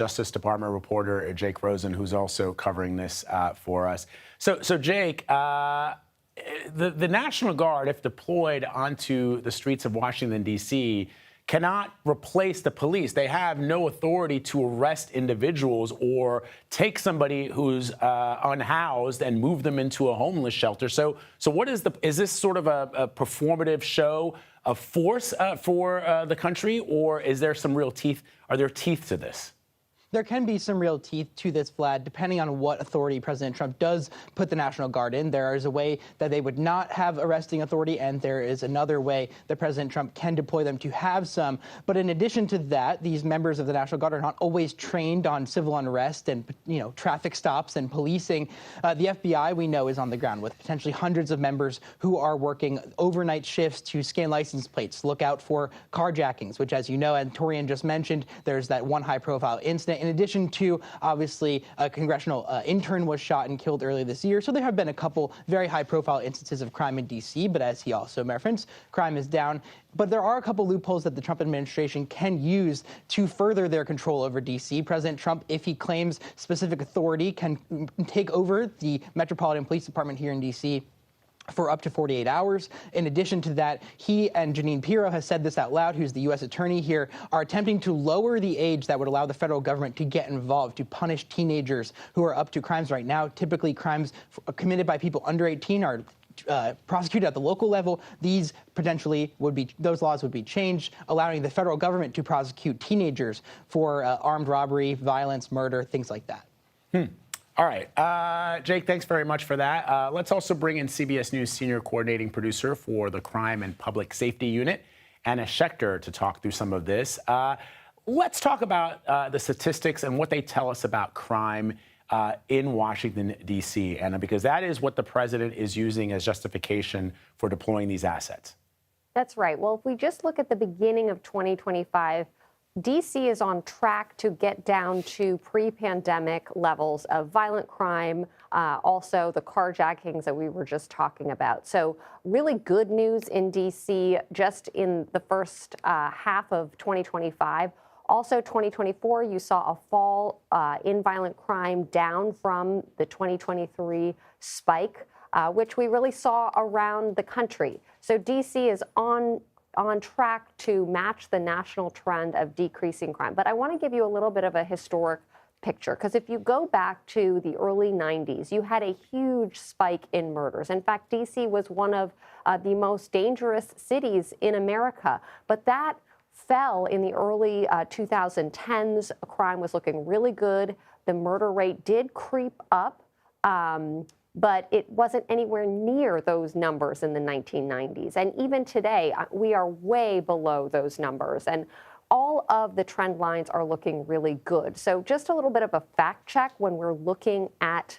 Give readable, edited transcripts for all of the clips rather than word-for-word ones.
Justice Department reporter Jake Rosen, who's also covering this for us. So Jake, the National Guard, if deployed onto the streets of Washington, D.C., cannot replace the police. They have no authority to arrest individuals or take somebody who's unhoused and move them into a homeless shelter. So what is this sort of a performative show of force for the country, or is there some real teeth? Are there teeth to this? There can be some real teeth to this, Vlad, depending on what authority President Trump does put the National Guard in. There is a way that they would not have arresting authority, and there is another way that President Trump can deploy them to have some. But in addition to that, these members of the National Guard are not always trained on civil unrest and, traffic stops and policing. The FBI, we know, is on the ground with potentially hundreds of members who are working overnight shifts to scan license plates, look out for carjackings, which, as you know, and Torian just mentioned, there's that one high-profile incident. In addition to, obviously, a congressional intern was shot and killed earlier this year. So there have been a couple very high-profile instances of crime in D.C., but as he also referenced, crime is down. But there are a couple loopholes that the Trump administration can use to further their control over D.C. President Trump, if he claims specific authority, can take over the Metropolitan Police Department here in D.C. for up to 48 hours. In addition to that, he and Janine Piro has said this out loud, who's the U.S. attorney here, are attempting to lower the age that would allow the federal government to get involved, to punish teenagers who are up to crimes right now. Typically, crimes committed by people under 18 are prosecuted at the local level. These potentially those laws would be changed, allowing the federal government to prosecute teenagers for armed robbery, violence, murder, things like that. All right. Jake, thanks very much for that. Let's also bring in CBS News senior coordinating producer for the Crime and Public Safety Unit, Anna Schechter, to talk through some of this. Let's talk about the statistics and what they tell us about crime in Washington, D.C., Anna, because that is what the president is using as justification for deploying these assets. That's right. Well, if we just look at the beginning of 2025, D.C. is on track to get down to pre-pandemic levels of violent crime, also the carjackings that we were just talking about. So really good news in D.C. just in the first half of 2025. Also, 2024, you saw a fall in violent crime down from the 2023 spike, which we really saw around the country. So D.C. is on track to match the national trend of decreasing crime. But I want to give you a little bit of a historic picture, because if you go back to the early 90s, you had a huge spike in murders. In fact, D.C. was one of the most dangerous cities in America. But that fell in the early 2010s. Crime was looking really good. The murder rate did creep up. But it wasn't anywhere near those numbers in the 1990s. And even today, we are way below those numbers. And all of the trend lines are looking really good. So just a little bit of a fact check when we're looking at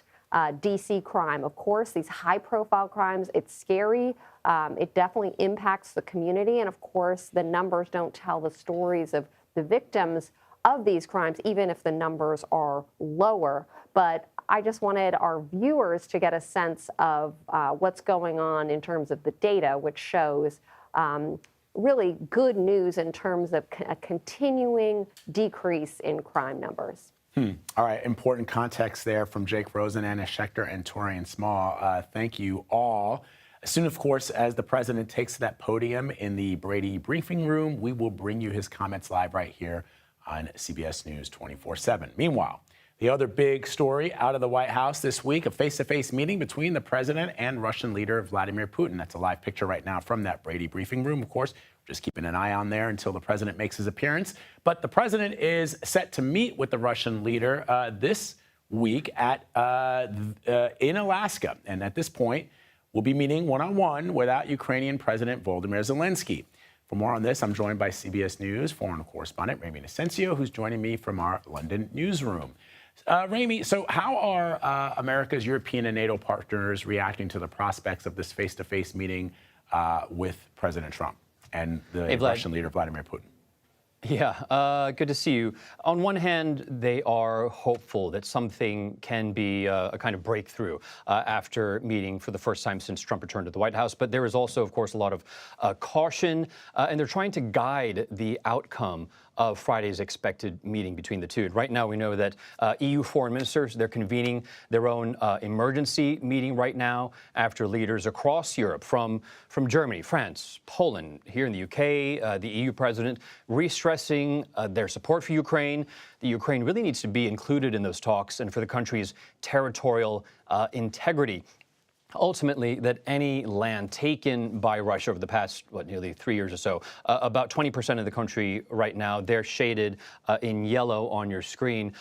D.C. crime. Of course, these high-profile crimes, it's scary. It definitely impacts the community. And of course, the numbers don't tell the stories of the victims of these crimes, even if the numbers are lower. But I just wanted our viewers to get a sense of what's going on in terms of the data, which shows really good news in terms of a continuing decrease in crime numbers. All right. Important context there from Jake Rosen, Anna Schechter, and Torian Small. Thank you all. As soon, of course, as the president takes that podium in the Brady briefing room, we will bring you his comments live right here on CBS News 24/7. Meanwhile, the other big story out of the White House this week, a face-to-face meeting between the president and Russian leader Vladimir Putin. That's a live picture right now from that Brady briefing room. Of course, we're just keeping an eye on there until the president makes his appearance. But the president is set to meet with the Russian leader this week in Alaska. And at this point, we'll be meeting one-on-one without Ukrainian President Volodymyr Zelensky. For more on this, I'm joined by CBS News foreign correspondent Ramy Inocencio, who's joining me from our London newsroom. Ramy, so how are America's European and NATO partners reacting to the prospects of this face-to-face meeting with President Trump and the Russian leader Vladimir Putin? Yeah, good to see you. On one hand, they are hopeful that something can be a kind of breakthrough after meeting for the first time since Trump returned to the White House. But there is also, of course, a lot of caution, and they're trying to guide the outcome of Friday's expected meeting between the two. Right now, we know that EU foreign ministers, they're convening their own emergency meeting right now after leaders across Europe, from Germany, France, Poland, here in the UK, the EU president, re-stressing their support for Ukraine. The Ukraine really needs to be included in those talks and for the country's territorial integrity. Ultimately, that any land taken by Russia over the past, nearly 3 years or so, about 20% of the country right now, they're shaded in yellow on your screen,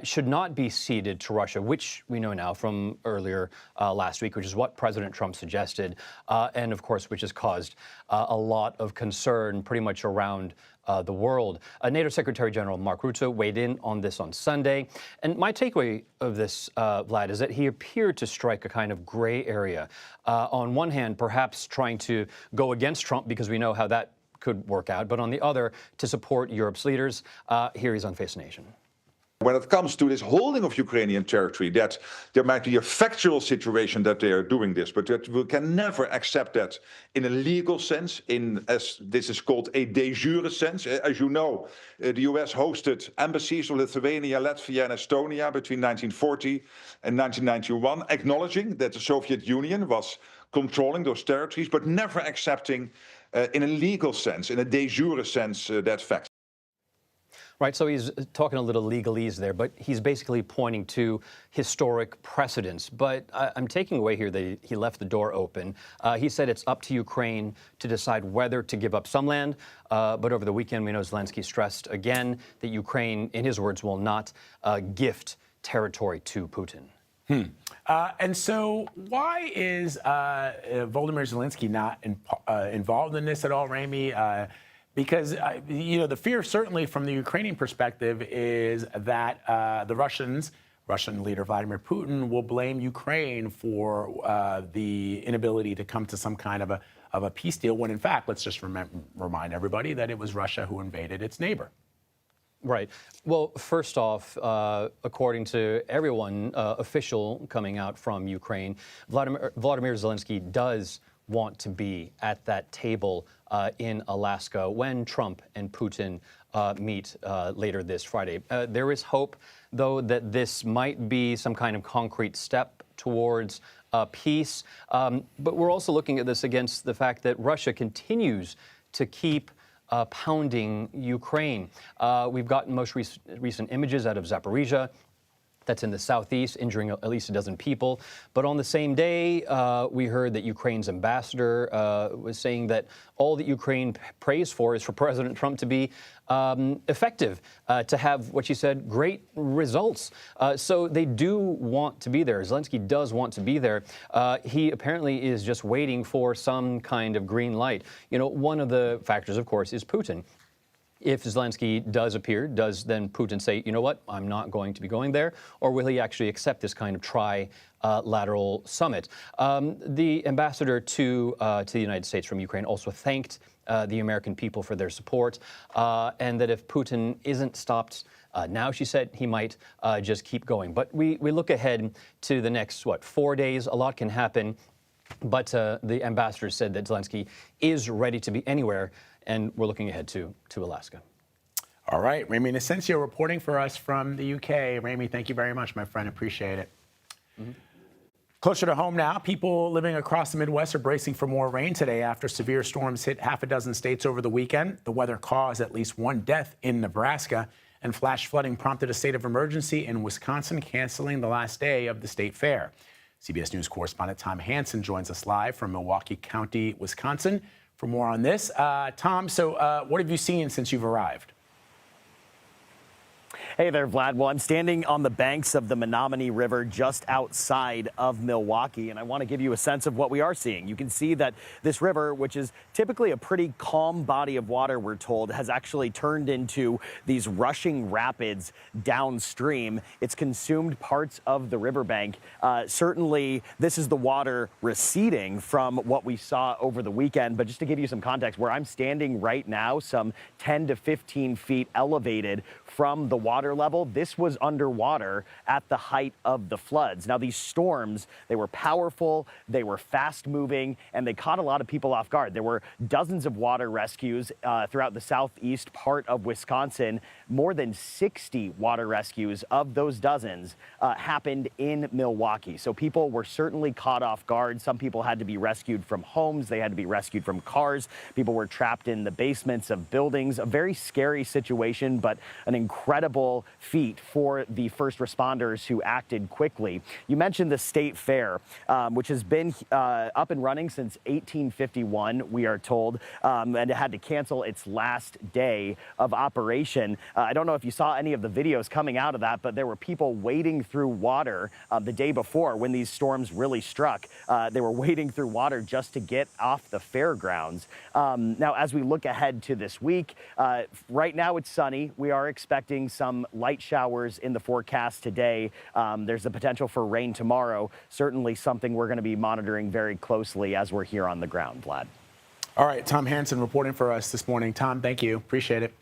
should not be ceded to Russia, which we know now from earlier last week, which is what President Trump suggested, and of course, which has caused a lot of concern pretty much around the world. NATO Secretary General Mark Rutte weighed in on this on Sunday. And my takeaway of this, Vlad, is that he appeared to strike a kind of gray area. On one hand, perhaps trying to go against Trump because we know how that could work out, but on the other, to support Europe's leaders. Here he's on Face the Nation. When it comes to this holding of Ukrainian territory, that there might be a factual situation that they are doing this, but that we can never accept that in a legal sense, as this is called a de jure sense. As you know, the US hosted embassies of Lithuania, Latvia, and Estonia between 1940 and 1991, acknowledging that the Soviet Union was controlling those territories, but never accepting in a legal sense, in a de jure sense, that fact. Right, so he's talking a little legalese there, but he's basically pointing to historic precedents. But I'm taking away here that he left the door open. He said it's up to Ukraine to decide whether to give up some land. But over the weekend, we know Zelensky stressed again that Ukraine, in his words, will not gift territory to Putin. And so why is Volodymyr Zelensky not involved in this at all, Ramy? Because, the fear certainly from the Ukrainian perspective is that the Russian leader Vladimir Putin will blame Ukraine for the inability to come to some kind of a peace deal, when in fact, let's just remind everybody that it was Russia who invaded its neighbor. Right. Well, first off, according to everyone official coming out from Ukraine, Vladimir Zelensky does want to be at that table in Alaska when Trump and Putin meet later this Friday. There is hope, though, that this might be some kind of concrete step towards peace. But we're also looking at this against the fact that Russia continues to keep pounding Ukraine. We've gotten most recent images out of Zaporizhia. That's in the southeast, injuring at least a dozen people. But on the same day, we heard that Ukraine's ambassador was saying that all that Ukraine prays for is for President Trump to be effective, to have, what she said, great results. So they do want to be there. Zelensky does want to be there. He apparently is just waiting for some kind of green light. One of the factors, of course, is Putin. If Zelensky does appear, does then Putin say, you know what, I'm not going to be going there? Or will he actually accept this kind of trilateral summit? The ambassador to the United States from Ukraine also thanked the American people for their support, and that if Putin isn't stopped now, she said, he might just keep going. But we look ahead to the next, 4 days. A lot can happen. But the ambassador said that Zelensky is ready to be anywhere, and we're looking ahead to Alaska. All right, Ramy Inocencio reporting for us from the UK. Ramy, thank you very much, my friend. Appreciate it. Mm-hmm. Closer to home now, people living across the Midwest are bracing for more rain today after severe storms hit half a dozen states over the weekend. The weather caused at least one death in Nebraska, and flash flooding prompted a state of emergency in Wisconsin, canceling the last day of the state fair. CBS News correspondent Tom Hansen joins us live from Milwaukee County, Wisconsin, for more on this. Tom, so what have you seen since you've arrived? Hey there, Vlad. Well, I'm standing on the banks of the Menominee River just outside of Milwaukee, and I want to give you a sense of what we are seeing. You can see that this river, which is typically a pretty calm body of water, we're told, has actually turned into these rushing rapids downstream. It's consumed parts of the riverbank. Certainly, this is the water receding from what we saw over the weekend, but just to give you some context, where I'm standing right now, some 10 to 15 feet elevated from the water level. This was underwater at the height of the floods. Now, these storms, they were powerful, they were fast moving, and they caught a lot of people off guard. There were dozens of water rescues throughout the southeast part of Wisconsin. More than 60 water rescues of those dozens happened in Milwaukee. So people were certainly caught off guard. Some people had to be rescued from homes. They had to be rescued from cars. People were trapped in the basements of buildings. A very scary situation, but an incredible feat for the first responders who acted quickly. You mentioned the state fair, which has been up and running since 1851, we are told, and it had to cancel its last day of operation. I don't know if you saw any of the videos coming out of that, but there were people wading through water the day before when these storms really struck. They were wading through water just to get off the fairgrounds. Now, as we look ahead to this week, right now it's sunny. We are expecting some light showers in the forecast today. There's the potential for rain tomorrow. Certainly something we're going to be monitoring very closely as we're here on the ground, Vlad. All right, Tom Hansen reporting for us this morning. Tom, thank you. Appreciate it.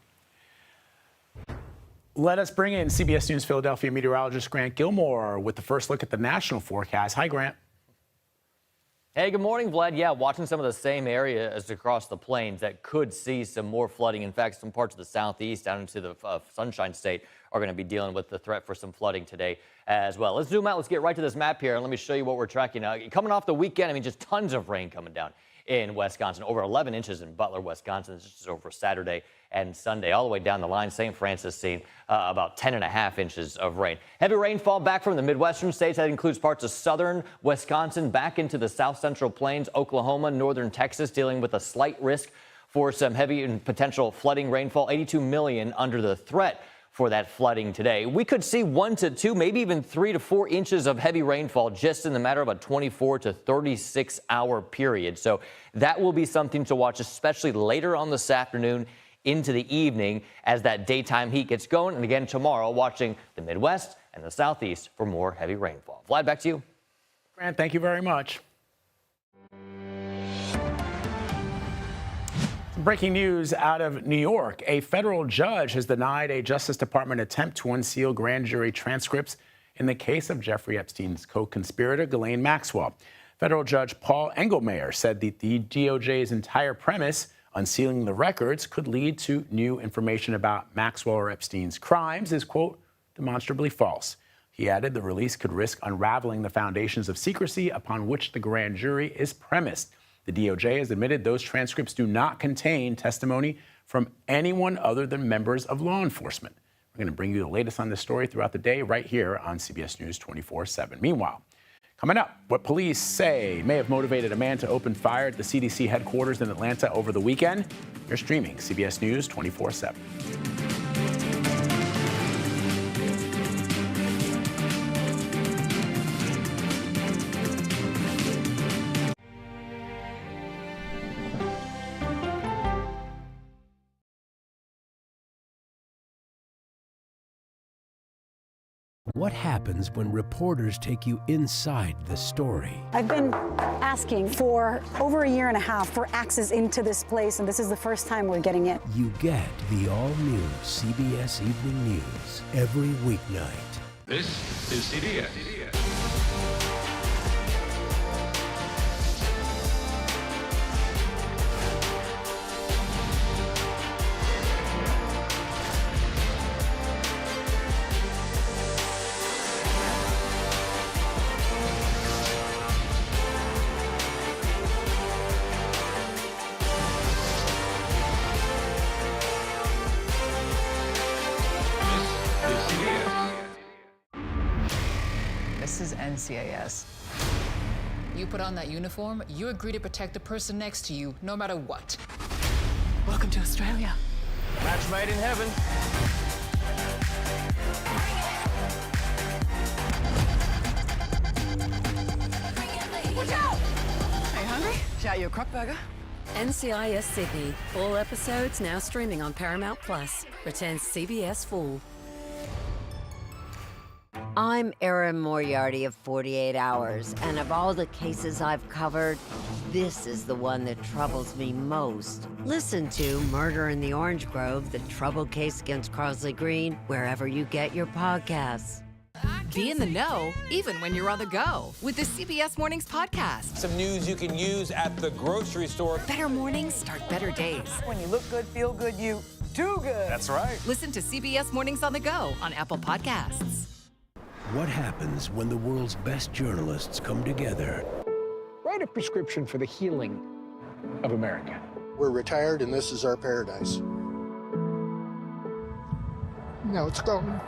Let us bring in CBS News Philadelphia meteorologist Grant Gilmore with the first look at the national forecast. Hi, Grant. Hey, good morning, Vlad. Yeah, watching some of the same areas across the plains that could see some more flooding. In fact, some parts of the southeast down into the Sunshine State are going to be dealing with the threat for some flooding today as well. Let's zoom out. Let's get right to this map here, and let me show you what we're tracking. Coming off the weekend, I mean, just tons of rain coming down in Wisconsin. Over 11 inches in Butler, Wisconsin. This is over Saturday and Sunday. All the way down the line, St. Francis seeing about 10.5 inches of rain. Heavy rainfall back from the Midwestern states. That includes parts of southern Wisconsin, back into the south central plains, Oklahoma, northern Texas, dealing with a slight risk for some heavy and potential flooding rainfall. 82 million under the threat for that flooding today. We could see 1 to 2, maybe even 3 to 4 inches of heavy rainfall just in the matter of a 24 to 36 hour period. So that will be something to watch, especially later on this afternoon into the evening as that daytime heat gets going. And again, tomorrow, watching the Midwest and the Southeast for more heavy rainfall. Vlad, back to you. Grant, thank you very much. Breaking news out of New York. A federal judge has denied a Justice Department attempt to unseal grand jury transcripts in the case of Jeffrey Epstein's co-conspirator, Ghislaine Maxwell. Federal Judge Paul Engelmayer said that the DOJ's entire premise, unsealing the records, could lead to new information about Maxwell or Epstein's crimes, is, quote, demonstrably false. He added the release could risk unraveling the foundations of secrecy upon which the grand jury is premised. The DOJ has admitted those transcripts do not contain testimony from anyone other than members of law enforcement. We're going to bring you the latest on this story throughout the day right here on CBS News 24/7. Meanwhile, coming up, what police say may have motivated a man to open fire at the CDC headquarters in Atlanta over the weekend. You're streaming CBS News 24/7. What happens when reporters take you inside the story? I've been asking for over a year and a half for access into this place, and this is the first time we're getting it. You get the all-new CBS Evening News every weeknight. This is CBS. This is NCIS. You put on that uniform, you agree to protect the person next to you, no matter what. Welcome to Australia. Match made in heaven. Watch out! Are you hungry? Shout you a crock burger. NCIS Sydney. All episodes now streaming on Paramount Plus. Returns CBS Fall. I'm Erin Moriarty of 48 Hours, and of all the cases I've covered, this is the one that troubles me most. Listen to Murder in the Orange Grove, the troubled case against Crosley Green, wherever you get your podcasts. Be in the know, even when you're on the go, with the CBS Mornings podcast. Some news you can use at the grocery store. Better mornings start better days. When you look good, feel good, you do good. That's right. Listen to CBS Mornings on the go on Apple Podcasts. What happens when the world's best journalists come together? Write a prescription for the healing of America. We're retired and this is our paradise. Now it's gone.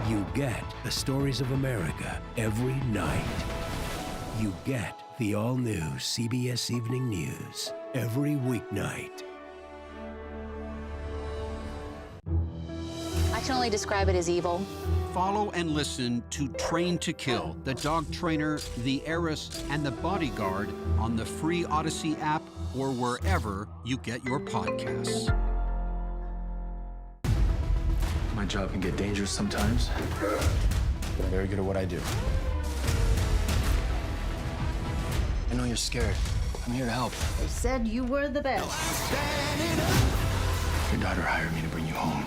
You get the stories of America every night. You get the all-new CBS Evening News every weeknight. I can only describe it as evil. Follow and listen to Train to Kill, The Dog Trainer, The Heiress, and The Bodyguard on the free Odyssey app or wherever you get your podcasts. My job can get dangerous sometimes, but I'm very good at what I do. I know you're scared. I'm here to help. They said you were the best. Your daughter hired me to bring you home.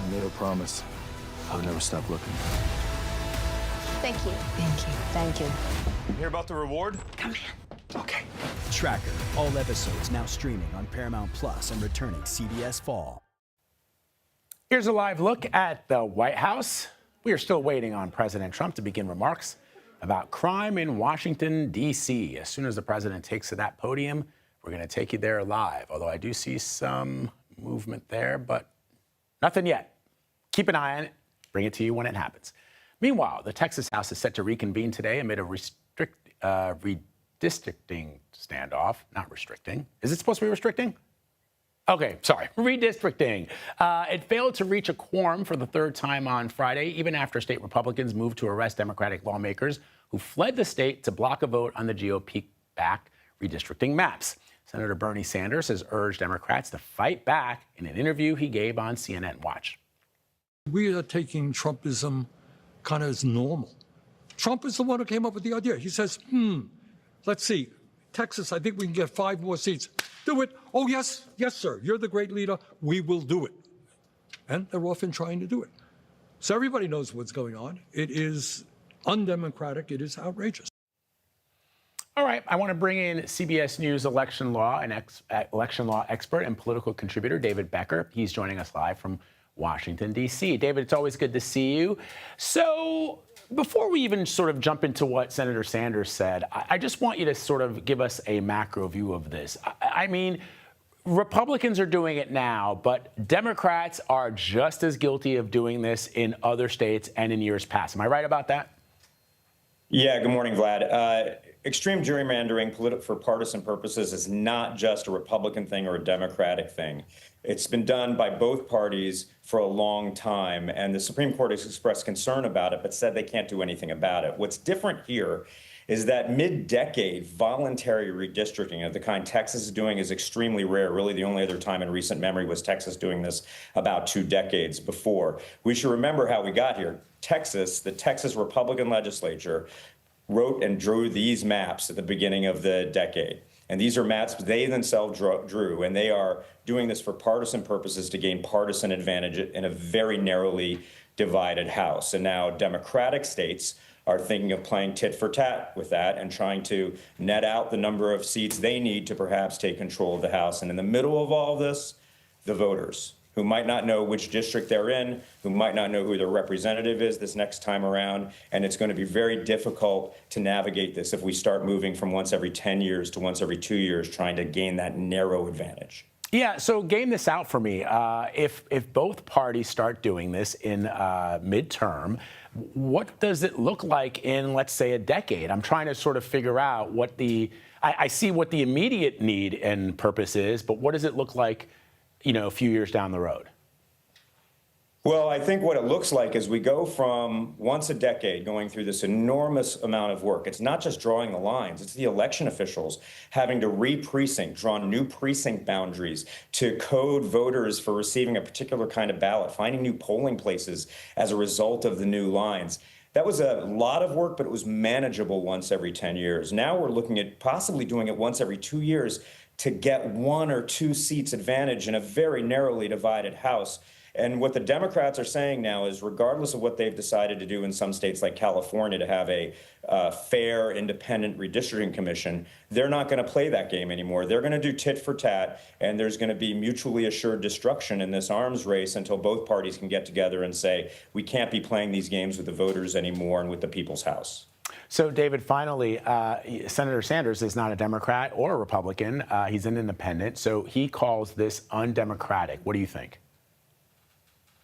I made her promise I would never stop looking. Thank you. Thank you. Thank you. You hear about the reward? Come in. Okay. Tracker, all episodes now streaming on Paramount Plus and returning CBS Fall. Here's a live look at the White House. We are still waiting on President Trump to begin remarks about crime in Washington, D.C. As soon as the president takes to that podium, we're going to take you there live. Although I do see some movement there, but nothing yet. Keep an eye on it. Bring it to you when it happens. Meanwhile, the Texas House is set to reconvene today amid a redistricting standoff. Not restricting. Is it supposed to be restricting? Okay, sorry, redistricting. It failed to reach a quorum for the third time on Friday, even after state Republicans moved to arrest Democratic lawmakers who fled the state to block a vote on the GOP-backed redistricting maps. Senator Bernie Sanders has urged Democrats to fight back in an interview he gave on CNN Watch. We are taking Trumpism kind of as normal. Trump is the one who came up with the idea. He says, let's see, Texas, I think we can get 5 more seats. Do it. Oh, yes, yes, sir. You're the great leader. We will do it. And they're often trying to do it. So everybody knows what's going on. It is undemocratic. It is outrageous. All right, I want to bring in CBS News election law expert and political contributor David Becker. He's joining us live from Washington, D.C. David, it's always good to see you. So before we even sort of jump into what Senator Sanders said, I just want you to sort of give us a macro view of this. I mean, Republicans are doing it now, but Democrats are just as guilty of doing this in other states and in years past. Am I right about that? Yeah, good morning, Vlad. Extreme gerrymandering for partisan purposes is not just a Republican thing or a Democratic thing. It's been done by both parties for a long time, and the Supreme Court has expressed concern about it, but said they can't do anything about it. What's different here is that mid-decade voluntary redistricting of the kind Texas is doing is extremely rare. Really, the only other time in recent memory was Texas doing this about 2 decades before. We should remember how we got here. Texas, the Texas Republican legislature, wrote and drew these maps at the beginning of the decade. And these are maps they themselves drew, and they are doing this for partisan purposes to gain partisan advantage in a very narrowly divided House. And now Democratic states are thinking of playing tit for tat with that and trying to net out the number of seats they need to perhaps take control of the House. And in the middle of all of this, the voters, who might not know which district they're in, who might not know who their representative is this next time around. And it's going to be very difficult to navigate this if we start moving from once every 10 years to once every 2 years, trying to gain that narrow advantage. Yeah, so game this out for me. If both parties start doing this in midterm, what does it look like in, let's say, a decade? I'm trying to sort of figure out what I see what the immediate need and purpose is, but what does it look like, a few years down the road? Well, I think what it looks like is we go from once a decade going through this enormous amount of work. It's not just drawing the lines, it's the election officials having to re-precinct, draw new precinct boundaries, to code voters for receiving a particular kind of ballot, finding new polling places as a result of the new lines. That was a lot of work, but it was manageable once every 10 years. Now we're looking at possibly doing it once every 2 years to get 1 or 2 seats advantage in a very narrowly divided House. And what the Democrats are saying now is, regardless of what they've decided to do in some states like California to have a fair, independent redistricting commission, they're not going to play that game anymore. They're going to do tit for tat, and there's going to be mutually assured destruction in this arms race until both parties can get together and say, we can't be playing these games with the voters anymore and with the people's House. So, David, finally, Senator Sanders is not a Democrat or a Republican. He's an independent. So he calls this undemocratic. What do you think?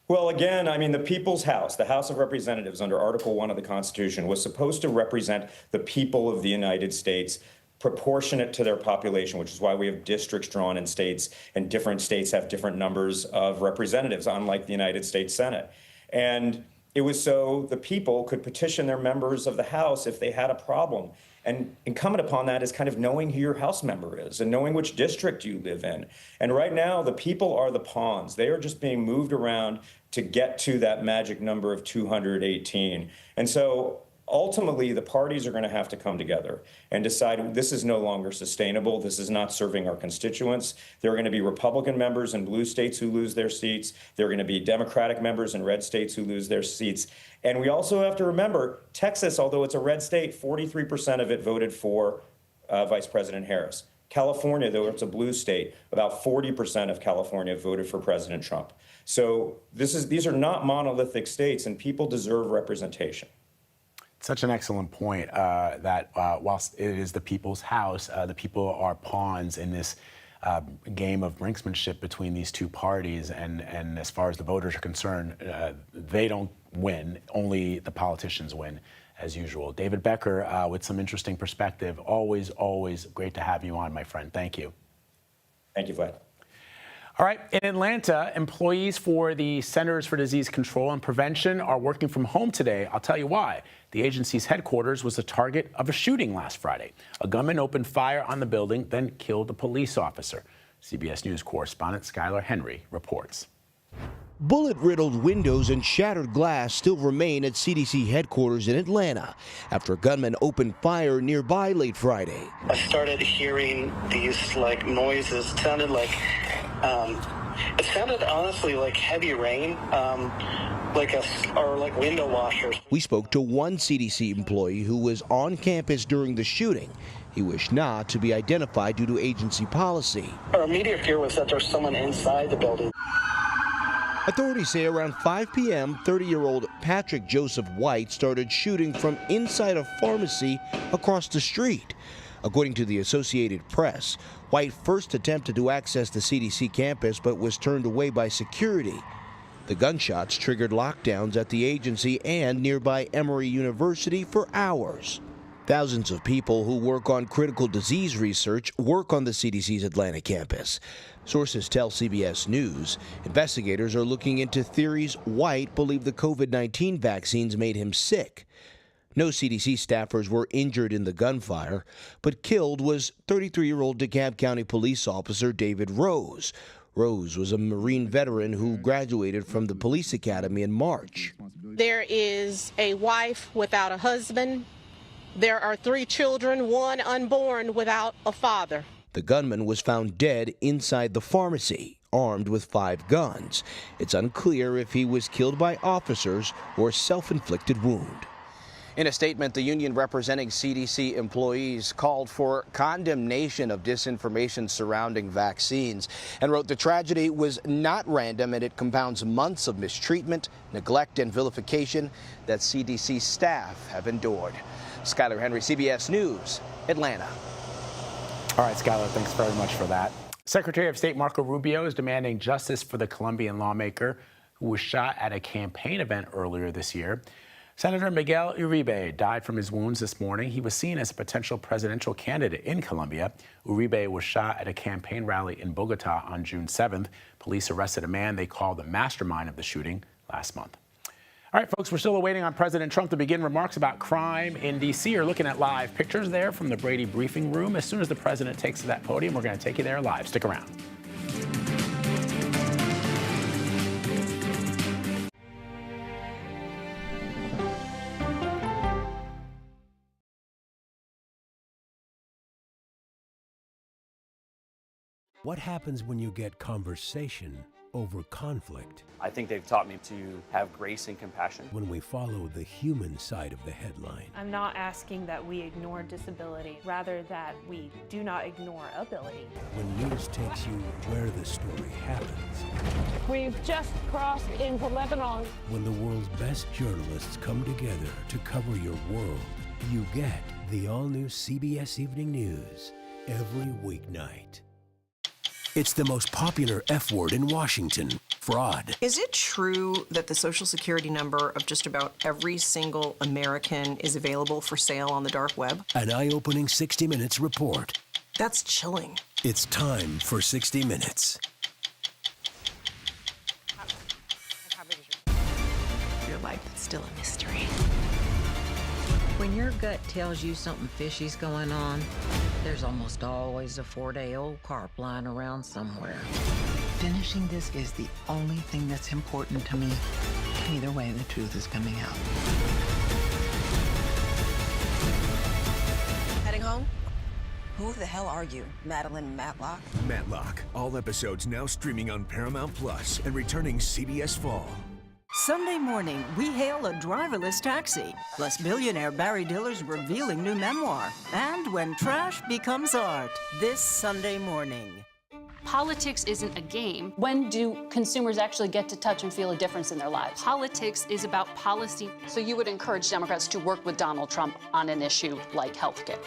Well, again, I mean, the People's House, the House of Representatives under Article 1 of the Constitution, was supposed to represent the people of the United States proportionate to their population, which is why we have districts drawn in states, and different states have different numbers of representatives, unlike the United States Senate. And it was so the people could petition their members of the House if they had a problem. And incumbent upon that is kind of knowing who your House member is and knowing which district you live in. And right now, the people are the pawns. They are just being moved around to get to that magic number of 218. And so ultimately, the parties are going to have to come together and decide this is no longer sustainable. This is not serving our constituents. There are going to be Republican members in blue states who lose their seats. There are going to be Democratic members in red states who lose their seats. And we also have to remember, Texas, although it's a red state, 43% of it voted for Vice President Harris. California, though it's a blue state, about 40% of California voted for President Trump. So these are not monolithic states, and people deserve representation. Such an excellent point that whilst it is the people's House, the people are pawns in this game of brinksmanship between these two parties. And as far as the voters are concerned, they don't win. Only the politicians win, as usual. David Becker with some interesting perspective. Always, always great to have you on, my friend. Thank you. Thank you, Vlad. All right, in Atlanta, employees for the Centers for Disease Control and Prevention are working from home today. I'll tell you why. The agency's headquarters was the target of a shooting last Friday. A gunman opened fire on the building, then killed a police officer. CBS News correspondent Skylar Henry reports. Bullet-riddled windows and shattered glass still remain at CDC headquarters in Atlanta after a gunman opened fire nearby late Friday. I started hearing these noises. It sounded honestly like heavy rain, like window washers. We spoke to one CDC employee who was on campus during the shooting. He wished not to be identified due to agency policy. Our immediate fear was that there's someone inside the building. Authorities say around 5 p.m., 30-year-old Patrick Joseph White started shooting from inside a pharmacy across the street. According to the Associated Press, White first attempted to access the CDC campus but was turned away by security. The gunshots triggered lockdowns at the agency and nearby Emory University for hours. Thousands of people who work on critical disease research work on the CDC's Atlanta campus. Sources tell CBS News investigators are looking into theories White believed the COVID-19 vaccines made him sick. No CDC staffers were injured in the gunfire, but killed was 33-year-old DeKalb County police officer David Rose. Rose was a Marine veteran who graduated from the police academy in March. There is a wife without a husband. There are 3 children, one unborn without a father. The gunman was found dead inside the pharmacy, armed with 5 guns. It's unclear if he was killed by officers or self-inflicted wound. In a statement, the union representing CDC employees called for condemnation of disinformation surrounding vaccines and wrote the tragedy was not random and it compounds months of mistreatment, neglect, and vilification that CDC staff have endured. Skylar Henry, CBS News, Atlanta. All right, Skylar, thanks very much for that. Secretary of State Marco Rubio is demanding justice for the Colombian lawmaker who was shot at a campaign event earlier this year. Senator Miguel Uribe died from his wounds this morning. He was seen as a potential presidential candidate in Colombia. Uribe was shot at a campaign rally in Bogota on June 7th. Police arrested a man they call the mastermind of the shooting. last month. All right, folks, we're still awaiting on President Trump to begin remarks about crime in D.C. You're looking at live pictures there from the Brady briefing room. As soon as the president takes to that podium, we're going to take you there live. Stick around. What happens when you get conversation over conflict? I think they've taught me to have grace and compassion. When we follow the human side of the headline. I'm not asking that we ignore disability, rather that we do not ignore ability. When news takes you where the story happens. We've just crossed into Lebanon. When the world's best journalists come together to cover your world, you get the all-new CBS Evening News every weeknight. It's the most popular F word in Washington, fraud. Is it true that the Social Security number of just about every single American is available for sale on the dark web? An eye-opening 60 Minutes report. That's chilling. It's time for 60 Minutes. Your life is still a mystery. When your gut tells you something fishy's going on, there's almost always a 4-day-old carp lying around somewhere. Finishing this is the only thing that's important to me. Either way, the truth is coming out. Heading home? Who the hell are you, Madeline Matlock? Matlock. All episodes now streaming on Paramount Plus and returning CBS Fall. Sunday morning, we hail a driverless taxi, plus billionaire Barry Diller's revealing new memoir, and when trash becomes art, this Sunday morning. Politics isn't a game. When do consumers actually get to touch and feel a difference in their lives? Politics is about policy. So you would encourage Democrats to work with Donald Trump on an issue like healthcare?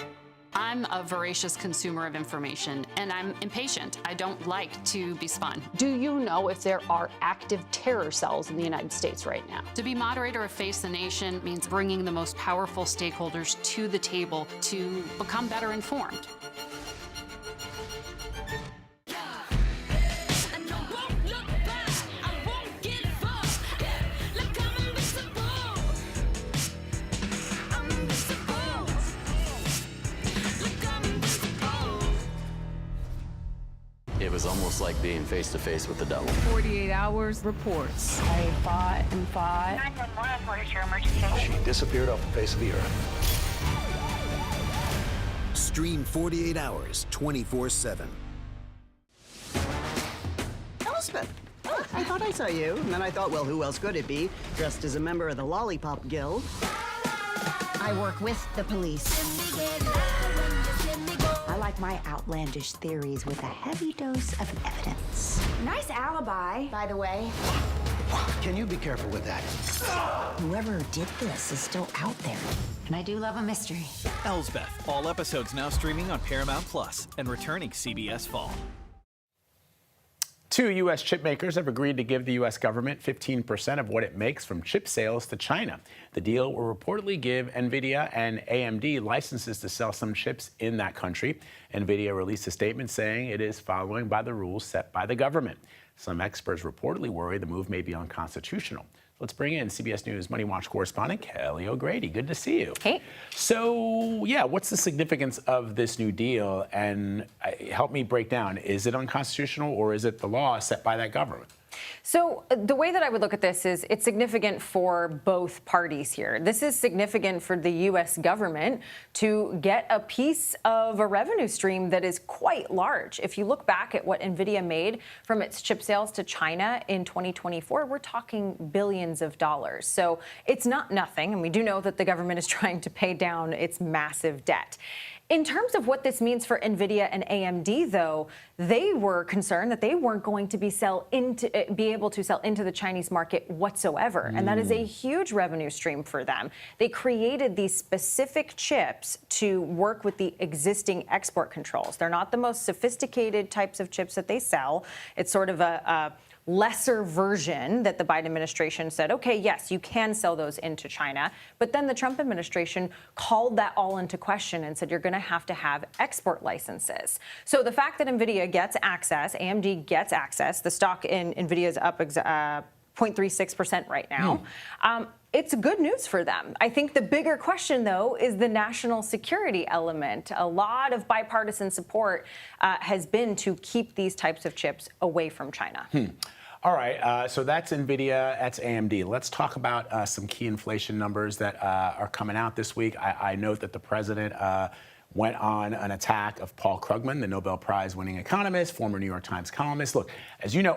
I'm a voracious consumer of information, and I'm impatient. I don't like to be spun. Do you know if there are active terror cells in the United States right now? To be moderator of Face the Nation means bringing the most powerful stakeholders to the table to become better informed. It was almost like being face to face with the devil. 48 hours reports. I fought and fought. 911, what is your emergency? She disappeared off the face of the earth. Stream 48 hours, 24/7. Elspeth! Oh, I thought I saw you. And then I thought, well, who else could it be? Dressed as a member of the Lollipop Guild. I work with the police. I like my outlandish theories with a heavy dose of evidence. Nice alibi, by the way. Can you be careful with that? Whoever did this is still out there. And I do love a mystery. Elsbeth. All episodes now streaming on Paramount Plus and returning CBS Fall. 2 U.S. chip makers have agreed to give the U.S. government 15% of what it makes from chip sales to China. The deal will reportedly give NVIDIA and AMD licenses to sell some chips in that country. NVIDIA released a statement saying it is following by the rules set by the government. Some experts reportedly worry the move may be unconstitutional. Let's bring in CBS News Money Watch correspondent Kelly O'Grady. Good to see you. Hey. So, yeah, what's the significance of this new deal? And help me break down, is it unconstitutional or is it the law set by that government? So the way that I would look at this is it's significant for both parties here. This is significant for the U.S. government to get a piece of a revenue stream that is quite large. If you look back at what NVIDIA made from its chip sales to China in 2024, we're talking billions of dollars. So it's not nothing, and we do know that the government is trying to pay down its massive debt. In terms of what this means for NVIDIA and AMD, though, they were concerned that they weren't going to be able to sell into the Chinese market whatsoever. And that is a huge revenue stream for them. They created these specific chips to work with the existing export controls. They're not the most sophisticated types of chips that they sell. It's sort of a lesser version that the Biden administration said, okay, yes, you can sell those into China. But then the Trump administration called that all into question and said, you're going to have export licenses. So the fact that NVIDIA gets access, AMD gets access, the stock in NVIDIA is up 0.36% right now. It's good news for them. I think the bigger question, though, is the national security element. A lot of bipartisan support has been to keep these types of chips away from China. All right, so that's NVIDIA, that's AMD. Let's talk about some key inflation numbers that are coming out this week. I note that the president went on an attack of Paul Krugman, the Nobel Prize-winning economist, former New York Times columnist. Look, as you know,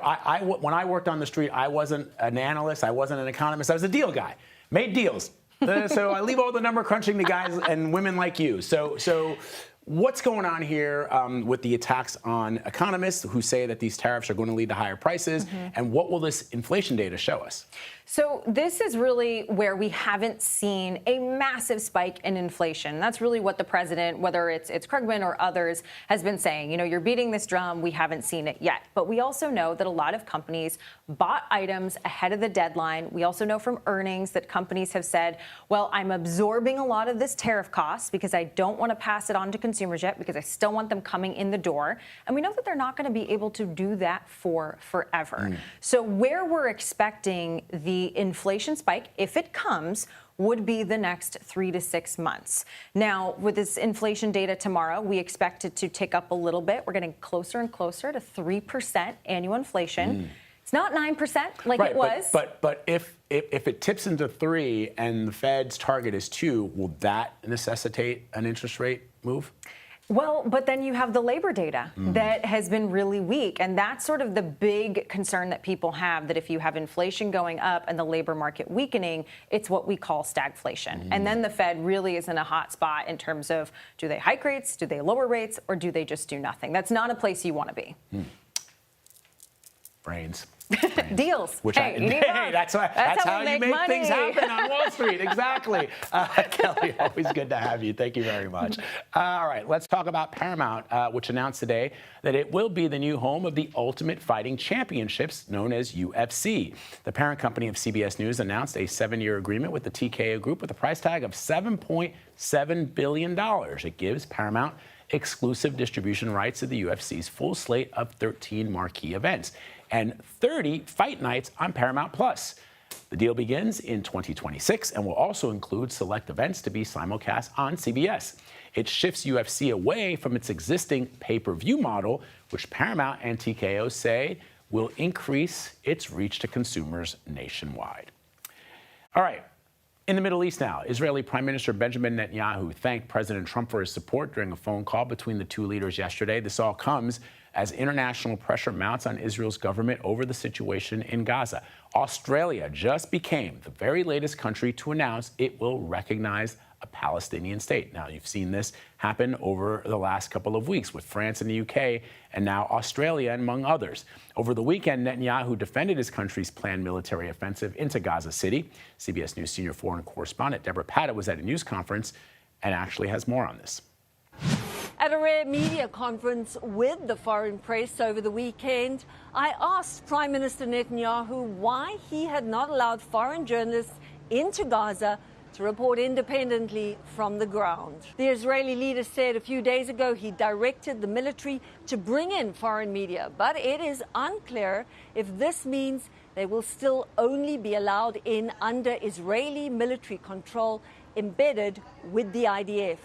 when I worked on the street, I wasn't an analyst, I wasn't an economist, I was a deal guy, made deals. So I leave all the number crunching to guys and women like you. So what's going on here with the attacks on economists who say that these tariffs are going to lead to higher prices, and what will this inflation data show us? So this is really where we haven't seen a massive spike in inflation. That's really what the president, whether it's Krugman or others, has been saying. You know, you're beating this drum. We haven't seen it yet. But we also know that a lot of companies bought items ahead of the deadline. We also know from earnings that companies have said, well, I'm absorbing a lot of this tariff costs because I don't want to pass it on to consumers yet because I still want them coming in the door. And we know that they're not going to be able to do that for forever. So where we're expecting the inflation spike, if it comes, would be the next 3 to 6 months. Now, with this inflation data tomorrow, we expect it to tick up a little bit. We're getting closer and closer to 3% annual inflation. It's not 9% like it was. But if it tips into 3 and the Fed's target is 2, will that necessitate an interest rate move? Well, but then you have the labor data that has been really weak. And that's sort of the big concern that people have, that if you have inflation going up and the labor market weakening, it's what we call stagflation. And then the Fed really is in a hot spot in terms of, do they hike rates, do they lower rates, or do they just do nothing? That's not a place you want to be. Brains. Deals. That's how you make money. Things happen on Wall Street. Exactly. Kelly, always good to have you. Thank you very much. All right, let's talk about Paramount, which announced today that it will be the new home of the Ultimate Fighting Championships, known as UFC. The parent company of CBS News announced a 7-year agreement with the TKO Group with a price tag of $7.7 billion. It gives Paramount exclusive distribution rights to the UFC's full slate of 13 marquee events and 30 fight nights on Paramount+. The deal begins in 2026 and will also include select events to be simulcast on CBS. It shifts UFC away from its existing pay-per-view model, which Paramount and TKO say will increase its reach to consumers nationwide. All right. In the Middle East now, Israeli Prime Minister Benjamin Netanyahu thanked President Trump for his support during a phone call between the two leaders yesterday. This all comes as international pressure mounts on Israel's government over the situation in Gaza. Australia just became the very latest country to announce it will recognize a Palestinian state. Now, you've seen this happen over the last couple of weeks with France and the UK, and now Australia, among others. Over the weekend, Netanyahu defended his country's planned military offensive into Gaza City. CBS News senior foreign correspondent Deborah Patta was at a news conference and actually has more on this. At a rare media conference with the foreign press over the weekend, I asked Prime Minister Netanyahu why he had not allowed foreign journalists into Gaza to report independently from the ground. The Israeli leader said a few days ago he directed the military to bring in foreign media, but it is unclear if this means they will still only be allowed in under Israeli military control embedded with the IDF.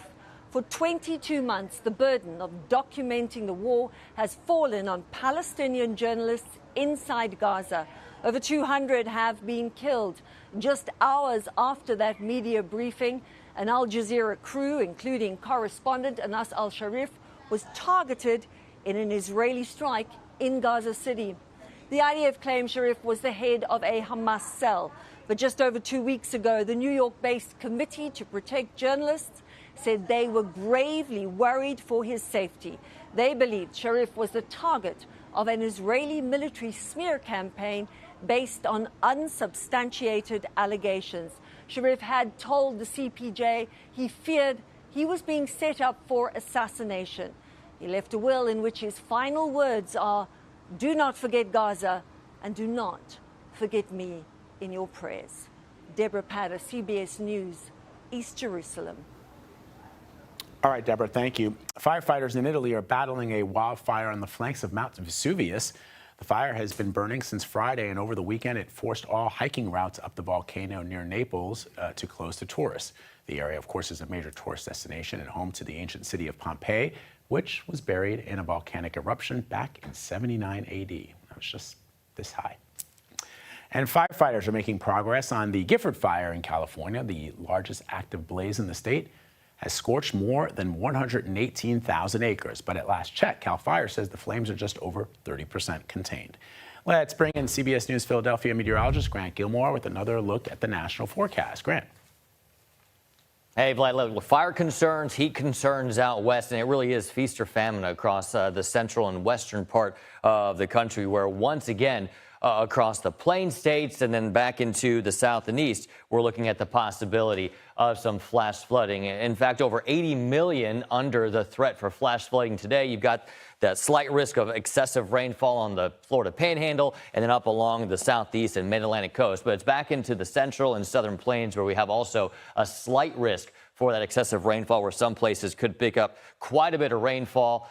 For 22 months, the burden of documenting the war has fallen on Palestinian journalists inside Gaza. Over 200 have been killed. Just hours after that media briefing, an Al Jazeera crew, including correspondent Anas al-Sharif, was targeted in an Israeli strike in Gaza City. The IDF claims Sharif was the head of a Hamas cell. But just over 2 weeks ago, the New York-based Committee to Protect Journalists said they were gravely worried for his safety. They believed Sharif was the target of an Israeli military smear campaign based on unsubstantiated allegations. Sharif had told the CPJ he feared he was being set up for assassination. He left a will in which his final words are, "Do not forget Gaza and do not forget me in your prayers." Deborah Patta, CBS News, East Jerusalem. All right, Deborah, thank you. Firefighters in Italy are battling a wildfire on the flanks of Mount Vesuvius. The The fire has been burning since Friday, and over the weekend it forced all hiking routes up the volcano near Naples to close to tourists. The area, of course, is a major tourist destination and home to the ancient city of Pompeii, which was buried in a volcanic eruption back in 79 AD. That was just this high. And firefighters are making progress on the Gifford fire in California. The largest active blaze in the state has scorched more than 118,000 acres. But at last check, CAL FIRE says the flames are just over 30% contained. Let's bring in CBS News Philadelphia meteorologist Grant Gilmore with another look at the national forecast. Grant. Hey, Vlad, fire concerns, heat concerns out west, and it really is feast or famine across the central and western part of the country, where once again, across the plain states and then back into the south and east, we're looking at the possibility of some flash flooding. In fact, over 80 million under the threat for flash flooding today. You've got that slight risk of excessive rainfall on the Florida Panhandle and then up along the southeast and mid-Atlantic coast. But it's back into the central and southern plains where we have also a slight risk for that excessive rainfall, where some places could pick up quite a bit of rainfall.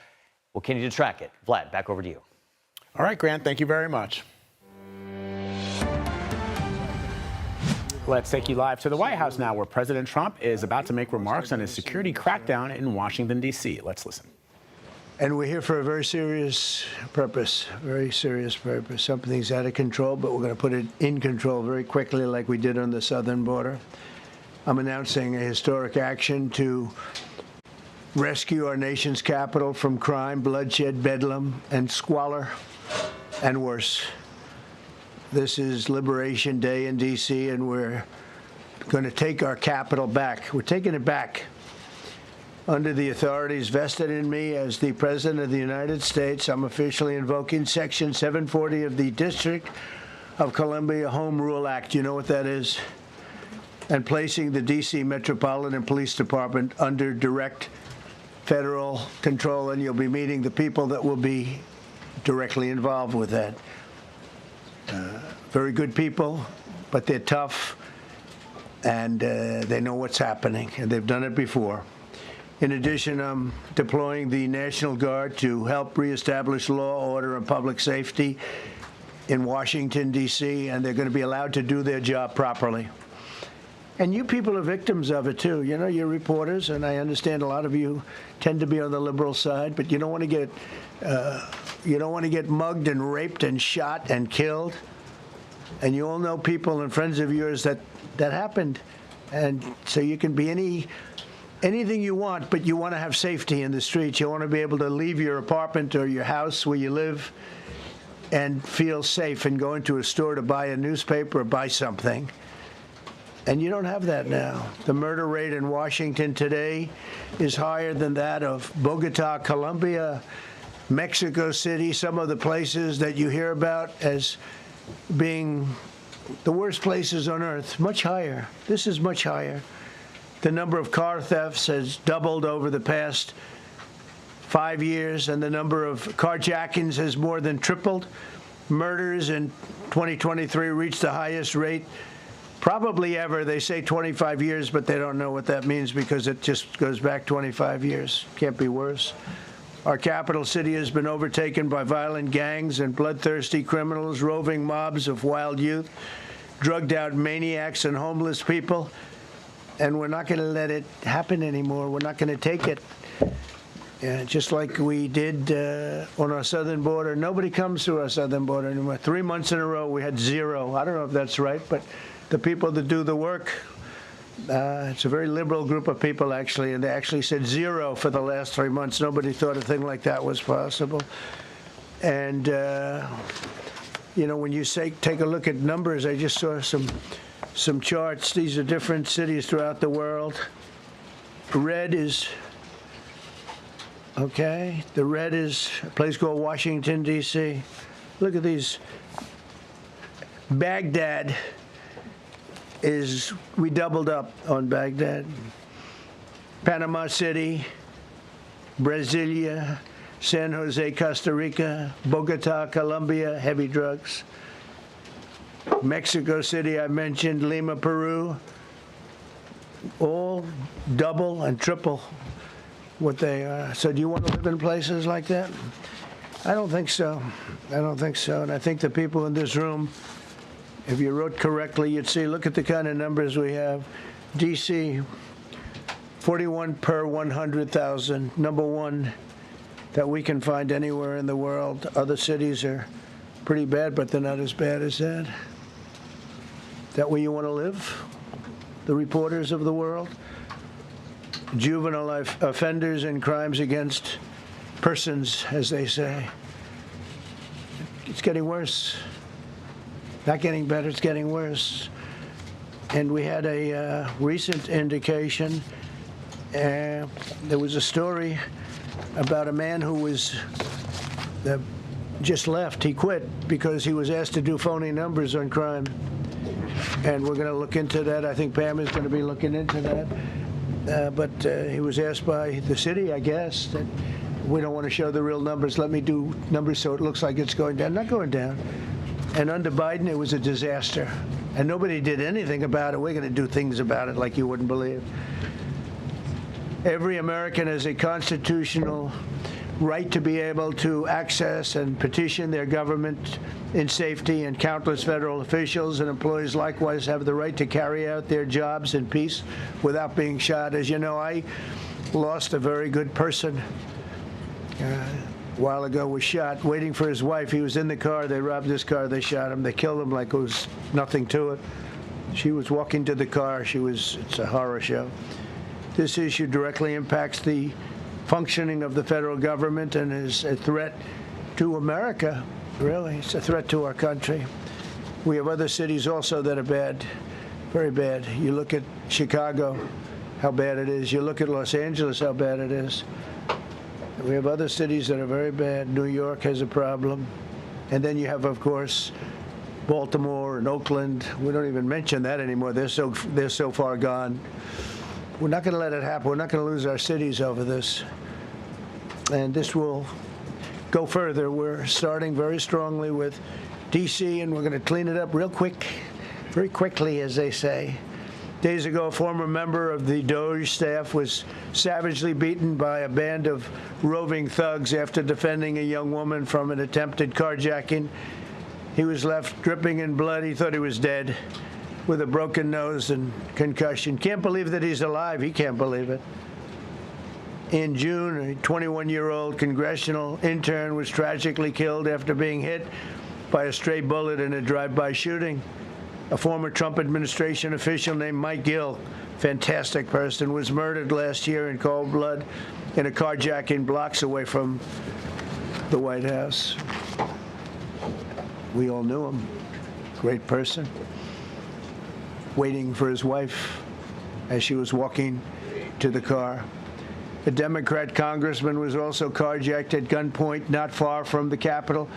We'll continue to track it. Vlad, back over to you. All right, Grant, thank you very much. Let's take you live to the White House now, where President Trump is about to make remarks on his security crackdown in Washington, D.C. Let's listen. And we're here for a very serious purpose, Something's out of control, but we're going to put it in control very quickly like we did on the southern border. I'm announcing a historic action to rescue our nation's capital from crime, bloodshed, bedlam, and squalor, and worse. This is Liberation Day in D.C., and we're going to take our capital back. We're taking it back. Under the authorities vested in me as the President of the United States, I'm officially invoking Section 740 of the District of Columbia Home Rule Act. You know what that is? And placing the D.C. Metropolitan Police Department under direct federal control, and you'll be meeting the people that will be directly involved with that. Very good people, but they're tough, and they know what's happening, and they've done it before. In addition, I'm deploying the National Guard to help reestablish law, order, and public safety in Washington, D.C., and they're going to be allowed to do their job properly. And you people are victims of it, too. You know, you're reporters, and I understand a lot of you tend to be on the liberal side, but you don't want to get mugged and raped and shot and killed. And you all know people and friends of yours that happened. And so you can be anything you want, but you want to have safety in the streets. You want to be able to leave your apartment or your house where you live and feel safe and go into a store to buy a newspaper or buy something. And you don't have that now. The murder rate in Washington today is higher than that of Bogota, Colombia, Mexico City, some of the places that you hear about as being the worst places on earth, much higher. This is much higher. The number of car thefts has doubled over the past 5 years, and the number of carjackings has more than tripled. Murders in 2023 reached the highest rate probably ever. They say 25 years, but they don't know what that means because it just goes back 25 years. Can't be worse. Our capital city has been overtaken by violent gangs and bloodthirsty criminals, roving mobs of wild youth, drugged-out maniacs and homeless people. And we're not going to let it happen anymore. We're not going to take it. Just like we did on our southern border. Nobody comes through our southern border anymore. 3 months in a row, we had zero. I don't know if that's right, but the people that do the work, it's a very liberal group of people, actually, and they actually said zero for the last 3 months. Nobody thought a thing like that was possible. And, you know, when you take a look at numbers, I just saw some charts. These are different cities throughout the world. Red is, okay, the red is a place called Washington, D.C. Look at these. Baghdad we doubled up on Baghdad. Panama City, Brasilia, San Jose, Costa Rica, Bogota, Colombia, heavy drugs. Mexico City, I mentioned, Lima, Peru, all double and triple what they are. So do you want to live in places like that? I don't think so. I don't think so. And I think the people in this room, if you wrote correctly, you'd see, look at the kind of numbers we have. D.C., 41 per 100,000, number one that we can find anywhere in the world. Other cities are pretty bad, but they're not as bad as that. That where you want to live? The reporters of the world? Juvenile offenders and crimes against persons, as they say. It's getting worse. Not getting better, it's getting worse. And we had a recent indication. There was a story about a man who was just left. He quit because he was asked to do phony numbers on crime. And we're going to look into that. I think Pam is going to be looking into that. But he was asked by the city, I guess, that we don't want to show the real numbers. Let me do numbers so it looks like it's going down. Not going down. And under Biden, it was a disaster. And nobody did anything about it. We're going to do things about it like you wouldn't believe. Every American has a constitutional right to be able to access and petition their government in safety, and countless federal officials and employees likewise have the right to carry out their jobs in peace without being shot. As you know, I lost a very good person a while ago, was shot waiting for his wife. He was in the car. They robbed his car. They shot him. They killed him like it was nothing to it. She was walking to the car. It's a horror show. This issue directly impacts the functioning of the federal government and is a threat to America, really. It's a threat to our country. We have other cities also that are bad, very bad. You look at Chicago, how bad it is. You look at Los Angeles, how bad it is. We have other cities that are very bad. New York has a problem. And then you have, of course, Baltimore and Oakland. We don't even mention that anymore. They're so far gone. We're not going to let it happen. We're not going to lose our cities over this. And this will go further. We're starting very strongly with D.C., and we're going to clean it up real quick, very quickly, as they say. Days ago, a former member of the DOJ staff was savagely beaten by a band of roving thugs after defending a young woman from an attempted carjacking. He was left dripping in blood. He thought he was dead, with a broken nose and concussion. Can't believe that he's alive. He can't believe it. In June, a 21-year-old congressional intern was tragically killed after being hit by a stray bullet in a drive-by shooting. A former Trump administration official named Mike Gill, fantastic person, was murdered last year in cold blood in a carjacking blocks away from the White House. We all knew him. Great person. Waiting for his wife as she was walking to the car. A Democrat congressman was also carjacked at gunpoint not far from the Capitol.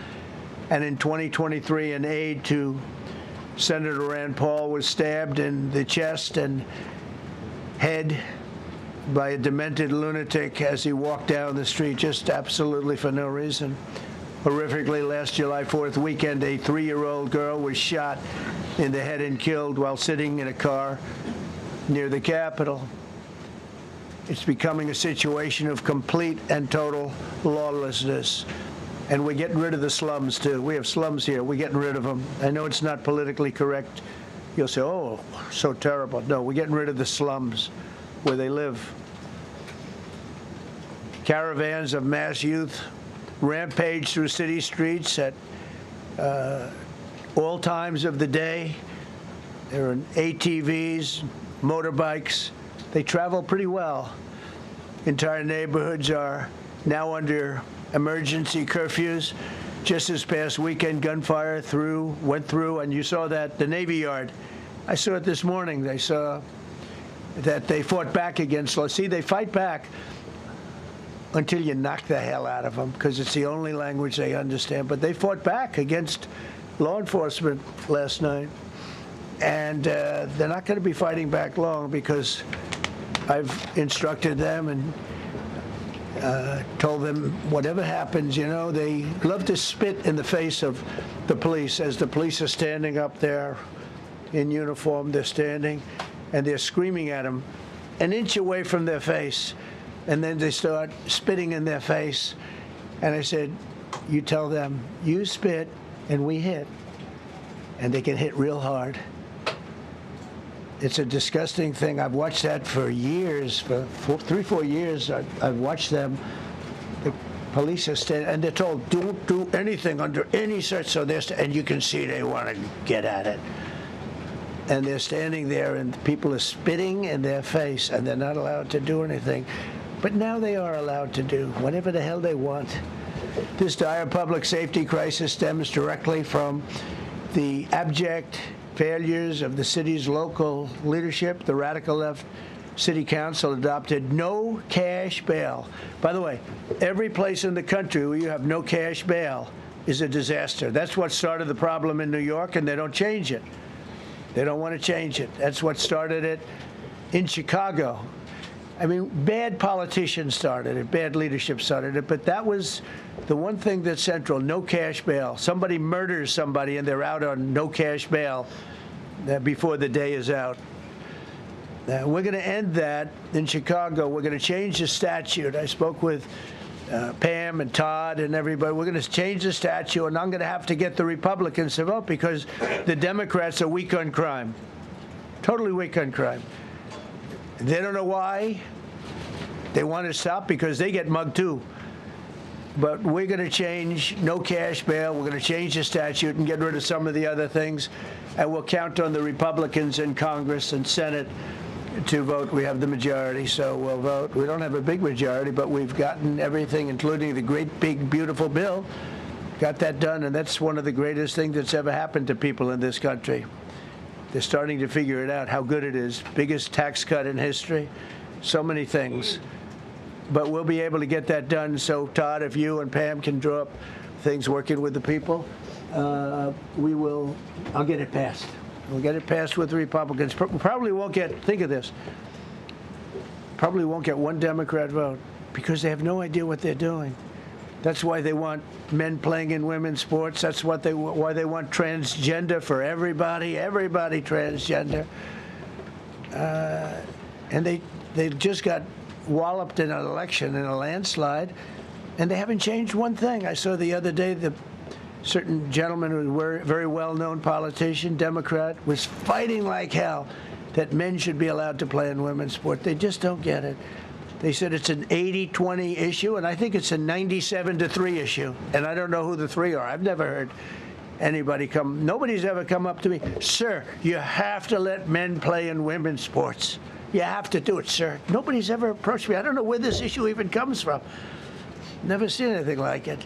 And in 2023, an aide to Senator Rand Paul was stabbed in the chest and head by a demented lunatic as he walked down the street, just absolutely for no reason. Horrifically, last July 4th weekend, a 3-year-old girl was shot in the head and killed while sitting in a car near the Capitol. It's becoming a situation of complete and total lawlessness. And we're getting rid of the slums, too. We have slums here. We're getting rid of them. I know it's not politically correct. You'll say, oh, so terrible. No, we're getting rid of the slums where they live. Caravans of mass youth rampage through city streets at all times of the day. There are ATVs, motorbikes. They travel pretty well. Entire neighborhoods are now under emergency curfews. Just this past weekend, gunfire went through, and you saw that, the Navy Yard. I saw it this morning. They saw that they fought back against law. See, they fight back until you knock the hell out of them, because it's the only language they understand. But they fought back against law enforcement last night. And they're not going to be fighting back long, because I've instructed them and told them whatever happens, you know, they love to spit in the face of the police. As the police are standing up there in uniform, they're standing and they're screaming at them an inch away from their face. And then they start spitting in their face. And I said, you tell them, you spit and we hit, and they can hit real hard. It's a disgusting thing. I've watched that for years, for 3-4 years. I've watched them. The police are standing, and they're told, don't do anything under any search. So and you can see they want to get at it. And they're standing there, and people are spitting in their face, and they're not allowed to do anything. But now they are allowed to do whatever the hell they want. This dire public safety crisis stems directly from the abject failures of the city's local leadership. The radical left city council adopted no cash bail. By the way, every place in the country where you have no cash bail is a disaster. That's what started the problem in New York, and they don't change it. They don't want to change it. That's what started it in Chicago. I mean, bad politicians started it, bad leadership started it, but that was the one thing that's central, no cash bail. Somebody murders somebody and they're out on no cash bail before the day is out. We're going to end that in Chicago. We're going to change the statute. I spoke with Pam and Todd and everybody. We're going to change the statute, and I'm going to have to get the Republicans to vote because the Democrats are weak on crime, totally weak on crime. They don't know why. They want to stop because they get mugged too. But we're going to change no cash bail. We're going to change the statute and get rid of some of the other things. And we'll count on the Republicans in Congress and Senate to vote. We have the majority, so we'll vote. We don't have a big majority, but we've gotten everything, including the great, big, beautiful bill. Got that done, and that's one of the greatest things that's ever happened to people in this country. They're starting to figure it out, how good it is. Biggest tax cut in history. So many things. But we'll be able to get that done. So, Todd, if you and Pam can draw up things working with the people, I'll get it passed. We'll get it passed with the Republicans. Probably won't get, think of this, probably won't get one Democrat vote because they have no idea what they're doing. That's why they want men playing in women's sports. That's why they want transgender for everybody transgender. And they just got walloped in an election, in a landslide, and they haven't changed one thing. I saw the other day the certain gentleman who was a very well-known politician, Democrat, was fighting like hell that men should be allowed to play in women's sport. They just don't get it. They said it's an 80-20 issue, and I think it's a 97-3 issue. And I don't know who the three are. I've never heard anybody nobody's ever come up to me, sir, you have to let men play in women's sports. You have to do it, sir. Nobody's ever approached me. I don't know where this issue even comes from. Never seen anything like it.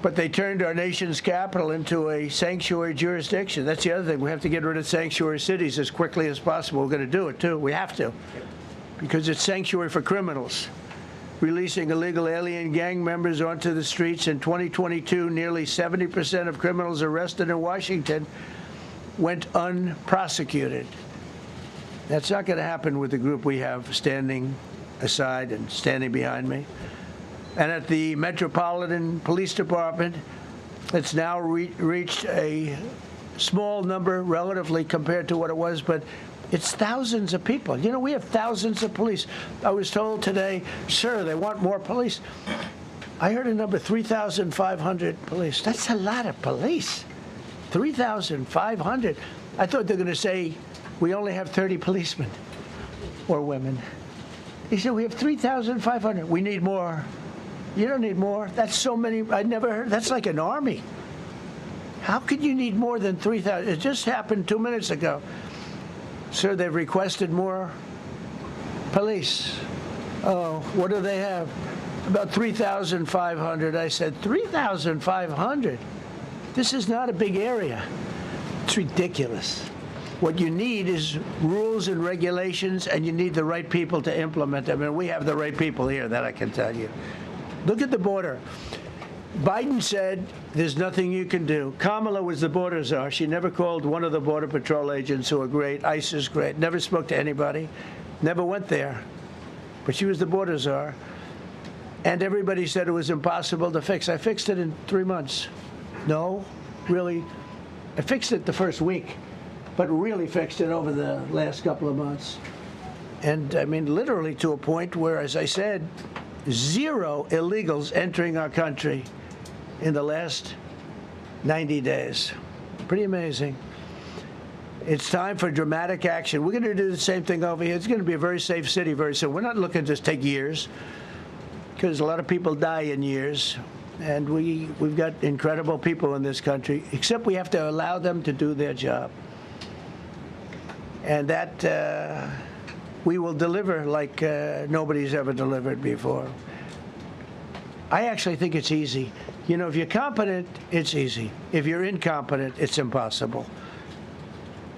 But they turned our nation's capital into a sanctuary jurisdiction. That's the other thing. We have to get rid of sanctuary cities as quickly as possible. We're going to do it, too. We have to. Because it's sanctuary for criminals. Releasing illegal alien gang members onto the streets in 2022, nearly 70% of criminals arrested in Washington went unprosecuted. That's not going to happen with the group we have standing aside and standing behind me. And at the Metropolitan Police Department, it's now reached a small number relatively compared to what it was, but it's thousands of people. You know, we have thousands of police. I was told today, sir, they want more police. I heard a number, 3,500 police. That's a lot of police. 3,500. I thought they were going to say we only have 30 policemen or women. He said we have 3,500. We need more. You don't need more. That's so many. I never heard. That's like an army. How could you need more than 3,000? It just happened 2 minutes ago. Sir, they've requested more police. Oh, what do they have? About 3,500. I said, 3,500? This is not a big area. It's ridiculous. What you need is rules and regulations, and you need the right people to implement them. And we have the right people here, that I can tell you. Look at the border. Biden said there's nothing you can do. Kamala was the border czar. She never called one of the Border Patrol agents who are great. ICE is great. Never spoke to anybody. Never went there. But she was the border czar. And everybody said it was impossible to fix. I fixed it in 3 months. No, really. I fixed it the first week, but really fixed it over the last couple of months. And I mean, literally to a point where, as I said, 0 illegals entering our country. in the last 90 days. Pretty amazing. It's time for dramatic action. We're going to do the same thing over here. It's going to be a very safe city very soon. We're not looking to just take years, because a lot of people die in years. And we've got incredible people in this country, except we have to allow them to do their job. And that we will deliver like nobody's ever delivered before. I actually think it's easy. You know, if you're competent, it's easy. If you're incompetent, it's impossible.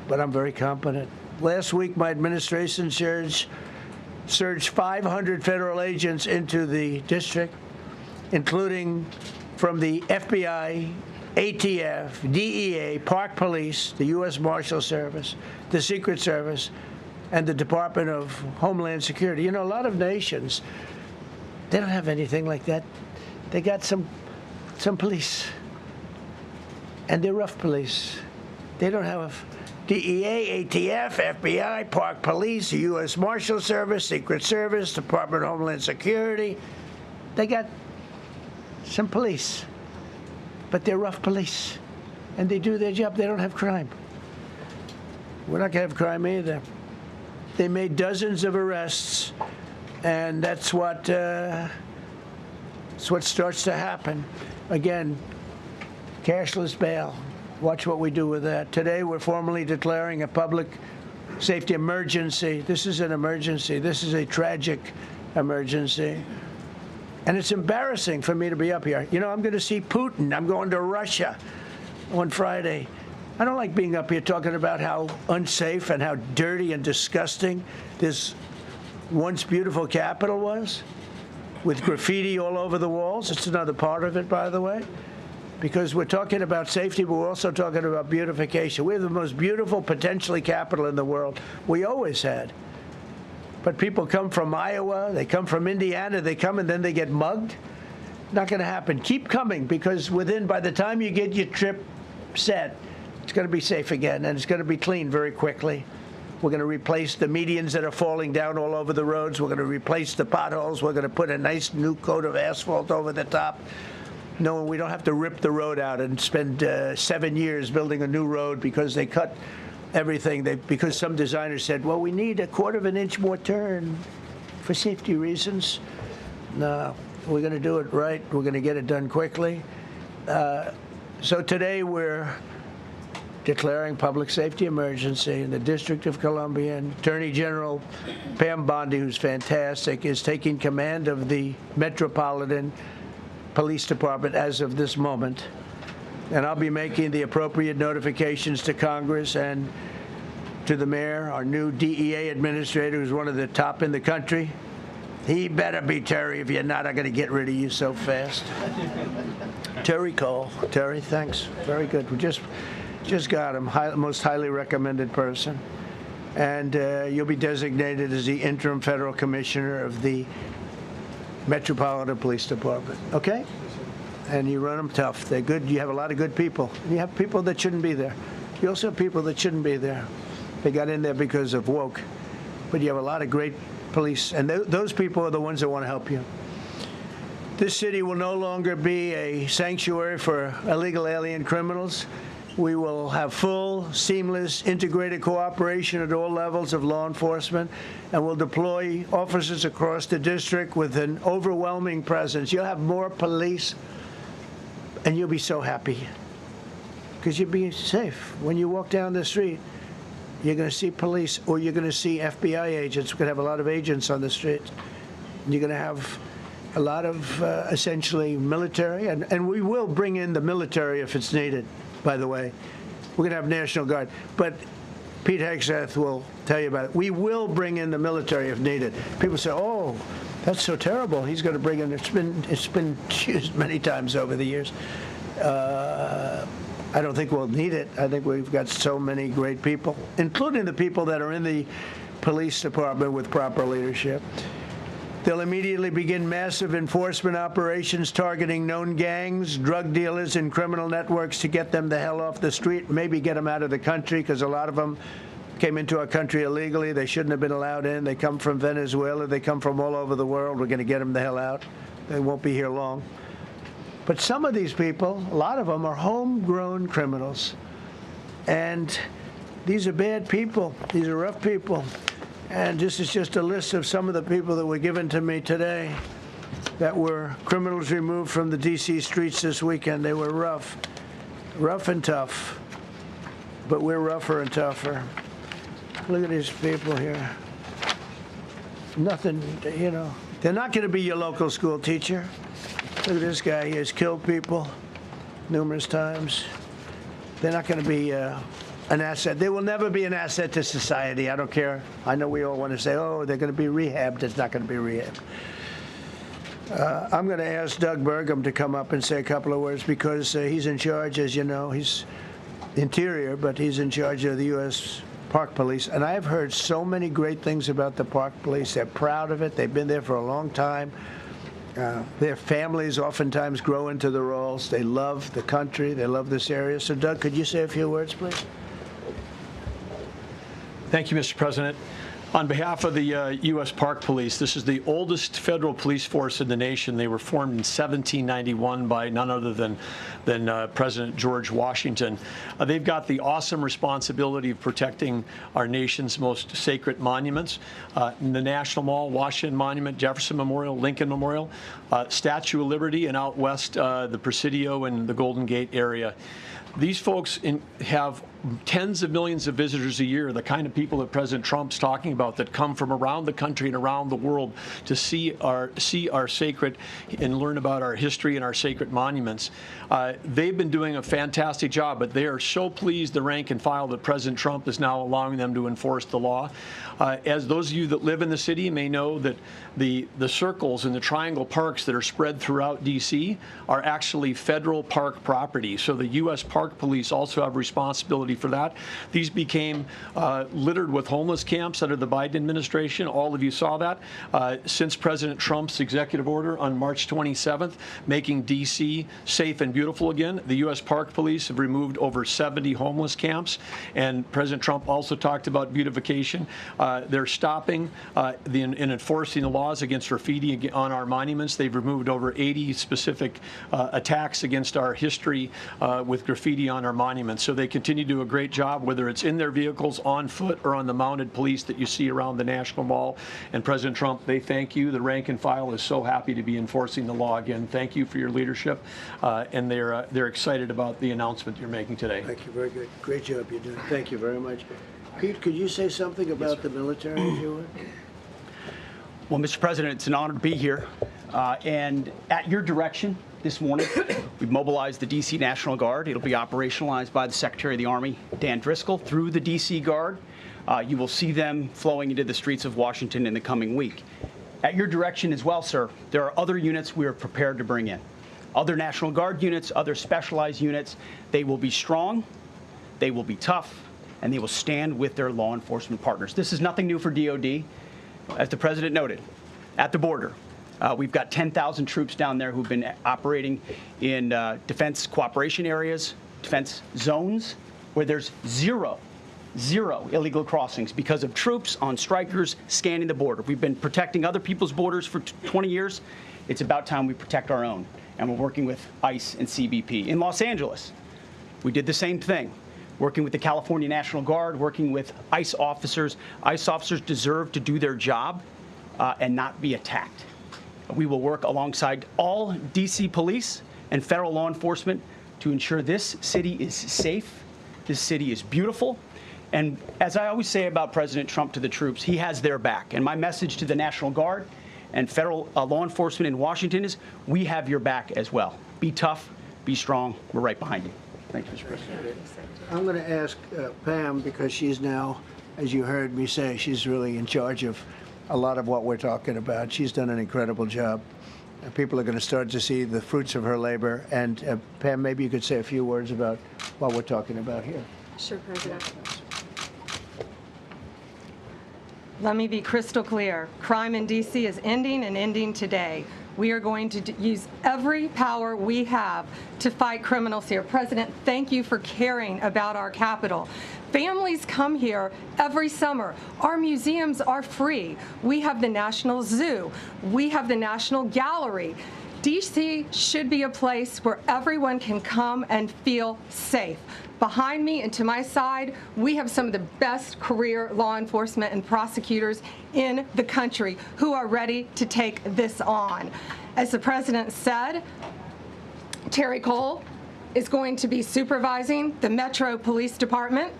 But I'm very competent. Last week, my administration surged 500 federal agents into the district, including from the FBI, ATF, DEA, Park Police, the U.S. Marshal Service, the Secret Service, and the Department of Homeland Security. You know, a lot of nations, they don't have anything like that. They got some police, and they're rough police. They don't have DEA, ATF, FBI, Park Police, the U.S. Marshal Service, Secret Service, Department of Homeland Security. They got some police, but they're rough police, and they do their job. They don't have crime. We're not going to have crime either. They made dozens of arrests, and that's what starts to happen. Again, cashless bail. Watch what we do with that. Today, we're formally declaring a public safety emergency. This is an emergency. This is a tragic emergency. And it's embarrassing for me to be up here. You know, I'm going to see Putin. I'm going to Russia on Friday. I don't like being up here talking about how unsafe and how dirty and disgusting this once beautiful capital was, with graffiti all over the walls. It's another part of it, by the way, because we're talking about safety, but we're also talking about beautification. We have the most beautiful, potentially, capital in the world. We always had. But people come from Iowa, they come from Indiana, they come and then they get mugged. Not going to happen. Keep coming, because by the time you get your trip set, it's going to be safe again, and it's going to be clean very quickly. We're going to replace the medians that are falling down all over the roads. We're going to replace the potholes. We're going to put a nice new coat of asphalt over the top. No, we don't have to rip the road out and spend 7 years building a new road because they cut everything. Because some designers said, well, we need a 1/4 of an inch more turn for safety reasons. No, we're going to do it right. We're going to get it done quickly. So today we're declaring public safety emergency in the District of Columbia, and Attorney General Pam Bondi, who's fantastic, is taking command of the Metropolitan Police Department as of this moment. And I'll be making the appropriate notifications to Congress and to the mayor, our new DEA administrator, who's one of the top in the country. He better be Terry. If you're not, I'm going to get rid of you so fast. Terry Cole. Terry, thanks. Very good. We just got him, most highly recommended person. And you'll be designated as the interim federal commissioner of the Metropolitan Police Department. Okay? And you run them tough. They're good. You have a lot of good people. And you have people that shouldn't be there. You also have people that shouldn't be there. They got in there because of woke. But you have a lot of great police. And those people are the ones that want to help you. This city will no longer be a sanctuary for illegal alien criminals. We will have full, seamless, integrated cooperation at all levels of law enforcement, and we'll deploy officers across the district with an overwhelming presence. You'll have more police, and you'll be so happy because you'll be safe. When you walk down the street, you're going to see police, or you're going to see FBI agents. We're going to have a lot of agents on the street. And you're going to have a lot of essentially military, and we will bring in the military if it's needed. By the way, we're going to have National Guard, but Pete Hegseth will tell you about it. We will bring in the military if needed. People say, "Oh, that's so terrible." He's going to bring in. It's been used many times over the years. I don't think we'll need it. I think we've got so many great people, including the people that are in the police department with proper leadership. They'll immediately begin massive enforcement operations targeting known gangs, drug dealers, and criminal networks to get them the hell off the street, maybe get them out of the country, because a lot of them came into our country illegally. They shouldn't have been allowed in. They come from Venezuela. They come from all over the world. We're going to get them the hell out. They won't be here long. But some of these people, a lot of them, are homegrown criminals. And these are bad people. These are rough people. And this is just a list of some of the people that were given to me today that were criminals removed from the D.C. streets this weekend. They were rough and tough. But we're rougher and tougher. Look at these people here. Nothing, you know. They're not going to be your local school teacher. Look at this guy. He has killed people numerous times. They're not going to be an asset. They will never be an asset to society. I don't care. I know we all want to say, oh, they're going to be rehabbed. It's not going to be rehabbed. I'm going to ask Doug Burgum to come up and say a couple of words because he's in charge, as you know. He's Interior, but he's in charge of the U.S. Park Police. And I've heard so many great things about the Park Police. They're proud of it. They've been there for a long time. Their families oftentimes grow into the roles. They love the country. They love this area. So, Doug, could you say a few words, please? Thank you, Mr. President. On behalf of the U.S. Park Police, this is the oldest federal police force in the nation. They were formed in 1791 by none other than President George Washington. They've got the awesome responsibility of protecting our nation's most sacred monuments. In the National Mall, Washington Monument, Jefferson Memorial, Lincoln Memorial, Statue of Liberty, and out west, the Presidio and the Golden Gate area. These folks have tens of millions of visitors a year, the kind of people that President Trump's talking about that come from around the country and around the world to see our sacred and learn about our history and our sacred monuments. They've been doing a fantastic job, but they are so pleased, the rank and file, that President Trump is now allowing them to enforce the law. As those of you that live in the city may know, that the circles and the triangle parks that are spread throughout D.C. are actually federal park property. So the U.S. Park Police also have responsibility for that. These became littered with homeless camps under the Biden administration. All of you saw that. Since President Trump's executive order on March 27th, making D.C. safe and beautiful again, the U.S. Park Police have removed over 70 homeless camps. And President Trump also talked about beautification. They're stopping and enforcing the laws against graffiti on our monuments. They've removed over 80 specific attacks against our history with graffiti on our monuments. So they continue to do a great job, whether it's in their vehicles, on foot, or on the mounted police that you see around the National Mall. And President Trump, they thank you. The rank and file is so happy to be enforcing the law again. Thank you for your leadership, and they're excited about the announcement you're making today. Thank you. Very good. Great job you're doing. Thank you very much. Pete, could you say something about the military, if you would? Well, Mr. President, it's an honor to be here. And at your direction this morning, we've mobilized the D.C. National Guard. It'll be operationalized by the Secretary of the Army, Dan Driscoll, through the D.C. Guard. You will see them flowing into the streets of Washington in the coming week. At your direction as well, sir, there are other units we are prepared to bring in. Other National Guard units, other specialized units. They will be strong, they will be tough, and they will stand with their law enforcement partners. This is nothing new for DOD. As the President noted, at the border, we've got 10,000 troops down there who've been operating in defense cooperation areas, defense zones, where there's zero illegal crossings because of troops on strikers scanning the border. We've been protecting other people's borders for 20 years. It's about time we protect our own, and we're working with ICE and CBP. In Los Angeles, we did the same thing. Working with the California National Guard, working with ICE officers. ICE officers deserve to do their job and not be attacked. We will work alongside all D.C. police and federal law enforcement to ensure this city is safe, this city is beautiful. And as I always say about President Trump to the troops, he has their back. And my message to the National Guard and federal law enforcement in Washington is, we have your back as well. Be tough, be strong, we're right behind you. Thank you, Mr. President. I'm going to ask Pam, because she's now, as you heard me say, she's really in charge of a lot of what we're talking about. She's done an incredible job. People are going to start to see the fruits of her labor. And Pam, maybe you could say a few words about what we're talking about here. Sure, President. Let me be crystal clear. Crime in D.C. is ending, and ending today. We are going to use every power we have to fight criminals here. President, thank you for caring about our capital. Families come here every summer. Our museums are free. We have the National Zoo. We have the National Gallery. D.C. should be a place where everyone can come and feel safe. Behind me and to my side, we have some of the best career law enforcement and prosecutors in the country who are ready to take this on. As the president said, Terry Cole is going to be supervising the Metro Police Department.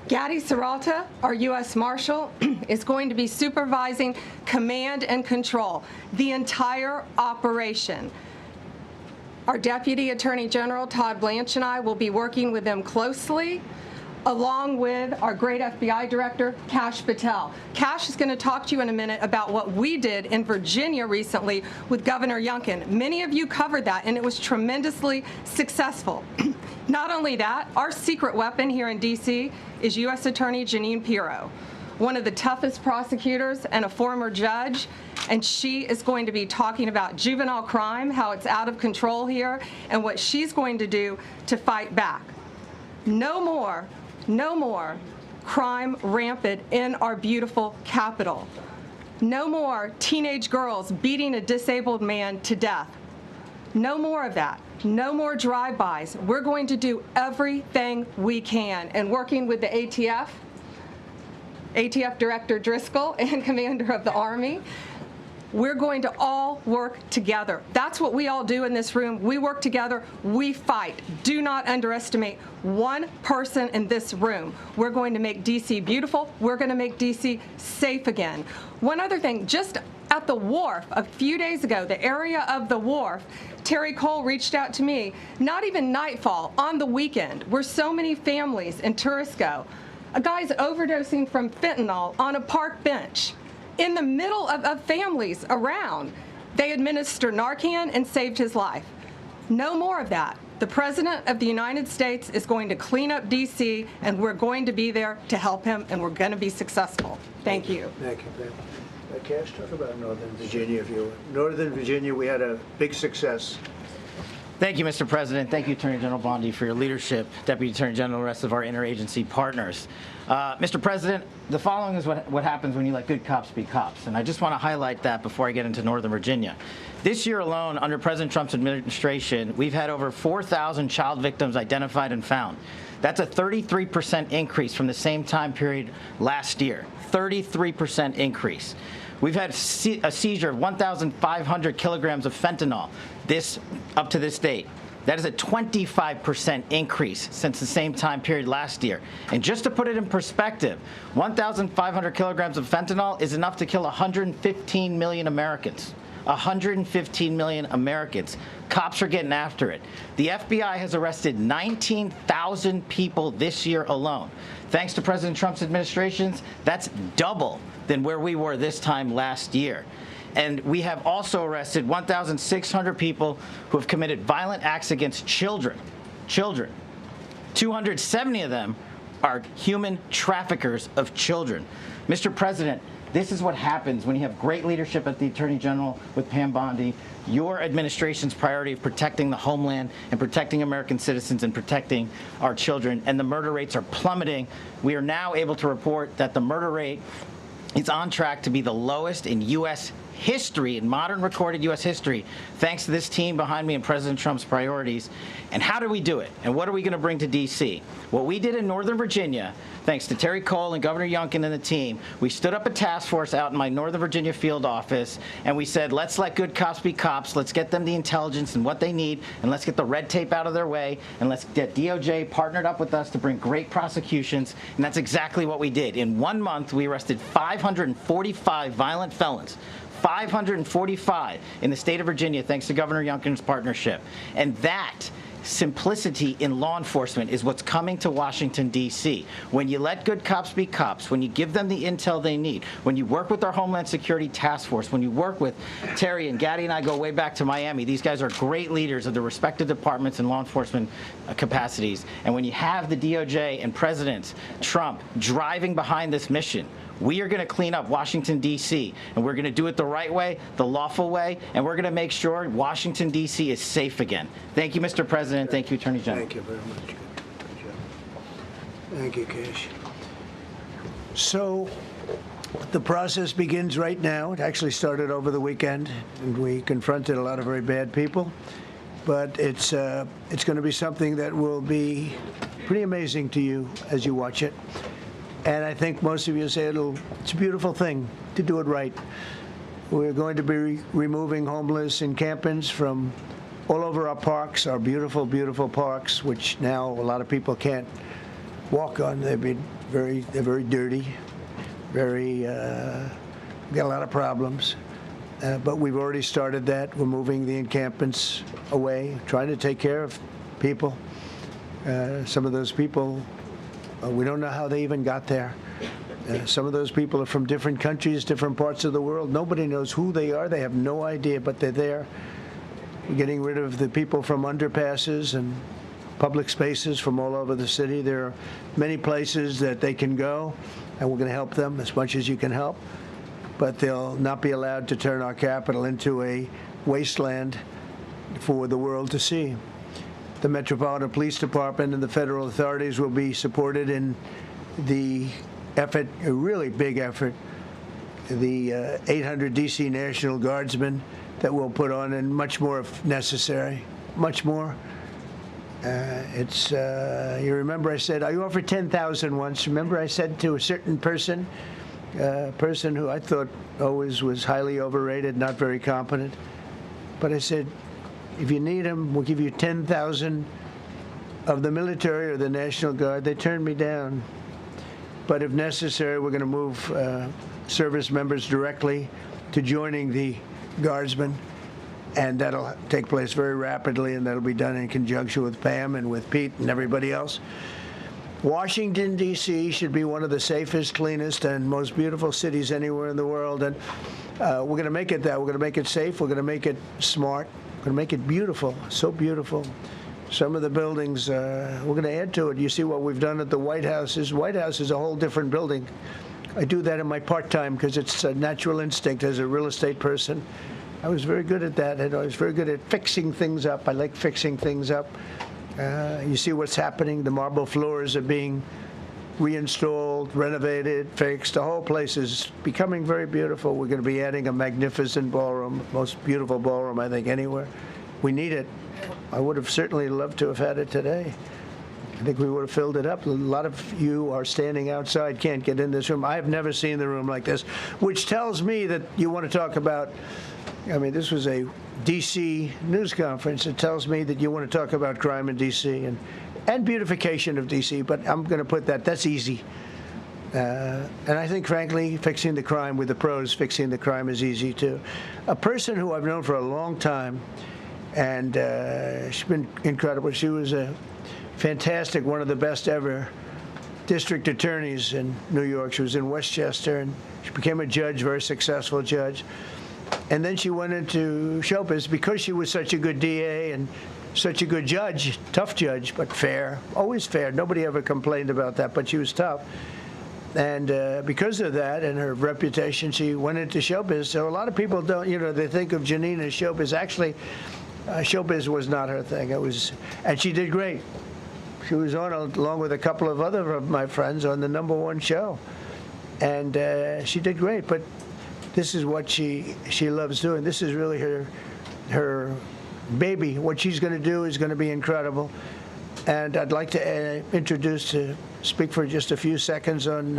Gadi Serralta, our U.S. Marshal, is going to be supervising command and control, the entire operation. Our Deputy Attorney General, Todd Blanche, and I will be working with them closely, along with our great FBI Director, Kash Patel. Kash is going to talk to you in a minute about what we did in Virginia recently with Governor Youngkin. Many of you covered that, and it was tremendously successful. Not only that, our secret weapon here in D.C. is U.S. Attorney Janine Piro, one of the toughest prosecutors and a former judge, and she is going to be talking about juvenile crime, how it's out of control here, and what she's going to do to fight back. No more crime rampant in our beautiful capital. No more teenage girls beating a disabled man to death. No more of that. No more drive-bys. We're going to do everything we can. And working with the ATF Director Driscoll and Commander of the Army, we're going to all work together. That's what we all do in this room. We work together. We fight. Do not underestimate one person in this room. We're going to make D.C. beautiful. We're going to make D.C. safe again. One other thing, just at the wharf a few days ago, the area of the wharf, Terry Cole reached out to me, not even nightfall, on the weekend, where so many families in tourists go. A guy's overdosing from fentanyl on a park bench. In the middle of families around, they administer Narcan and saved his life. No more of that. The President of the United States is going to clean up D.C., and we're going to be there to help him, and we're going to be successful. Thank you. Thank you, Ben. Cash, talk about Northern Virginia, if you would. Northern Virginia, we had a big success. Thank you, Mr. President. Thank you, Attorney General Bondi, for your leadership, Deputy Attorney General, and the rest of our interagency partners. Mr. President, the following is what happens when you let good cops be cops, and I just want to highlight that before I get into Northern Virginia. This year alone, under President Trump's administration, we've had over 4,000 child victims identified and found. That's a 33% increase from the same time period last year. 33% increase. We've had a seizure of 1,500 kilograms of fentanyl up to this date. That is a 25% increase since the same time period last year. And just to put it in perspective, 1,500 kilograms of fentanyl is enough to kill 115 million Americans. 115 million Americans. Cops are getting after it. The FBI has arrested 19,000 people this year alone. Thanks to President Trump's administrations, that's double than where we were this time last year. And we have also arrested 1,600 people who have committed violent acts against children. 270 of them are human traffickers of children. Mr. President, this is what happens when you have great leadership at the Attorney General with Pam Bondi, your administration's priority of protecting the homeland and protecting American citizens and protecting our children, and the murder rates are plummeting. We are now able to report that the murder rate is on track to be the lowest in U.S. history, in modern recorded U.S. history, thanks to this team behind me and President Trump's priorities. And how do we do it? And what are we going to bring to D.C.? What we did in Northern Virginia, thanks to Terry Cole and Governor Youngkin and the team, we stood up a task force out in my Northern Virginia field office, and we said, let's let good cops be cops, let's get them the intelligence and what they need, and let's get the red tape out of their way, and let's get DOJ partnered up with us to bring great prosecutions, and that's exactly what we did. In 1 month, we arrested 545 violent felons. 545 in the state of Virginia, thanks to Governor Youngkin's partnership. And that simplicity in law enforcement is what's coming to Washington, D.C. When you let good cops be cops, when you give them the intel they need, when you work with our Homeland Security Task Force, when you work with Terry and Gadi and I go way back to Miami, these guys are great leaders of the respective departments and law enforcement capacities. And when you have the DOJ and President Trump driving behind this mission, we are going to clean up Washington, D.C., and we're going to do it the right way, the lawful way, and we're going to make sure Washington, D.C. is safe again. Thank you, Mr. President. Thank you, Attorney General. Thank you very much. Good job. Thank you, Cash. So The process begins right now. It actually started over the weekend, and we confronted a lot of very bad people. But it's going to be something that will be pretty amazing to you as you watch it. And I think most of you say it's a beautiful thing to do it right. We're going to be removing homeless encampments from all over our parks, our beautiful, beautiful parks, which now a lot of people can't walk on. They're very dirty, got a lot of problems. But we've already started that. We're moving the encampments away, trying to take care of people. Some of those people, we don't know how they even got there. Some of those people are from different countries, different parts of the world. Nobody knows who they are. They have no idea, but they're there. We're getting rid of the people from underpasses and public spaces from all over the city. There are many places that they can go, and we're going to help them as much as you can help. But they'll not be allowed to turn our capital into a wasteland for the world to see. The Metropolitan Police Department and the federal authorities will be supported in the effort, a really big effort, the 800 D.C. National Guardsmen that we'll put on, and much more if necessary, much more. You remember I said, I offered 10,000 once. Remember I said to a certain person, who I thought always was highly overrated, not very competent. But I said, if you need them, we'll give you 10,000 of the military or the National Guard. They turned me down. But if necessary, we're going to move service members directly to joining the Guardsmen. And that'll take place very rapidly, and that'll be done in conjunction with Pam and with Pete and everybody else. Washington, D.C. should be one of the safest, cleanest, and most beautiful cities anywhere in the world. And we're going to make it that. We're going to make it safe. We're going to make it smart. We're going to make it beautiful, so beautiful. Some of the buildings, we're going to add to it. You see what we've done at the White House. White House is a whole different building. I do that in my part-time because it's a natural instinct as a real estate person. I was very good at that, and I was very good at fixing things up. I like fixing things up. You see what's happening. The marble floors are being reinstalled, renovated, fixed. The whole place is becoming very beautiful. We're going to be adding a magnificent ballroom, most beautiful ballroom, I think, anywhere. We need it. I would have certainly loved to have had it today. I think we would have filled it up. A lot of you are standing outside, can't get in this room. I have never seen the room like this, which tells me that you want to talk about, I mean, this was a D.C. news conference. It tells me that you want to talk about crime in D.C. and beautification of D.C., but I'm going to put that's easy. And I think, frankly, fixing the crime with the pros, fixing the crime is easy, too. A person who I've known for a long time, and she's been incredible. She was a fantastic, one of the best ever district attorneys in New York. She was in Westchester, and she became a judge, very successful judge. And then she went into showbiz because she was such a good DA and such a good judge, tough judge, but fair, always fair. Nobody ever complained about that, but she was tough. And because of that and her reputation, she went into showbiz. So a lot of people don't, they think of Janine as showbiz. Actually, showbiz was not her thing. And she did great. She was on, along with a couple of other of my friends, on the #1 show. And she did great. But this is what she loves doing. This is really her baby. What she's going to do is going to be incredible. And I'd like to speak for just a few seconds on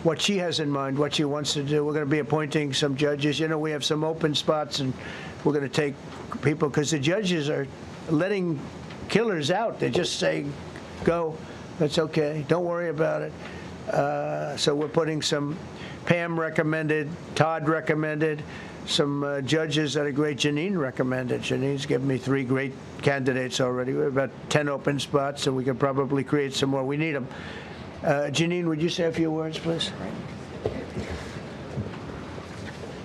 what she has in mind, what she wants to do. We're going to be appointing some judges. We have some open spots, and we're going to take people, because the judges are letting killers out. They're just saying, go, that's okay, don't worry about it. So we're putting some Pam recommended, Todd recommended, some judges that are great. Janine recommended. Janine's given me 3 great candidates already. We have about 10 open spots, and we could probably create some more. We need them. Janine, would you say a few words, please?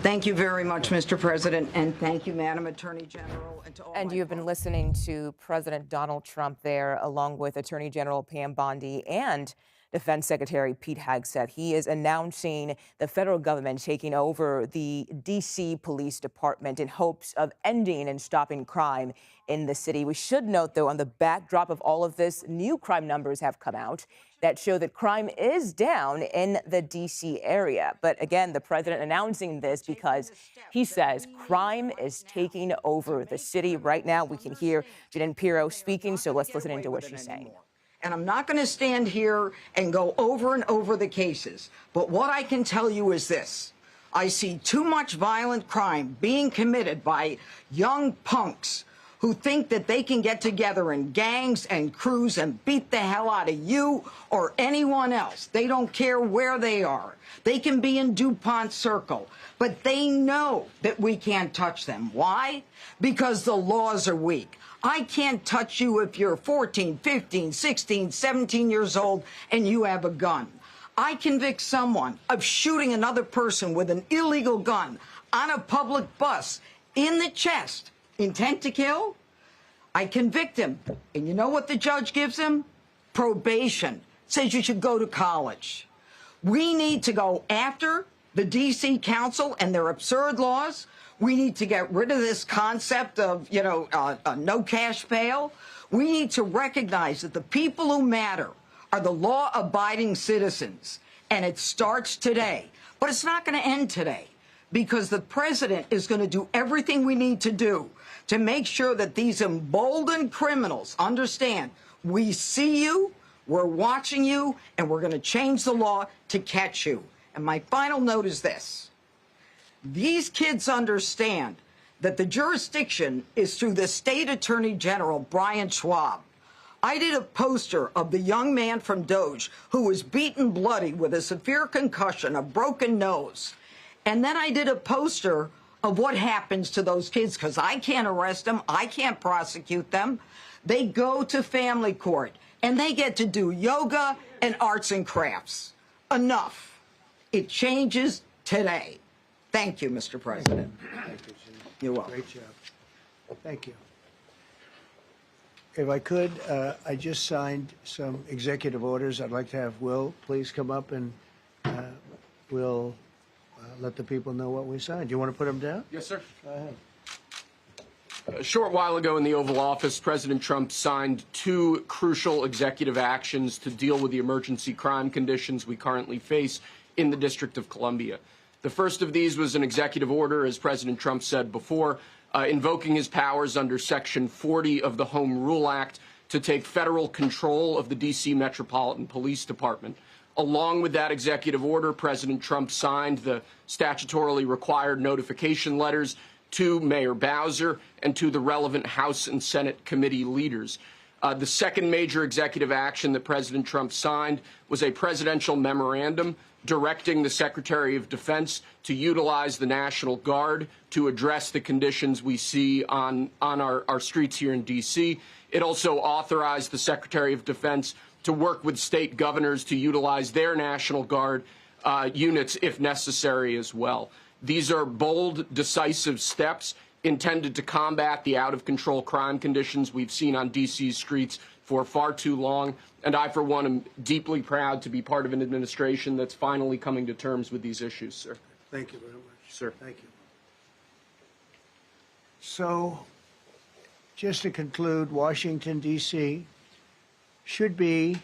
Thank you very much, Mr. President, and thank you, Madam Attorney General. And you have been listening to President Donald Trump there, along with Attorney General Pam Bondi and Defense Secretary Pete Hegseth. He is announcing the federal government taking over the D.C. Police Department in hopes of ending and stopping crime in the city. We should note, though, on the backdrop of all of this, new crime numbers have come out that show that crime is down in the D.C. area. But again, the president announcing this because he says crime is taking over the city. Right now, we can hear Janine Piro speaking, so let's listen into what she's saying. And I'm not going to stand here and go over and over the cases. But what I can tell you is this. I see too much violent crime being committed by young punks who think that they can get together in gangs and crews and beat the hell out of you or anyone else. They don't care where they are. They can be in DuPont Circle, but they know that we can't touch them. Why? Because the laws are weak. I can't touch you if you're 14, 15, 16, 17 years old and you have a gun. I convict someone of shooting another person with an illegal gun on a public bus in the chest, intent to kill. I convict him. And you know what the judge gives him? Probation. Says you should go to college. We need to go after the D.C. Council and their absurd laws. We need to get rid of this concept of, no cash bail. We need to recognize that the people who matter are the law-abiding citizens. And it starts today. But it's not going to end today because the president is going to do everything we need to do to make sure that these emboldened criminals understand we see you, we're watching you, and we're going to change the law to catch you. And my final note is this. These kids understand that the jurisdiction is through the state attorney general, Brian Schwab. I did a poster of the young man from Doge who was beaten bloody with a severe concussion, a broken nose. And then I did a poster of what happens to those kids because I can't arrest them. I can't prosecute them. They go to family court and they get to do yoga and arts and crafts. Enough. It changes today. Thank you, Mr. President. Thank you, Janine. You're welcome. Great job. Thank you. If I could, I just signed some executive orders. I'd like to have Will please come up and we'll let the people know what we signed. Do you want to put them down? Yes, sir. Go ahead. A short while ago in the Oval Office, President Trump signed two crucial executive actions to deal with the emergency crime conditions we currently face in the District of Columbia. The first of these was an executive order, as President Trump said before, invoking his powers under Section 40 of the Home Rule Act to take federal control of the D.C. Metropolitan Police Department. Along with that executive order, President Trump signed the statutorily required notification letters to Mayor Bowser and to the relevant House and Senate committee leaders. The second major executive action that President Trump signed was a presidential memorandum directing the Secretary of Defense to utilize the National Guard to address the conditions we see on our streets here in D.C. It also authorized the Secretary of Defense to work with state governors to utilize their National Guard units if necessary as well. These are bold, decisive steps intended to combat the out-of-control crime conditions we've seen on D.C.'s streets for far too long. And I, for one, am deeply proud to be part of an administration that's finally coming to terms with these issues, sir. Thank you very much. Sir. Thank you. So, just to conclude, Washington, D.C. should be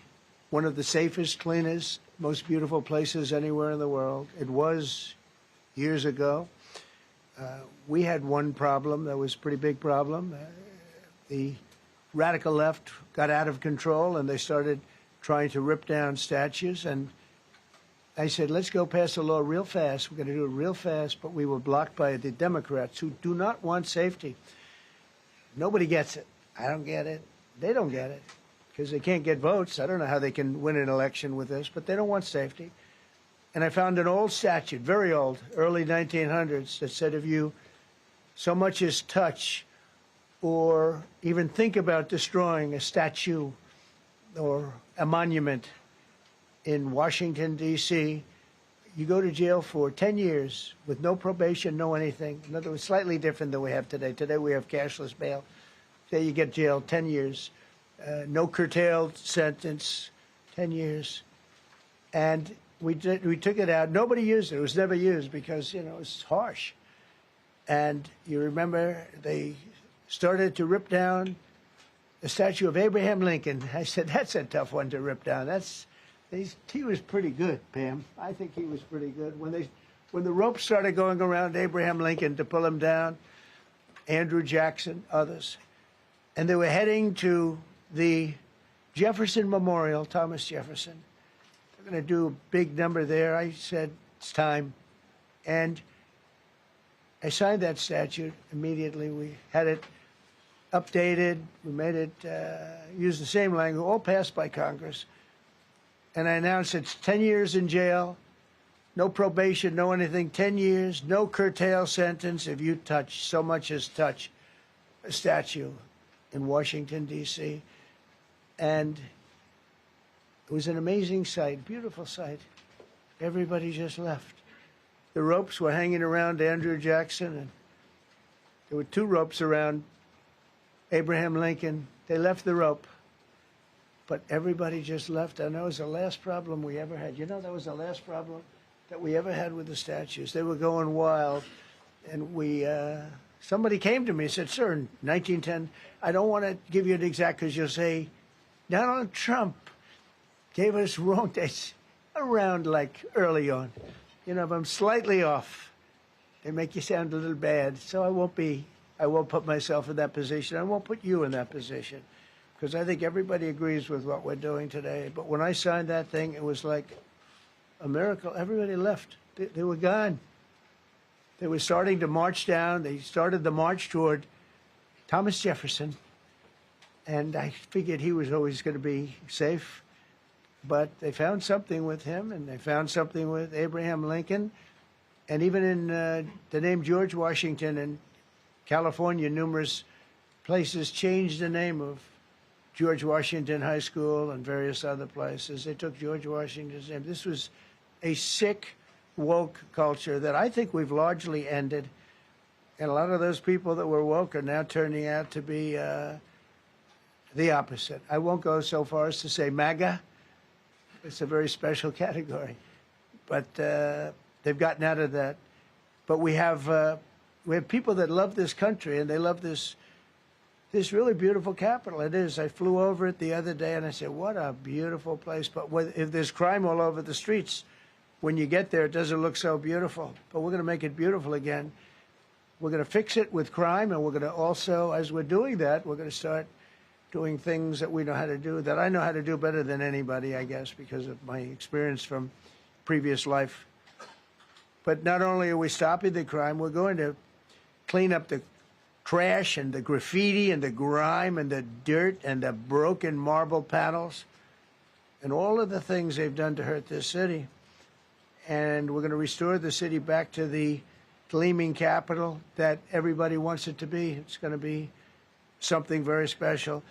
one of the safest, cleanest, most beautiful places anywhere in the world. It was years ago. We had one problem that was a pretty big problem. The radical left got out of control and they started trying to rip down statues. And I said, let's go pass a law real fast. We're going to do it real fast, but we were blocked by the Democrats who do not want safety. Nobody gets it. I don't get it. They don't get it because they can't get votes. I don't know how they can win an election with this, but they don't want safety. And I found an old statute, very old, early 1900s, that said if you so much as touch or even think about destroying a statue or a monument in Washington, D.C., you go to jail for 10 years with no probation, no anything. In other words, slightly different than we have today. Today we have cashless bail. Today you get jailed 10 years, no curtailed sentence, 10 years. And we took it out. Nobody used it. It was never used because, you know, it's harsh. And you remember they started to rip down the statue of Abraham Lincoln. I said, that's a tough one to rip down. That's He was pretty good, Pam. I think he was pretty good. When the ropes started going around Abraham Lincoln to pull him down, Andrew Jackson, others, and they were heading to the Jefferson Memorial, Thomas Jefferson. They're going to do a big number there. I said, it's time. And I signed that statute immediately. We had it updated. We made it use the same language, all passed by Congress. And I announced it's 10 years in jail, no probation, no anything, 10 years, no curtail sentence if you touch, so much as touch a statue in Washington, D.C. And it was an amazing sight, beautiful sight. Everybody just left. The ropes were hanging around Andrew Jackson, and there were 2 ropes around Abraham Lincoln. They left the rope, but everybody just left. And that was the last problem we ever had. You know, that was the last problem that we ever had with the statues. They were going wild, and somebody came to me and said, sir, in 1910, I don't want to give you an exact, because you'll say, Donald Trump gave us wrong dates around like early on. You know, if I'm slightly off, they make you sound a little bad. So I won't put myself in that position. I won't put you in that position, because I think everybody agrees with what we're doing today. But when I signed that thing, it was like a miracle. Everybody left. They were gone. They were starting to march down. They started the march toward Thomas Jefferson. And I figured he was always going to be safe. But they found something with him, and they found something with Abraham Lincoln. And even in the name George Washington in California, numerous places changed the name of George Washington High School and various other places. They took George Washington's name. This was a sick, woke culture that I think we've largely ended. And a lot of those people that were woke are now turning out to be the opposite. I won't go so far as to say MAGA. It's a very special category. But they've gotten out of that. But we have people that love this country, and they love this really beautiful capital. It is. I flew over it the other day, and I said, what a beautiful place. But if there's crime all over the streets, when you get there, it doesn't look so beautiful. But we're going to make it beautiful again. We're going to fix it with crime, and we're going to also, as we're doing that, we're going to start doing things that we know how to do, that I know how to do better than anybody, I guess, because of my experience from previous life. But not only are we stopping the crime, we're going to clean up the trash and the graffiti and the grime and the dirt and the broken marble panels and all of the things they've done to hurt this city. And we're going to restore the city back to the gleaming capital that everybody wants it to be. It's going to be something very special.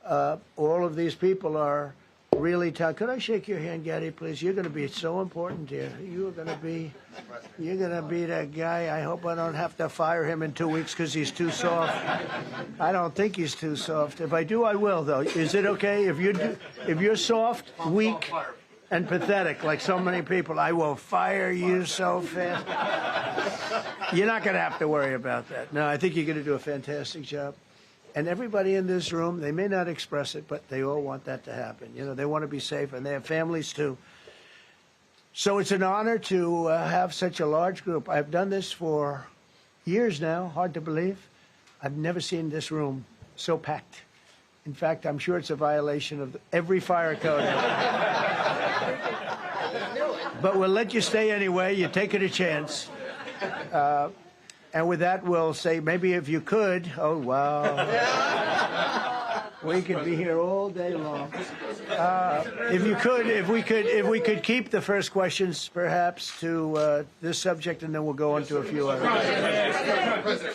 All of these people are really tough. Could I shake your hand, Gaddy, please? You're going to be so important here. You're going to be that guy. I hope I don't have to fire him in 2 weeks because he's too soft. I don't think he's too soft. If I do, I will, though. Is it okay if you're soft, weak, and pathetic, like so many people? I will fire you so fast. You're not going to have to worry about that. No, I think you're going to do a fantastic job. And everybody in this room, they may not express it, but they all want that to happen. You know, they want to be safe, and they have families too. So it's an honor to have such a large group. I've done this for years now, hard to believe. I've never seen this room so packed. In fact, I'm sure it's a violation of every fire code. But we'll let you stay anyway. You're taking a chance. And with that, we'll say, maybe if you could, oh, wow. We could be here all day long. If we could keep the first questions, perhaps, to this subject, and then we'll go on to a few others.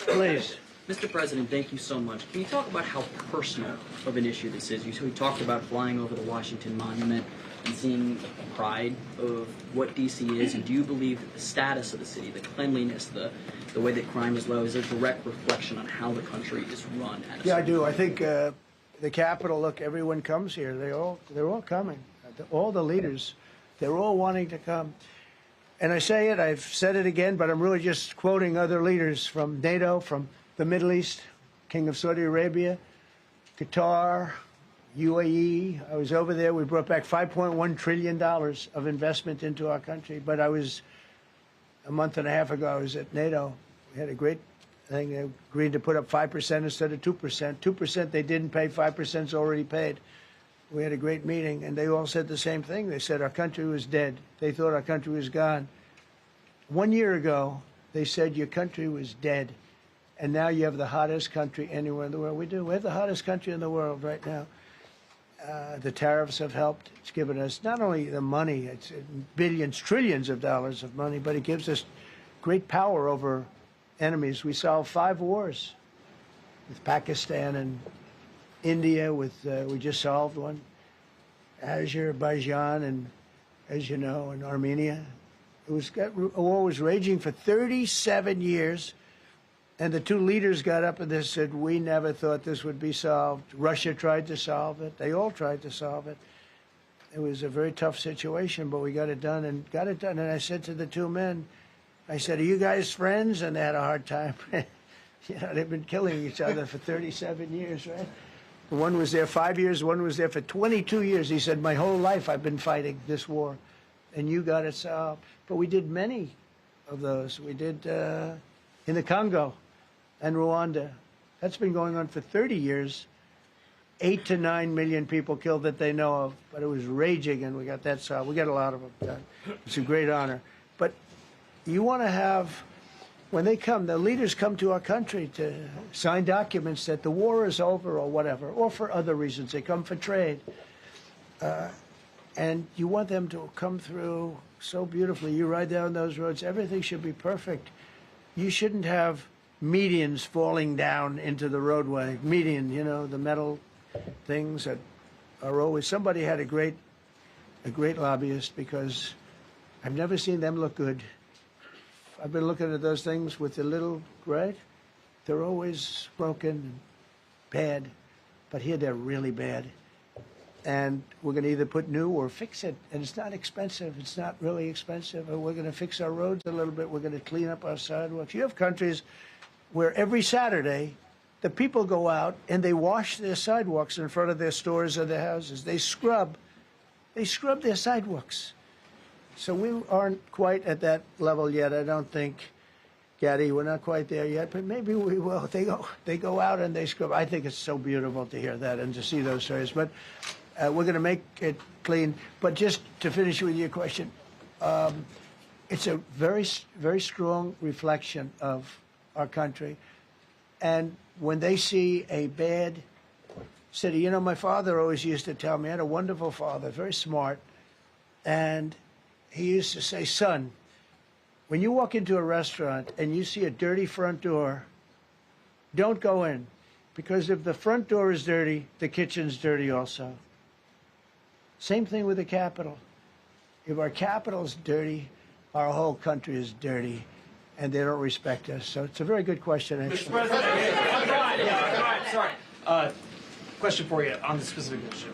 Please. Mr. President, thank you so much. Can you talk about how personal of an issue this is? We talked about flying over the Washington Monument and seeing the pride of what D.C. is, and do you believe that the status of the city, the cleanliness, the way that crime is low, is a direct reflection on how the country is run? Yeah, I do. I think the Capitol, look, everyone comes here. They're all coming. All the leaders, they're all wanting to come. And I say it, I've said it again, but I'm really just quoting other leaders from NATO, from the Middle East, King of Saudi Arabia, Qatar, UAE, I was over there. We brought back $5.1 trillion of investment into our country. But I was, a month and a half ago, I was at NATO. We had a great thing. They agreed to put up 5% instead of 2%. 2% they didn't pay, 5% is already paid. We had a great meeting, and they all said the same thing. They said our country was dead. They thought our country was gone. 1 year ago, they said your country was dead. And now you have the hottest country anywhere in the world. We do. We have the hottest country in the world right now. The tariffs have helped. It's given us not only the money, it's billions, trillions of dollars of money, but it gives us great power over enemies. We solved 5 wars with Pakistan and India. We just solved one. Azerbaijan and, as you know, and Armenia. A war was raging for 37 years. And the 2 leaders got up and they said, we never thought this would be solved. Russia tried to solve it. They all tried to solve it. It was a very tough situation, but we got it done and got it done. And I said to the 2 men, I said, are you guys friends? And they had a hard time. You know, they've been killing each other for 37 years, right? One was there 5 years, one was there for 22 years. He said, my whole life I've been fighting this war, and you got it solved. But we did many of those. We did in the Congo and Rwanda. That's been going on for 30 years. 8 to 9 million people killed that they know of, but it was raging, and we got that solved. We got a lot of them done. It's a great honor. But you want to have, when they come, the leaders come to our country to sign documents that the war is over or whatever, or for other reasons. They come for trade. And you want them to come through so beautifully. You ride down those roads, everything should be perfect. You shouldn't have medians falling down into the roadway. Median, you know, the metal things that are always, somebody had a great lobbyist, because I've never seen them look good. I've been looking at those things with the little, right? They're always broken and bad, but here they're really bad. And we're going to either put new or fix it. And it's not expensive. It's not really expensive. And we're going to fix our roads a little bit. We're going to clean up our sidewalks. You have countries where every Saturday the people go out and they wash their sidewalks in front of their stores or their houses. They scrub their sidewalks. So we aren't quite at that level yet. I don't think, Gaddy, we're not quite there yet, but maybe we will. They go out and they scrub. I think it's so beautiful to hear that and to see those stories. But we're going to make it clean. But just to finish with your question, it's a very, very strong reflection of our country. And when they see a bad city, you know, my father always used to tell me, I had a wonderful father, very smart, and he used to say, son, when you walk into a restaurant and you see a dirty front door, don't go in, because if the front door is dirty, the kitchen's dirty also. Same thing with the Capitol. If our Capitol's dirty, our whole country is dirty, and they don't respect us. So it's a very good question, actually. Mr. President, sorry. Question for you on the specific issue.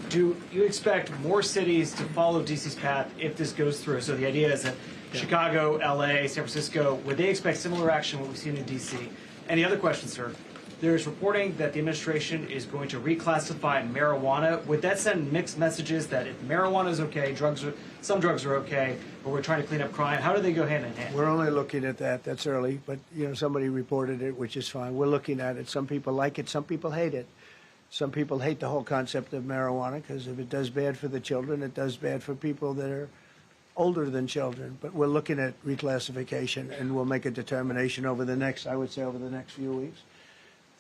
Do you expect more cities to follow DC's path if this goes through? So the idea is that Chicago, LA, San Francisco, would they expect similar action to what we've seen in DC? And the other question, sir, there's reporting that the administration is going to reclassify marijuana. Would that send mixed messages that if marijuana is okay, some drugs are okay, but we're trying to clean up crime? How do they go hand in hand? We're only looking at that. That's early, but you know, somebody reported it, which is fine. We're looking at it. Some people like it. Some people hate it. Some people hate the whole concept of marijuana, because if it does bad for the children, it does bad for people that are older than children. But we're looking at reclassification, and we'll make a determination over the next, I would say, over the next few weeks.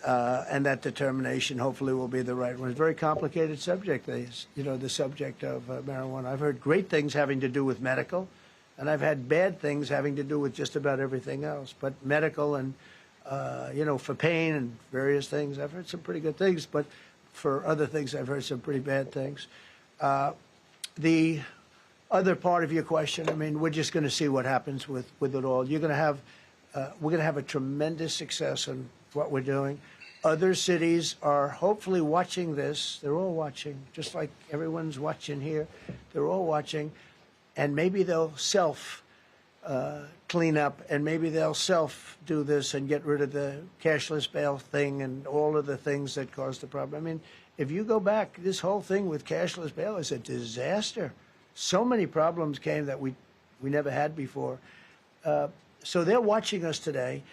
And that determination hopefully will be the right one. It's a very complicated subject, you know, the subject of marijuana. I've heard great things having to do with medical, and I've had bad things having to do with just about everything else. But medical and, you know, for pain and various things, I've heard some pretty good things. But for other things, I've heard some pretty bad things. The other part of your question, I mean, we're just going to see what happens with it all. You're going to have, we're going to have a tremendous success in what we're doing. Other cities are hopefully watching this. They're all watching, just like everyone's watching here. They're all watching, and maybe they'll clean up, and maybe they'll do this and get rid of the cashless bail thing and all of the things that cause the problem. I mean, If you go back, this whole thing with cashless bail is a disaster. So many problems came that we never had before. So they're watching us today,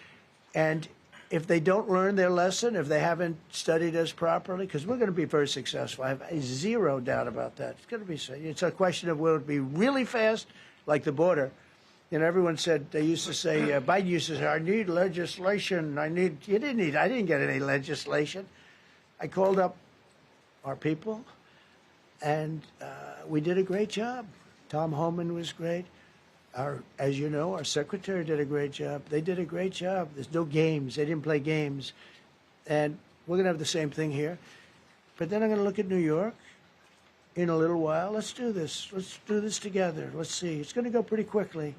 and if they don't learn their lesson, if they haven't studied us properly, because we're going to be very successful. I have zero doubt about that. It's going to be. It's a question of will it be really fast, like the border. You know, everyone said, they used to say, Biden used to say, I need legislation. I didn't get any legislation. I called up our people, and we did a great job. Tom Homan was great. As you know, our secretary did a great job. They did a great job. There's no games. They didn't play games. And we're going to have the same thing here. But then I'm going to look at New York in a little while. Let's do this. Let's do this together. Let's see. It's going to go pretty quickly.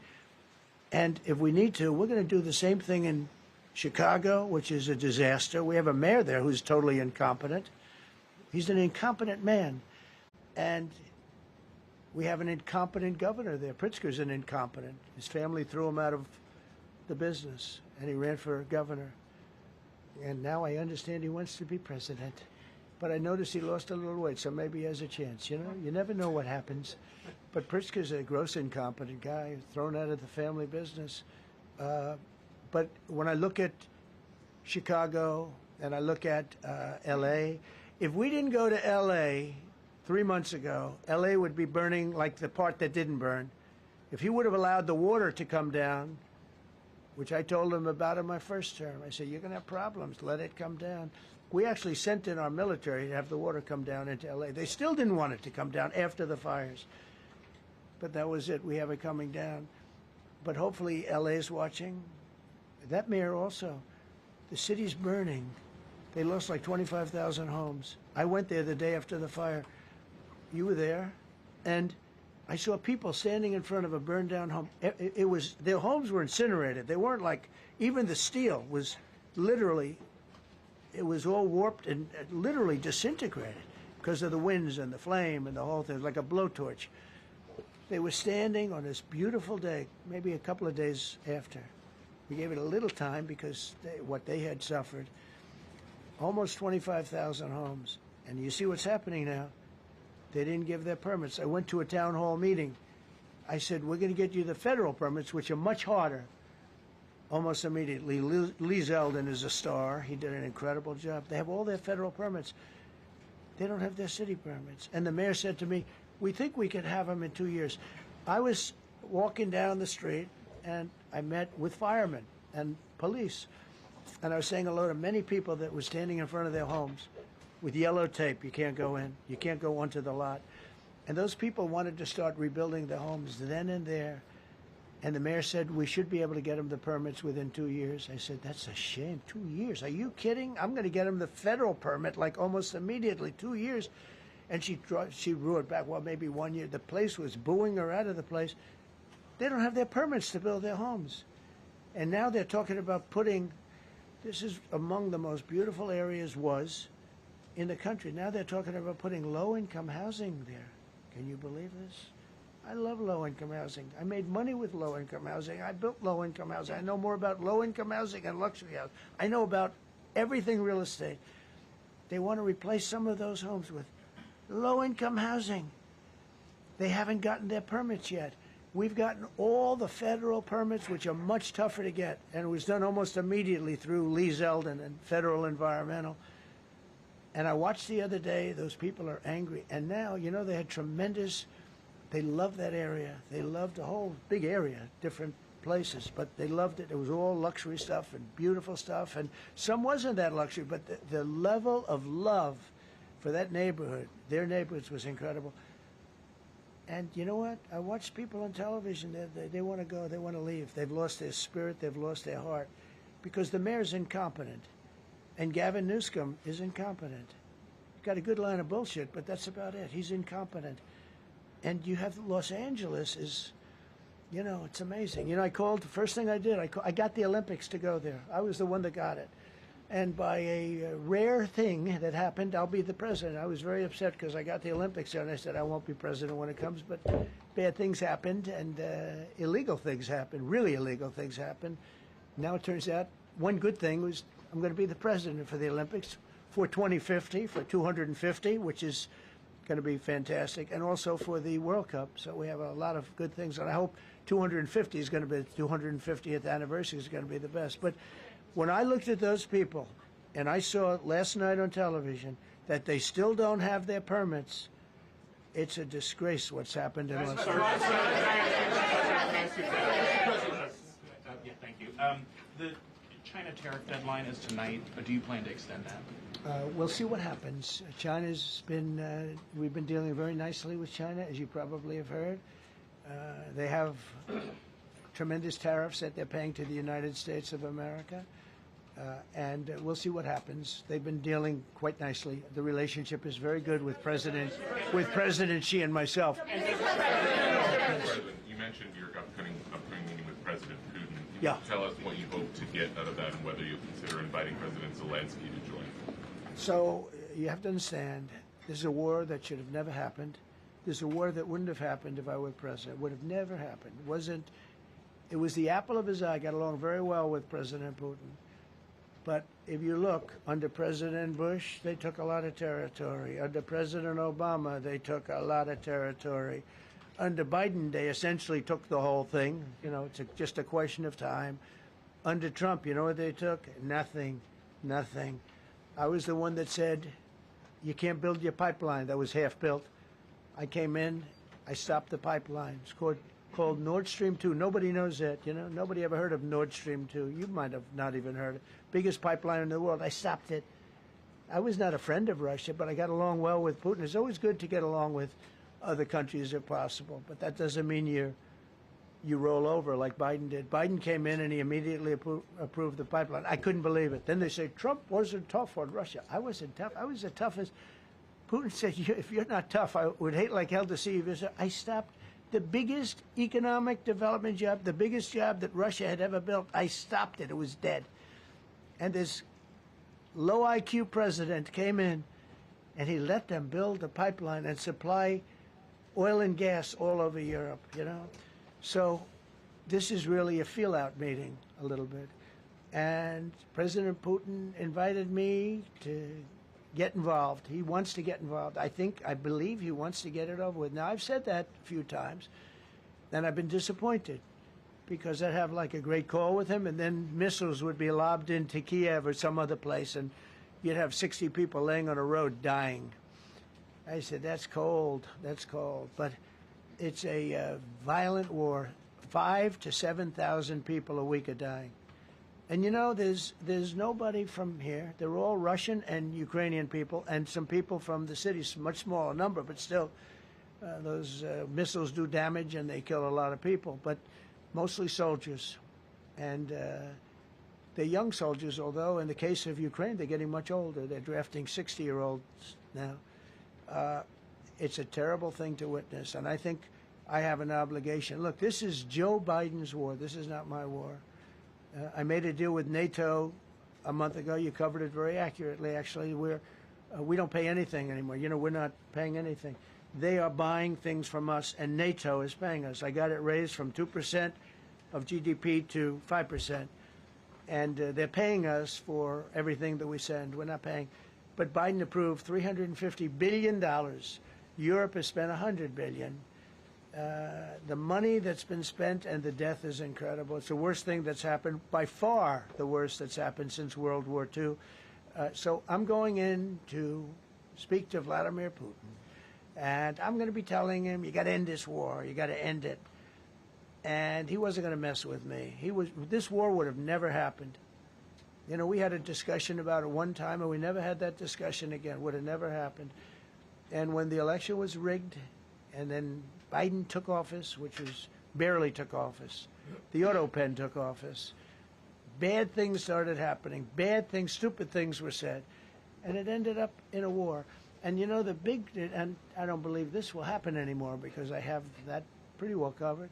And if we need to, we're going to do the same thing in Chicago, which is a disaster. We have a mayor there who's totally incompetent. He's an incompetent man. And we have an incompetent governor there. Pritzker's an incompetent. His family threw him out of the business, and he ran for governor. And now I understand he wants to be president. But I noticed he lost a little weight, so maybe he has a chance. You know, you never know what happens. But Pritzker's a gross incompetent guy, thrown out of the family business. But when I look at Chicago and I look at L.A., if we didn't go to L.A. 3 months ago, L.A. would be burning like the part that didn't burn. If he would have allowed the water to come down, which I told him about in my first term, I said, you're going to have problems. Let it come down. We actually sent in our military to have the water come down into L.A. They still didn't want it to come down after the fires. But that was it. We have it coming down. But hopefully L.A. is watching. That mayor also. The city's burning. They lost like 25,000 homes. I went there the day after the fire. You were there. And I saw people standing in front of a burned down home. It was, their homes were incinerated. They weren't like, even the steel was literally, it was all warped and literally disintegrated because of the winds and the flame and the whole thing, like a blowtorch. They were standing on this beautiful day, maybe a couple of days after. We gave it a little time because what they had suffered. Almost 25,000 homes. And you see what's happening now. They didn't give their permits. I went to a town hall meeting. I said, we're going to get you the federal permits, which are much harder. Almost immediately. Lee Zeldin is a star. He did an incredible job. They have all their federal permits. They don't have their city permits. And the mayor said to me, we think we could have them in 2 years. I was walking down the street, and I met with firemen and police. And I was saying hello to many people that were standing in front of their homes with yellow tape. You can't go in. You can't go onto the lot. And those people wanted to start rebuilding their homes then and there. And the mayor said, we should be able to get them the permits within 2 years. I said, that's a shame. 2 years? Are you kidding? I'm going to get them the federal permit like almost immediately. 2 years. And she roared back, well, maybe 1 year. The place was booing her out of the place. They don't have their permits to build their homes. And now they're talking about putting, this is among the most beautiful areas was in the country. Now they're talking about putting low-income housing there. Can you believe this? I love low-income housing. I made money with low-income housing. I built low-income housing. I know more about low-income housing and luxury housing. I know about everything real estate. They want to replace some of those homes with low-income housing. They haven't gotten their permits yet. We've gotten all the federal permits, which are much tougher to get, and it was done almost immediately through Lee Zeldin and Federal Environmental. And I watched the other day, those people are angry. And now, you know, they had tremendous, they loved that area. They loved the whole big area, different places, but they loved it. It was all luxury stuff and beautiful stuff, and some wasn't that luxury, but the level of love for that neighborhood, their neighborhoods, was incredible. And you know what? I watch people on television, they want to go, they want to leave. They've lost their spirit, they've lost their heart, because the mayor's incompetent. And Gavin Newsom is incompetent. Got a good line of bullshit, but that's about it. He's incompetent. And you have Los Angeles is, you know, it's amazing. You know, I called, the first thing I did, I got the Olympics to go there. I was the one that got it. And by a rare thing that happened, I'll be the president. I was very upset because I got the Olympics there, and I said I won't be president when it comes. But bad things happened, and illegal things happened, really illegal things happened. Now it turns out one good thing was I'm going to be the president for the Olympics. for 2050, for 250, which is going to be fantastic, and also for the World Cup. So we have a lot of good things, and I hope 250 is going to be, the 250th anniversary is going to be the best. But when I looked at those people, and I saw last night on television that they still don't have their permits, it's a disgrace what's happened in Los Angeles. Yeah, thank you. The China tariff deadline is tonight. Do you plan to extend that? We'll see what happens. China's been, we've been dealing very nicely with China, as you probably have heard. They have tremendous tariffs that they're paying to the United States of America. And we'll see what happens. They've been dealing quite nicely. The relationship is very good with President Xi and myself. You mentioned your upcoming meeting with President Putin. Can you tell us what you hope to get out of that and whether you'll consider inviting President Zelensky to join? So you have to understand, this is a war that should have never happened. This is a war that wouldn't have happened if I were president. It would have never happened. It was the apple of his eye. I got along very well with President Putin. But if you look, under President Bush, they took a lot of territory. Under President Obama, they took a lot of territory. Under Biden, they essentially took the whole thing. You know, it's just a question of time. Under Trump, you know what they took? Nothing. Nothing. I was the one that said, you can't build your pipeline. That was half built. I came in, I stopped the pipeline. It's called Nord Stream 2. Nobody knows that, you know. Nobody ever heard of Nord Stream 2. You might have not even heard it. Biggest pipeline in the world. I stopped it. I was not a friend of Russia, but I got along well with Putin. It's always good to get along with other countries if possible, but that doesn't mean you roll over like Biden did. Biden came in and he immediately approved the pipeline. I couldn't believe it. Then they say Trump wasn't tough on Russia. I wasn't tough. I was the toughest. Putin said, if you're not tough, I would hate like hell to see you. I stopped the biggest economic development job, the biggest job that Russia had ever built. I stopped it. It was dead. And this low IQ president came in and he let them build a pipeline and supply oil and gas all over Europe, you know. So this is really a feel-out meeting a little bit. And President Putin invited me to get involved. He wants to get involved. I believe he wants to get it over with. Now, I've said that a few times, and I've been disappointed because I'd have like a great call with him, and then missiles would be lobbed into Kiev or some other place, and you'd have 60 people laying on a road dying. I said, that's cold, that's cold. But it's a violent war. 5,000 to 7,000 people a week are dying. And you know, there's nobody from here. They're all Russian and Ukrainian people, and some people from the cities, much smaller number, but still, those missiles do damage and they kill a lot of people, but mostly soldiers. And they're young soldiers, although in the case of Ukraine, they're getting much older. They're drafting 60-year-olds now. It's a terrible thing to witness, and I think I have an obligation. Look, this is Joe Biden's war. This is not my war. I made a deal with NATO a month ago. You covered it very accurately, actually. We don't pay anything anymore. You know, we're not paying anything. They are buying things from us, and NATO is paying us. I got it raised from 2% of GDP to 5%. And they're paying us for everything that we send. We're not paying. But Biden approved $350 billion. Europe has spent $100 billion. The money that's been spent and the death is incredible. It's the worst thing that's happened, by far the worst that's happened since World War II. So I'm going in to speak to Vladimir Putin, and I'm going to be telling him, you got to end this war. You got to end it. And he wasn't going to mess with me. This war would have never happened. You know, we had a discussion about it one time, and we never had that discussion again. Would have never happened. And when the election was rigged, and then Biden took office, which was barely took office. The auto pen took office. Bad things started happening. Bad things, stupid things were said. And it ended up in a war. And you know, and I don't believe this will happen anymore because I have that pretty well covered.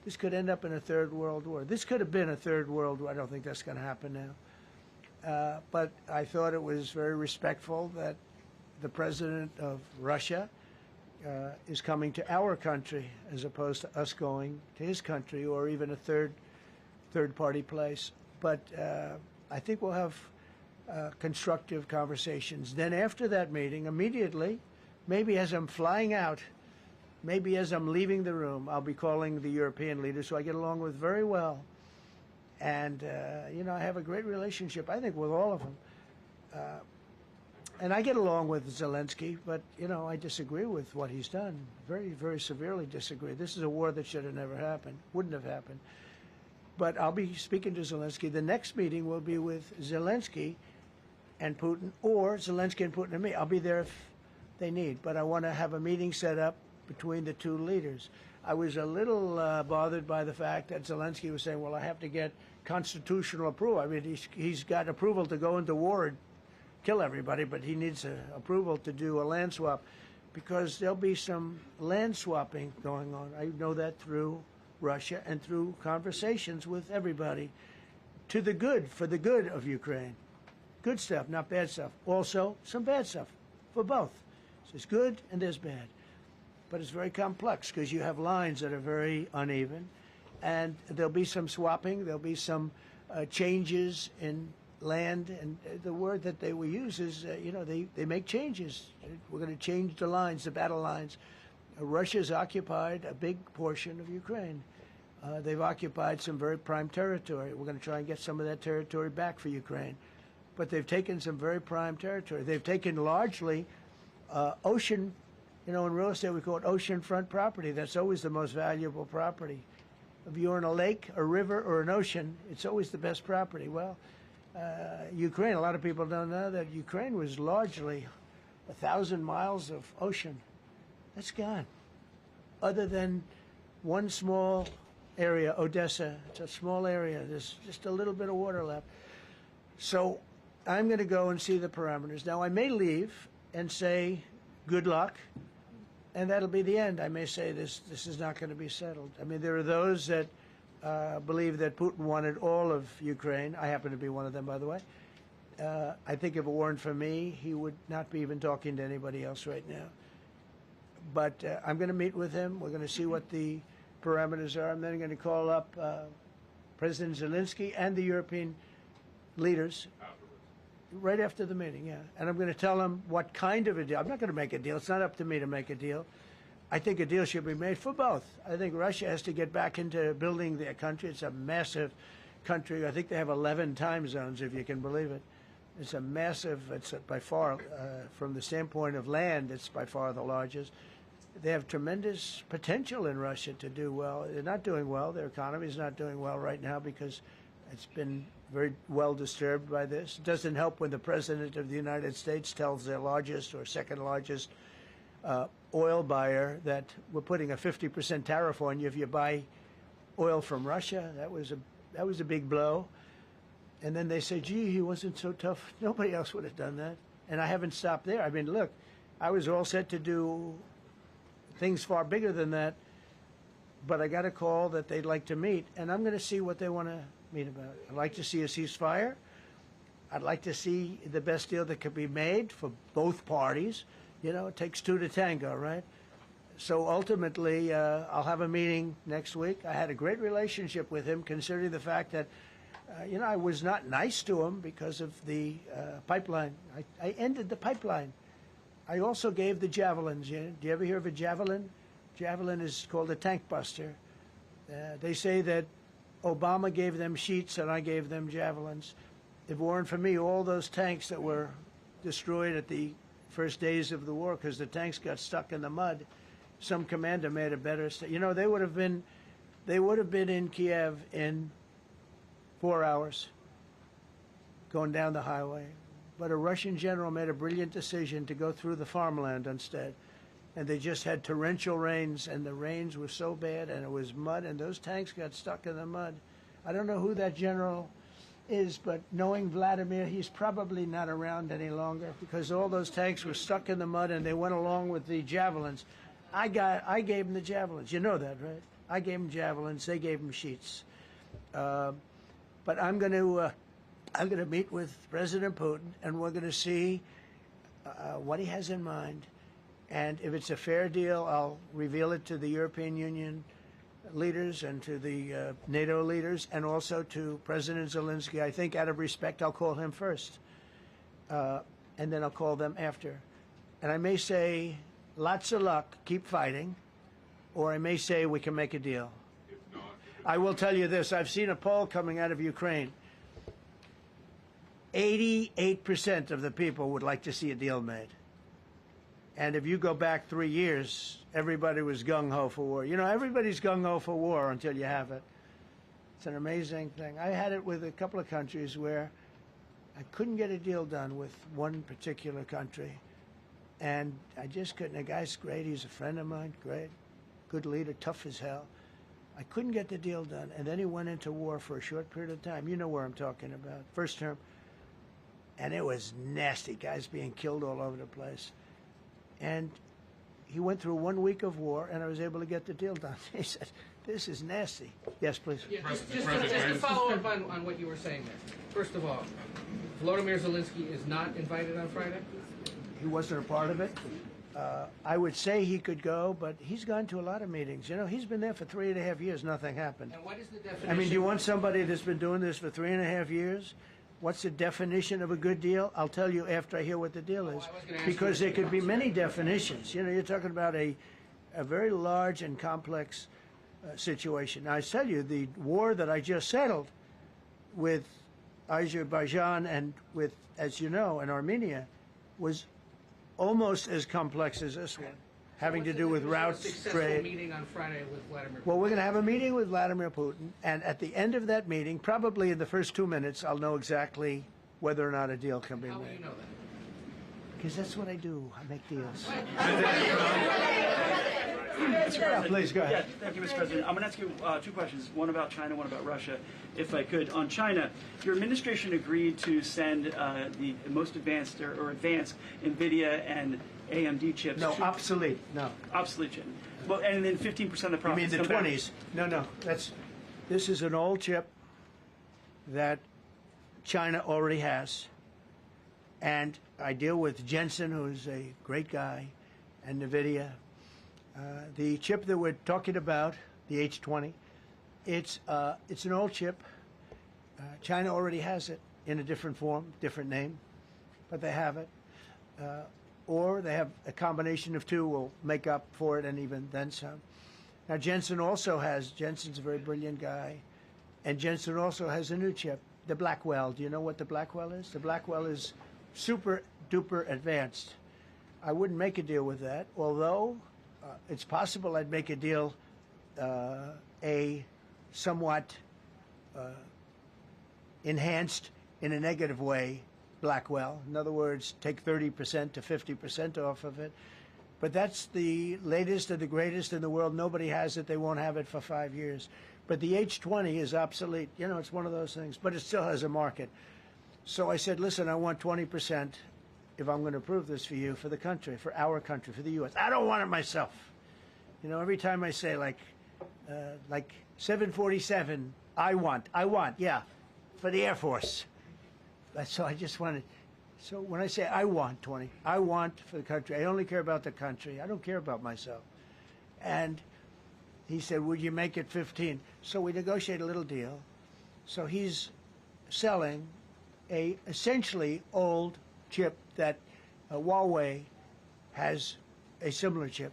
This could end up in a third world war. This could have been a third world war. I don't think that's going to happen now. But I thought it was very respectful that the president of Russia is coming to our country as opposed to us going to his country or even a third party place. But I think we'll have constructive conversations. Then after that meeting, immediately, maybe as I'm flying out, maybe as I'm leaving the room, I'll be calling the European leaders who I get along with very well. And, I have a great relationship, I think, with all of them. And I get along with Zelensky, but, I disagree with what he's done. Very, very severely disagree. This is a war that should have never happened, wouldn't have happened. But I'll be speaking to Zelensky. The next meeting will be with Zelensky and Putin, or Zelensky and Putin and me. I'll be there if they need. But I want to have a meeting set up between the two leaders. I was a little bothered by the fact that Zelensky was saying, well, I have to get constitutional approval. I mean, he's got approval to go into war and kill everybody, but he needs approval to do a land swap, because there'll be some land swapping going on. I know that through Russia and through conversations with everybody, to the good, for the good of Ukraine. Good stuff, not bad stuff. Also, some bad stuff for both. So there's good and there's bad. But it's very complex because you have lines that are very uneven, and there'll be some swapping, there'll be some changes in land, and the word that they will use is, they make changes. We're going to change the lines, the battle lines. Russia's occupied a big portion of Ukraine. They've occupied some very prime territory. We're going to try and get some of that territory back for Ukraine. But they've taken some very prime territory. They've taken largely ocean, in real estate we call it oceanfront property. That's always the most valuable property. If you're in a lake, a river, or an ocean, it's always the best property. Well, Ukraine, a lot of people don't know that Ukraine was largely 1,000 miles of ocean. That's gone. Other than one small area, Odessa, it's a small area. There's just a little bit of water left. So I'm going to go and see the parameters. Now, I may leave and say, good luck, and that'll be the end. I may say this is not going to be settled. I mean, there are those that believe that Putin wanted all of Ukraine. I happen to be one of them, by the way. I think if it weren't for me, he would not be even talking to anybody else right now. But I'm going to meet with him. We're going to see what the parameters are. I'm then going to call up President Zelensky and the European leaders right after the meeting, yeah. And I'm going to tell them what kind of a deal. I'm not going to make a deal. It's not up to me to make a deal. I think a deal should be made for both. I think Russia has to get back into building their country. It's a massive country. I think they have 11 time zones, if you can believe it. It's a massive, it's by far, from the standpoint of land, it's by far the largest. They have tremendous potential in Russia to do well. They're not doing well. Their economy is not doing well right now because it's been very well disturbed by this. It doesn't help when the President of the United States tells their largest or second largest oil buyer that we're putting a 50% tariff on you if you buy oil from Russia. That was a big blow. And then they say, gee, he wasn't so tough. Nobody else would have done that. And I haven't stopped there. I mean, look, I was all set to do things far bigger than that, but I got a call that they'd like to meet, and I'm going to see what they want to meet about. I'd like to see a ceasefire. I'd like to see the best deal that could be made for both parties. It takes two to tango, right? So ultimately, I'll have a meeting next week. I had a great relationship with him, considering the fact that, I was not nice to him because of the pipeline. I ended the pipeline. I also gave the javelins. Do you ever hear of a javelin? Javelin is called a tank buster. They say that Obama gave them sheets and I gave them javelins. If it weren't for me, all those tanks that were destroyed at the first days of the war because the tanks got stuck in the mud, some commander made a better. They would have been in Kiev in 4 hours going down the highway. But a Russian general made a brilliant decision to go through the farmland instead. And they just had torrential rains, and the rains were so bad, and it was mud, and those tanks got stuck in the mud. I don't know who that general is, but knowing Vladimir, he's probably not around any longer because all those tanks were stuck in the mud, and they went along with the javelins. I gave them the javelins. You know that, right? I gave them javelins. They gave them sheets. But I'm going to meet with President Putin, and we're going to see what he has in mind. And if it's a fair deal, I'll reveal it to the European Union leaders and to the NATO leaders and also to President Zelensky. I think out of respect, I'll call him first. and then I'll call them after. And I may say, lots of luck, keep fighting, or I may say we can make a deal. I will tell you this, I've seen a poll coming out of Ukraine. 88% of the people would like to see a deal made. And if you go back 3 years, everybody was gung-ho for war. You know, everybody's gung-ho for war until you have it. It's an amazing thing. I had it with a couple of countries where I couldn't get a deal done with one particular country. And I just couldn't. The guy's great. He's a friend of mine. Great. Good leader. Tough as hell. I couldn't get the deal done. And then he went into war for a short period of time. You know where I'm talking about. First term. And it was nasty. Guys being killed all over the place. And he went through 1 week of war, and I was able to get the deal done. He said, this is nasty. Yes, please. Yeah, just to follow up on what you were saying there. First of all, Volodymyr Zelensky is not invited on Friday? He wasn't a part of it. I would say he could go, but he's gone to a lot of meetings. You know, he's been there for 3.5 years. Nothing happened. And what is the definition? I mean, do you want somebody that's been doing this for 3.5 years? What's the definition of a good deal? I'll tell you after I hear what the deal is. Because there could be many definitions. You know, you're talking about a very large and complex situation. Now, I tell you, the war that I just settled with Azerbaijan and with, as you know, and Armenia was almost as complex as this one, having to do with routes, trade. Meeting on Friday with Vladimir Putin. Well, we're going to have a meeting with Vladimir Putin, and at the end of that meeting, probably in the first 2 minutes, I'll know exactly whether or not a deal can be made. How will you know that? Because that's what I do. I make deals. Please go ahead. Yeah, thank you, Mr. President. I'm going to ask you 2 questions, one about China, one about Russia, if I could. On China, your administration agreed to send the most advanced or advanced NVIDIA and AMD chips. No, obsolete. No. Obsolete chip. Well, and then 15% of the profits. You mean the 20s? No. This is an old chip that China already has. And I deal with Jensen, who's a great guy, and NVIDIA. The chip that we're talking about, the H20, it's an old chip. China already has it in a different form, different name, but they have it. Or they have a combination of two will make up for it and even then some. Now, Jensen's a very brilliant guy, and Jensen also has a new chip, the Blackwell. Do you know what the Blackwell is? The Blackwell is super duper advanced. I wouldn't make a deal with that, although it's possible I'd make a deal, a somewhat enhanced in a negative way Blackwell. In other words, take 30% to 50% off of it. But that's the latest and the greatest in the world. Nobody has it. They won't have it for 5 years. But the H20 is obsolete. You know, it's one of those things. But it still has a market. So I said, listen, I want 20% if I'm going to approve this for you, for the country, for our country, for the U.S. I don't want it myself. You know, every time I say, like 747, I want, yeah, for the Air Force. So I just wanted, so when I say I want 20, I want for the country. I only care about the country. I don't care about myself. And he said, would you make it 15? So we negotiate a little deal. So he's selling a essentially old chip that Huawei has a similar chip,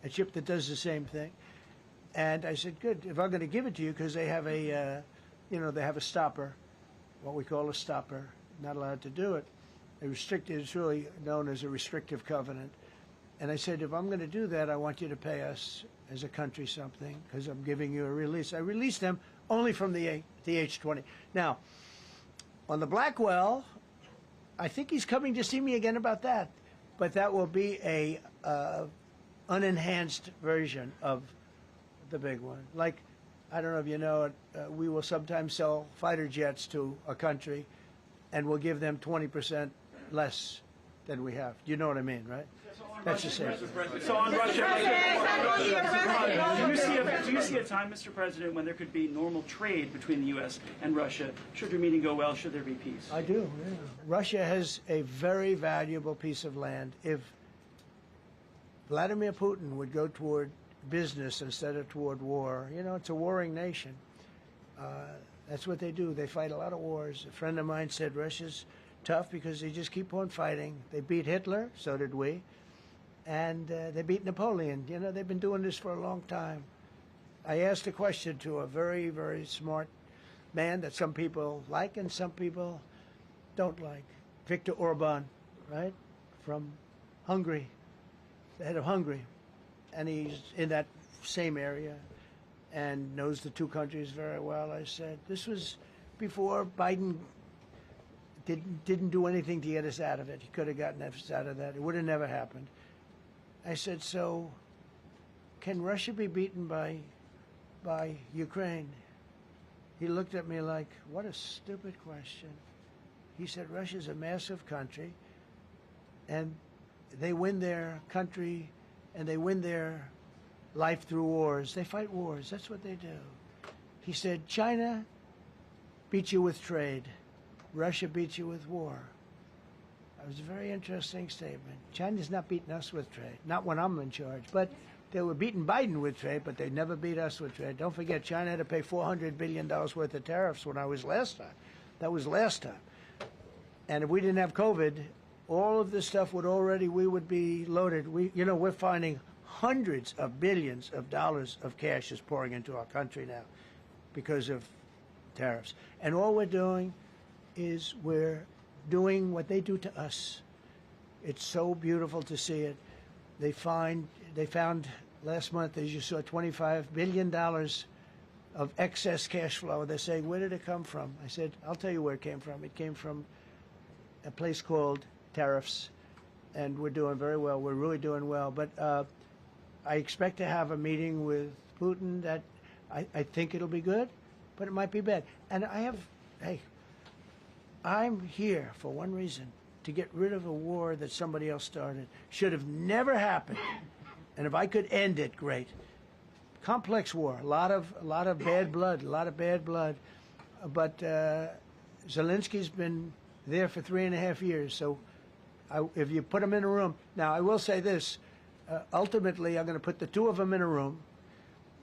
a chip that does the same thing. And I said, good, if I'm going to give it to you, because they have a, they have a stopper, what we call a stopper, not allowed to do it. It's really known as a restrictive covenant. And I said, if I'm going to do that, I want you to pay us as a country something, because I'm giving you a release. I released them only from the H20. Now, on the Blackwell, I think he's coming to see me again about that. But that will be a unenhanced version of the big one. Like, I don't know if you know it, we will sometimes sell fighter jets to a country, and we'll give them 20% less than we have. You know what I mean, right? That's the same. So on Russia, do you see a time, Mr. President, when there could be normal trade between the U.S. and Russia? Should your meeting go well, should there be peace? I do, yeah. Russia has a very valuable piece of land. If Vladimir Putin would go toward business instead of toward war, you know, it's a warring nation. That's what they do. They fight a lot of wars. A friend of mine said Russia's tough because they just keep on fighting. They beat Hitler, so did we, and they beat Napoleon. You know, they've been doing this for a long time. I asked a question to a very, very smart man that some people like and some people don't like. Viktor Orban, right, from Hungary, the head of Hungary, and he's in that same area and knows the two countries very well. I said, this was before Biden didn't do anything to get us out of it. He could have gotten us out of that. It would have never happened. I said, so can Russia be beaten by Ukraine? He looked at me like, what a stupid question. He said, Russia's a massive country, and they win their country, and they win their life through wars. They fight wars. That's what they do. He said, China beats you with trade. Russia beats you with war. That was a very interesting statement. China's not beating us with trade, not when I'm in charge. But they were beating Biden with trade, but they never beat us with trade. Don't forget, China had to pay $400 billion worth of tariffs when I was last time. That was last time. And if we didn't have COVID, all of this stuff we would be loaded. We're finding hundreds of billions of dollars of cash is pouring into our country now because of tariffs. And all we're doing is we're doing what they do to us. It's so beautiful to see it. They found last month, as you saw, $25 billion of excess cash flow. They say, where did it come from? I said, I'll tell you where it came from. It came from a place called tariffs, and we're doing very well. We're really doing well. But I expect to have a meeting with Putin that I think it'll be good, but it might be bad. And I'm here for one reason, to get rid of a war that somebody else started. Should have never happened. And if I could end it, great. Complex war, a lot of bad blood, But Zelensky's been there for 3.5 years. So if you put him in a room, now I will say this, ultimately I'm going to put the two of them in a room.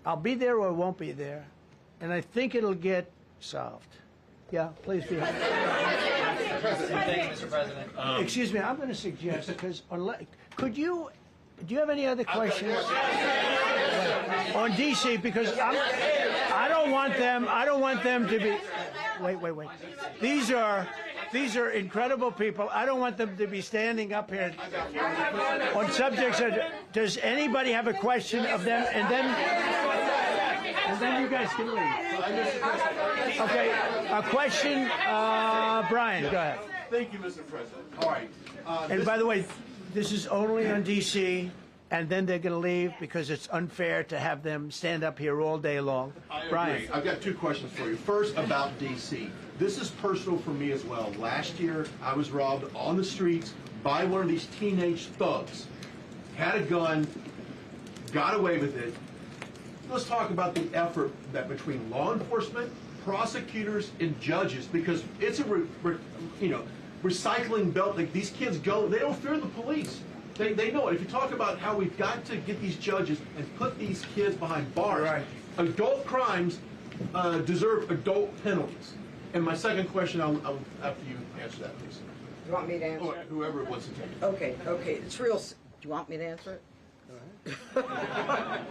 I'll be there or I won't be there. And I think it'll get solved. Yeah, please be happy. Thank you, Mr. President. Excuse me, I'm going to suggest, because do you have any other questions on DC? Because I don't want them to be. Wait. These are incredible people. I don't want them to be standing up here on subjects. Does anybody have a question of them? And then you guys can leave. Okay, a question, Brian, go ahead. Thank you, Mr. President. All right. And by the way, this is only on D.C., and then they're going to leave because it's unfair to have them stand up here all day long. I agree. Brian. I've got two questions for you. First, about D.C. This is personal for me as well. Last year, I was robbed on the streets by one of these teenage thugs. Had a gun, got away with it. Let's talk about the effort that between law enforcement, prosecutors, and judges, because it's a recycling belt. Like, these kids go, they don't fear the police. They know it. If you talk about how we've got to get these judges and put these kids behind bars, right. Adult crimes deserve adult penalties. And my second question, I'll after you answer that, please. You want me to answer it? Whoever wants to take it. Okay. It's real. Do you want me to answer it? Go ahead.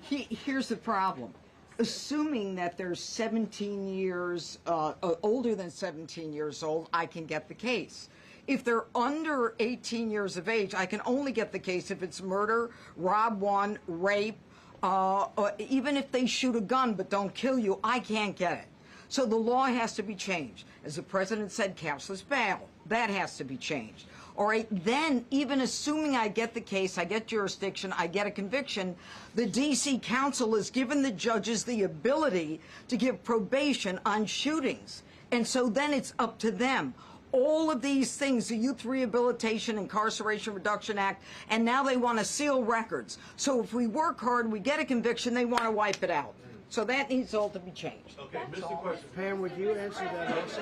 Here's the problem. Assuming that they're 17 years, older than 17 years old, I can get the case. If they're under 18 years of age, I can only get the case if it's murder, rob one, rape, or even if they shoot a gun but don't kill you, I can't get it. So the law has to be changed. As the president said, cashless bail. That has to be changed. All right, then, even assuming I get the case, I get jurisdiction, I get a conviction, the D.C. Council has given the judges the ability to give probation on shootings. And so then it's up to them. All of these things, the Youth Rehabilitation Incarceration Reduction Act, and now they want to seal records. So if we work hard, we get a conviction, they want to wipe it out. So that needs all to be changed. Okay, Mr. Question. Pam, would you answer that also?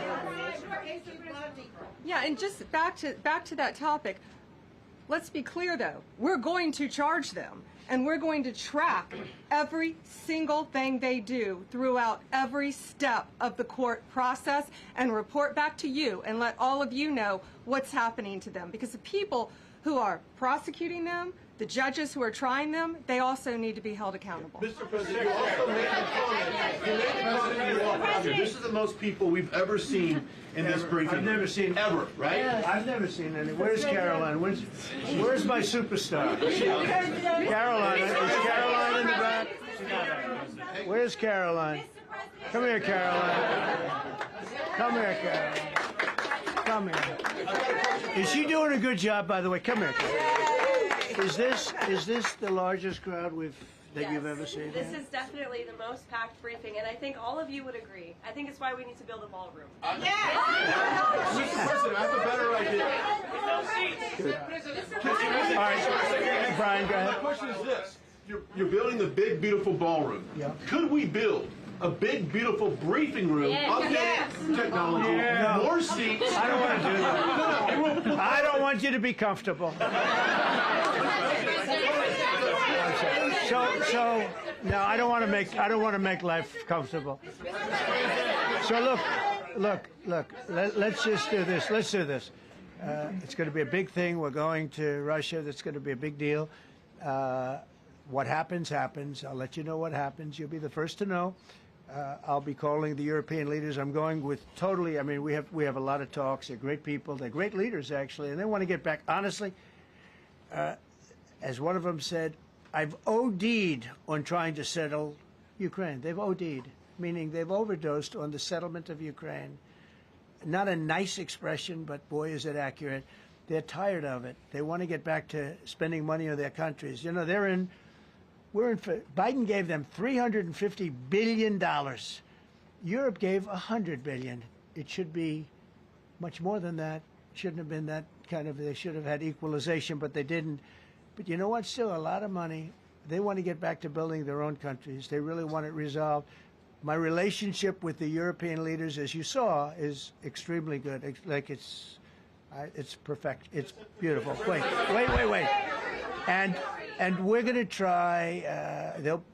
Yeah, and just back to that topic. Let's be clear, though. We're going to charge them, and we're going to track every single thing they do throughout every step of the court process and report back to you and let all of you know what's happening to them. Because the people who are prosecuting them, the judges who are trying them, they also need to be held accountable. Mr. President, you're also making a comment. You made a comment you walked out here. This is the most people we've ever seen in this briefing. I've never seen ever, right? Yeah. I've never seen any. Where's Caroline? Where's my superstar? Caroline. Is Caroline in the back? Where's Caroline? Come here, Caroline. Come here, Caroline. Come here. Is she doing a good job, by the way? Come here, Caroline. Is this the largest crowd that you've ever seen? This is definitely the most packed briefing, and I think all of you would agree. I think it's why we need to build a ballroom. Mr. President, I have a better idea. All right, Brian, go ahead. My question is this. You're building the big, beautiful ballroom. Yeah. Could we build a big, beautiful briefing room, updated technology, more seats? I don't want to do that. No. I don't want you to be comfortable. So no, I don't want to make life comfortable. So look. Let's just do this. Let's do this. It's going to be a big thing. We're going to Russia. That's going to be a big deal. What happens, happens. I'll let you know what happens. You'll be the first to know. I'll be calling the European leaders. I'm going with totally. I mean, we have a lot of talks. They're great people. They're great leaders, actually, and they want to get back. Honestly, as one of them said, I've OD'd on trying to settle Ukraine. They've OD'd, meaning they've overdosed on the settlement of Ukraine. Not a nice expression, but boy, is it accurate. They're tired of it. They want to get back to spending money on their countries. You know, Biden gave them $350 billion. Europe gave $100 billion. It should be much more than that. Shouldn't have been that kind of, they should have had equalization, but they didn't. But you know what? Still a lot of money. They want to get back to building their own countries. They really want it resolved. My relationship with the European leaders, as you saw, is extremely good. It's perfect. It's beautiful. Wait. And we're going to try.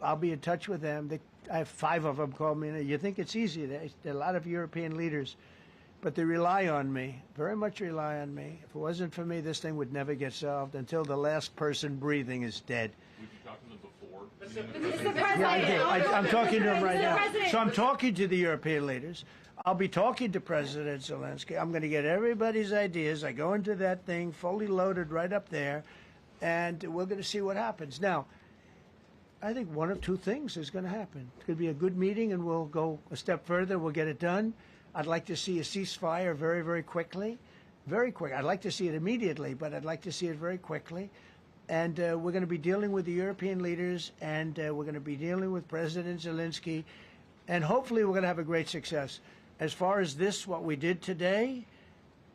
I'll be in touch with them. I have 5 of them call me. You think it's easy? There are a lot of European leaders, but they rely on me, very much rely on me. If it wasn't for me, this thing would never get solved until the last person breathing is dead. Would you talk to them before? Mr. President. Yeah, I do. I'm talking to them right now. So I'm talking to the European leaders. I'll be talking to President Zelensky. I'm going to get everybody's ideas. I go into that thing fully loaded right up there, and we're going to see what happens. Now, I think one of 2 things is going to happen. It's going to be a good meeting, and we'll go a step further. We'll get it done. I'd like to see a ceasefire very, very quickly. Very quick. I'd like to see it immediately, but I'd like to see it very quickly. And we're going to be dealing with the European leaders, and we're going to be dealing with President Zelensky, and hopefully we're going to have a great success. As far as this, what we did today,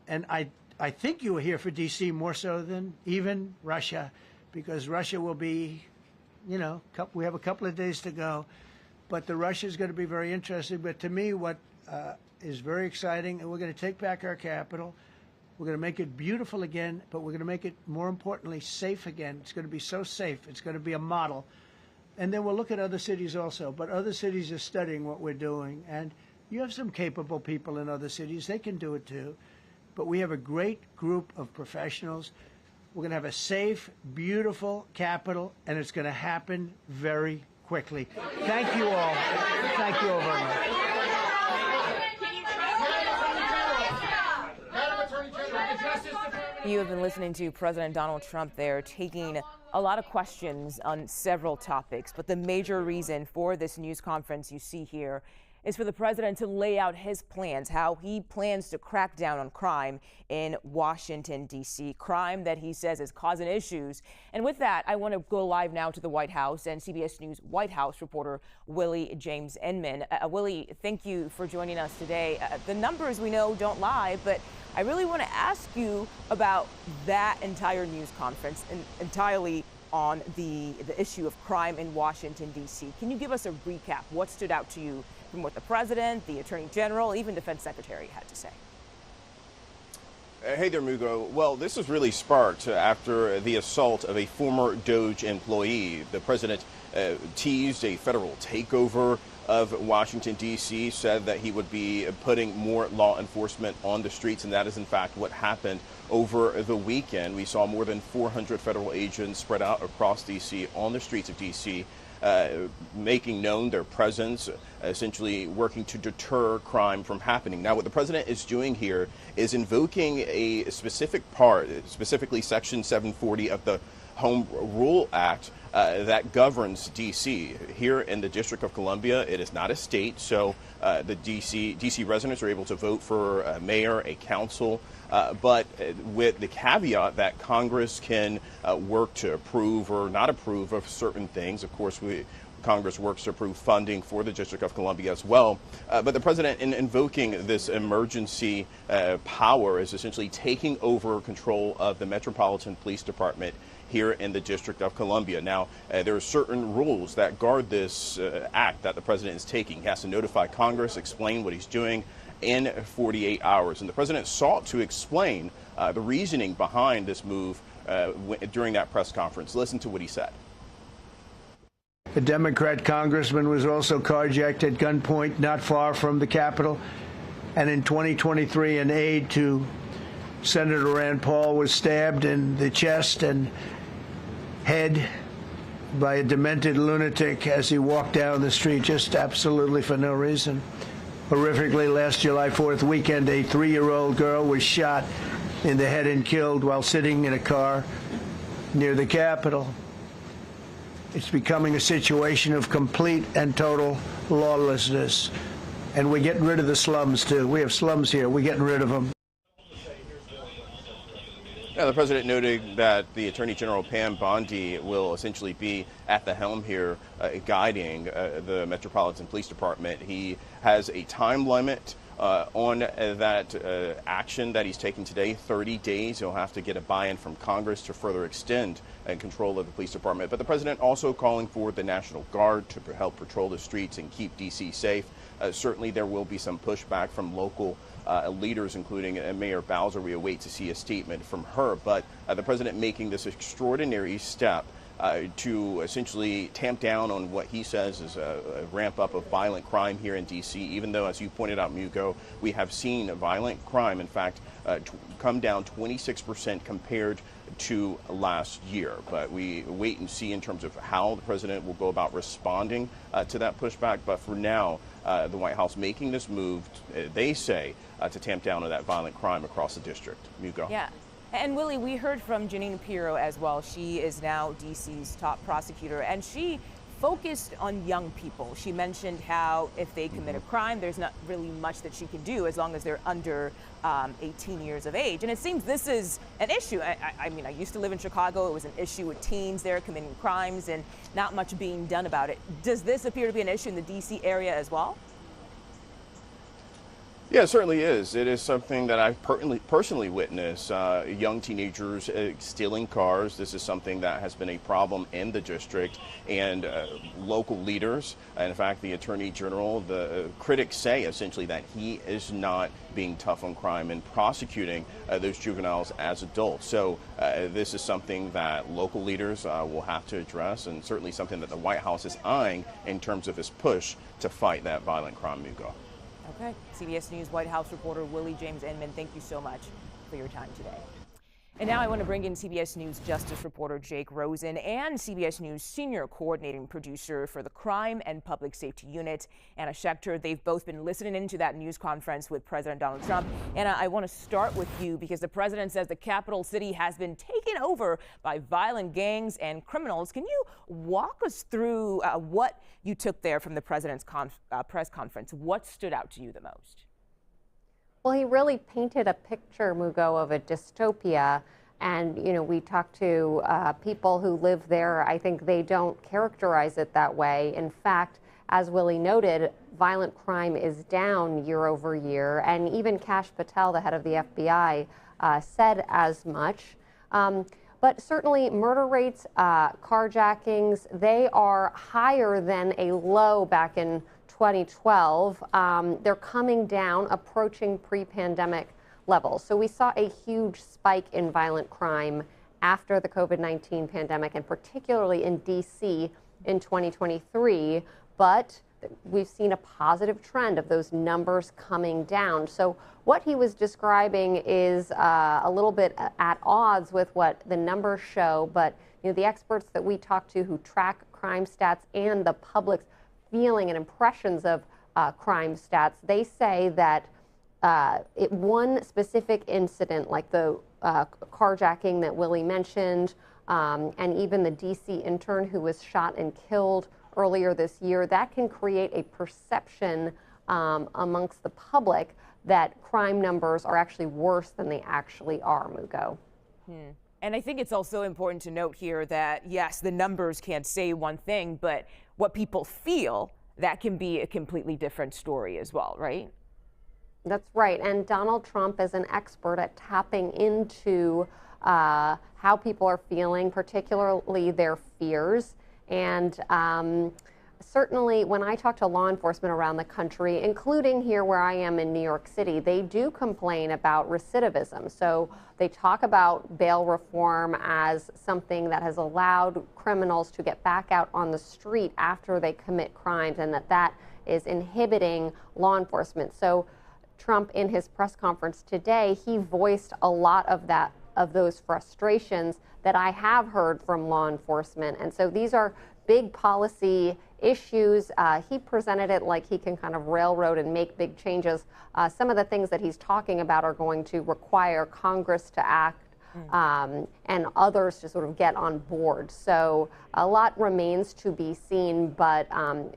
and I think you were here for D.C. more so than even Russia, because Russia will be, you know, we have a couple of days to go, but the Russia is going to be very interesting. But to me, what is very exciting, and we're going to take back our capital. We're going to make it beautiful again, but we're going to make it, more importantly, safe again. It's going to be so safe. It's going to be a model. And then we'll look at other cities also. But other cities are studying what we're doing. And you have some capable people in other cities. They can do it too. But we have a great group of professionals. We're going to have a safe, beautiful capital, and it's going to happen very quickly. Thank you all. Thank you all very much. You have been listening to President Donald Trump there taking a lot of questions on several topics, but the major reason for this news conference you see here is for the president to lay out his plans, how he plans to crack down on crime in Washington, D.C., crime that he says is causing issues. And with that, I want to go live now to the White House and CBS News White House reporter Willie James Inman. Willie, thank you for joining us today. The numbers we know don't lie, but I really want to ask you about that entire news conference and entirely on the issue of crime in Washington, D.C. Can you give us a recap? What stood out to you from what the president, the attorney general, even defense secretary had to say? Hey there, Mugo. Well, this was really sparked after the assault of a former DOJ employee. The president teased a federal takeover of Washington, D.C., said that he would be putting more law enforcement on the streets, and that is, in fact, what happened over the weekend. We saw more than 400 federal agents spread out across D.C. on the streets of D.C., making known their presence, essentially working to deter crime from happening. Now, what the president is doing here is invoking a specific part, specifically Section 740 of the Home Rule Act that governs D.C. Here in the District of Columbia, it is not a state, so the D.C. residents are able to vote for a mayor, a council, but with the caveat that Congress can work to approve or not approve of certain things. Of course, Congress works to approve funding for the District of Columbia as well. But the president, in invoking this emergency power, is essentially taking over control of the Metropolitan Police Department here in the District of Columbia. Now, there are certain rules that guard this act that the president is taking. He has to notify Congress, explain what he's doing in 48 hours. And the president sought to explain the reasoning behind this move during that press conference. Listen to what he said. A Democrat congressman was also carjacked at gunpoint not far from the Capitol. And in 2023, an aide to Senator Rand Paul was stabbed in the chest and head by a demented lunatic as he walked down the street, just absolutely for no reason. Horrifically, last July 4th weekend, a 3-year-old girl was shot in the head and killed while sitting in a car near the Capitol. It's becoming a situation of complete and total lawlessness. And we're getting rid of the slums, too. We have slums here. We're getting rid of them. Yeah, the president noted that the Attorney General Pam Bondi will essentially be at the helm here, guiding the Metropolitan Police Department. He has a time limit on that action that he's taking today, 30 days. He'll have to get a buy-in from Congress to further extend control of the police department. But the president also calling for the National Guard to help patrol the streets and keep D.C. safe. Certainly there will be some pushback from local leaders, including Mayor Bowser. We await to see a statement from her. But the president making this extraordinary step to essentially tamp down on what he says is a ramp up of violent crime here in D.C., even though, as you pointed out, Mugo, we have seen violent crime, in fact, come down 26% compared to last year. But we wait and see in terms of how the president will go about responding to that pushback. But for now, the White House making this move, they say, to tamp down on that violent crime across the district. Mugo. Yeah. And Willie, we heard from Janine Piro as well. She is now D.C.'s top prosecutor, and she focused on young people. She mentioned how if they commit a crime, there's not really much that she can do as long as they're under 18 years of age. And it seems this is an issue. I mean, I used to live in Chicago. It was an issue with teens there committing crimes and not much being done about it. Does this appear to be an issue in the D.C. area as well? Yeah, it certainly is. It is something that I've personally witnessed, young teenagers stealing cars. This is something that has been a problem in the district, and local leaders, and in fact, the Attorney General, the critics say essentially that he is not being tough on crime and prosecuting those juveniles as adults. So this is something that local leaders will have to address, and certainly something that the White House is eyeing in terms of his push to fight that violent crime, Mugo. Okay. CBS News White House reporter Willie James Inman, thank you so much for your time today. And now I want to bring in CBS News Justice reporter Jake Rosen and CBS News senior coordinating producer for the Crime and Public Safety Unit, Anna Schechter. They've both been listening into that news conference with President Donald Trump. Anna, I want to start with you because the president says the capital city has been taken over by violent gangs and criminals. Can you walk us through what you took there from the president's press conference? What stood out to you the most? Well, he really painted a picture, Mugo, of a dystopia. And, you know, we talked to people who live there. I think they don't characterize it that way. In fact, as Willie noted, violent crime is down year over year. And even Kash Patel, the head of the FBI, said as much. But certainly murder rates, carjackings, they are higher than a low back in 2012. They're coming down, approaching pre-pandemic levels. So we saw a huge spike in violent crime after the COVID-19 pandemic, and particularly in D.C. in 2023, but we've seen a positive trend of those numbers coming down. So what he was describing is a little bit at odds with what the numbers show, but the experts that we talk to who track crime stats and the public's feeling and impressions of crime stats, they say that one specific incident, like the carjacking that Willie mentioned, and even the DC intern who was shot and killed earlier this year, that can create a perception amongst the public that crime numbers are actually worse than they actually are, Mugo. And I think it's also important to note here that, yes, the numbers can't say one thing, but what people feel, that can be a completely different story as well, right? That's right. And Donald Trump is an expert at tapping into how people are feeling, particularly their fears. And certainly when I talk to law enforcement around the country, including here where I am in New York City, they do complain about recidivism. So they talk about bail reform as something that has allowed criminals to get back out on the street after they commit crimes, and that is inhibiting law enforcement. So Trump, in his press conference today, he voiced a lot of those frustrations that I have heard from law enforcement. And so these are big policy issues. He presented it like he can kind of railroad and make big changes. Some of the things that he's talking about are going to require Congress to act and others to sort of get on board. So a lot remains to be seen, but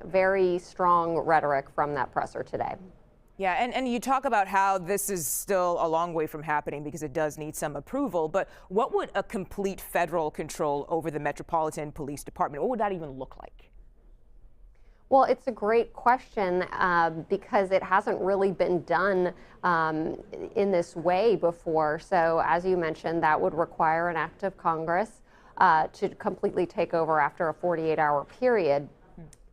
very strong rhetoric from that presser today. Yeah, and you talk about how this is still a long way from happening because it does need some approval, but what would a complete federal control over the Metropolitan Police Department, what would that even look like? Well, it's a great question because it hasn't really been done in this way before. So as you mentioned, that would require an act of Congress to completely take over after a 48-hour period.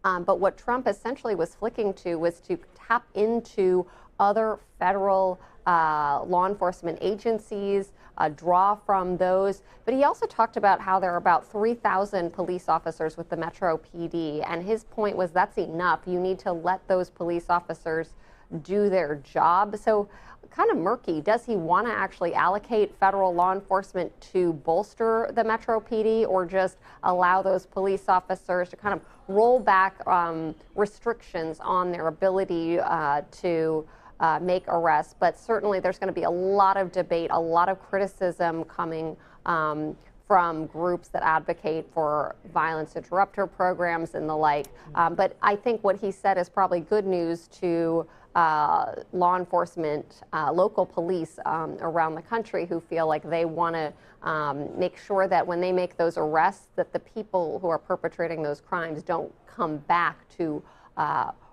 But what Trump essentially was flicking to was to tap into other federal law enforcement agencies, draw from those. But he also talked about how there are about 3,000 police officers with the Metro PD. And his point was that's enough. You need to let those police officers do their job. So kind of murky. Does he want to actually allocate federal law enforcement to bolster the Metro PD, or just allow those police officers to kind of roll back restrictions on their ability to make arrests? But certainly there's going to be a lot of debate, a lot of criticism coming from groups that advocate for violence interrupter programs and the like. But I think what he said is probably good news to law enforcement, local police around the country who feel like they want to make sure that when they make those arrests, that the people who are perpetrating those crimes don't come back to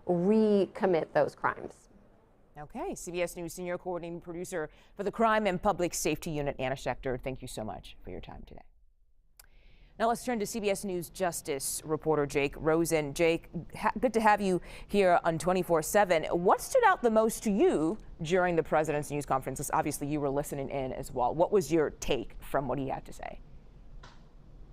recommit those crimes. Okay, CBS News senior coordinating producer for the Crime and Public Safety Unit, Anna Schechter, thank you so much for your time today. Now let's turn to CBS News Justice reporter Jake Rosen. Jake, good to have you here on 24/7. What stood out the most to you during the president's news conference? Obviously, you were listening in as well. What was your take from what he had to say?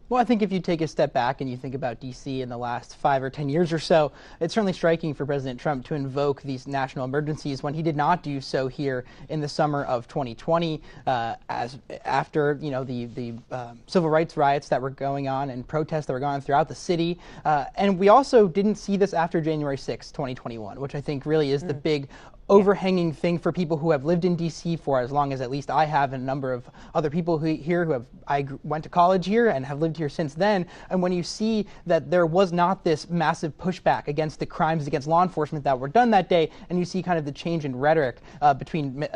Well, I think if you take a step back and you think about D.C. in the last 5 or 10 years or so, it's certainly striking for President Trump to invoke these national emergencies when he did not do so here in the summer of 2020, as after the civil rights riots that were going on and protests that were going on throughout the city. And we also didn't see this after January 6, 2021, which I think really is the big overhanging thing for people who have lived in D.C. for as long as at least I have, and a number of other people I went to college here and have lived here since then. And when you see that there was not this massive pushback against the crimes against law enforcement that were done that day, and you see kind of the change in rhetoric between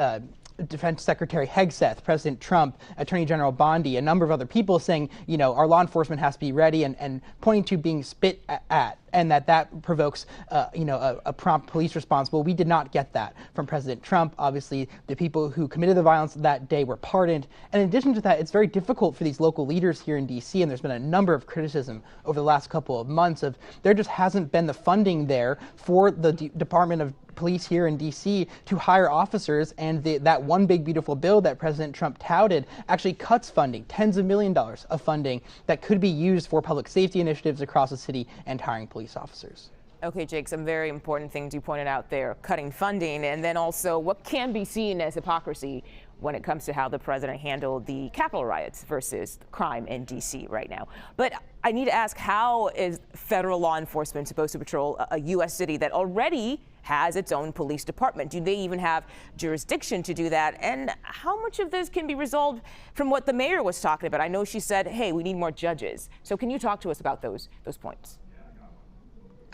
Defense Secretary Hegseth, President Trump, Attorney General Bondi, a number of other people saying, our law enforcement has to be ready, and pointing to being spit at, and that provokes, a prompt police response. Well, we did not get that from President Trump. Obviously, the people who committed the violence that day were pardoned. And in addition to that, it's very difficult for these local leaders here in D.C., and there's been a number of criticism over the last couple of months of there just hasn't been the funding there for the Department of police here in D.C. to hire officers, and that one big beautiful bill that President Trump touted actually cuts funding, tens of millions of dollars of funding that could be used for public safety initiatives across the city and hiring police officers. Okay, Jake, some very important things you pointed out there, cutting funding, and then also what can be seen as hypocrisy when it comes to how the president handled the Capitol riots versus crime in D.C. right now. But I need to ask, how is federal law enforcement supposed to patrol a U.S. city that already has its own police department? Do they even have jurisdiction to do that? And how much of this can be resolved from what the mayor was talking about? I know she said, hey, we need more judges. So can you talk to us about those points?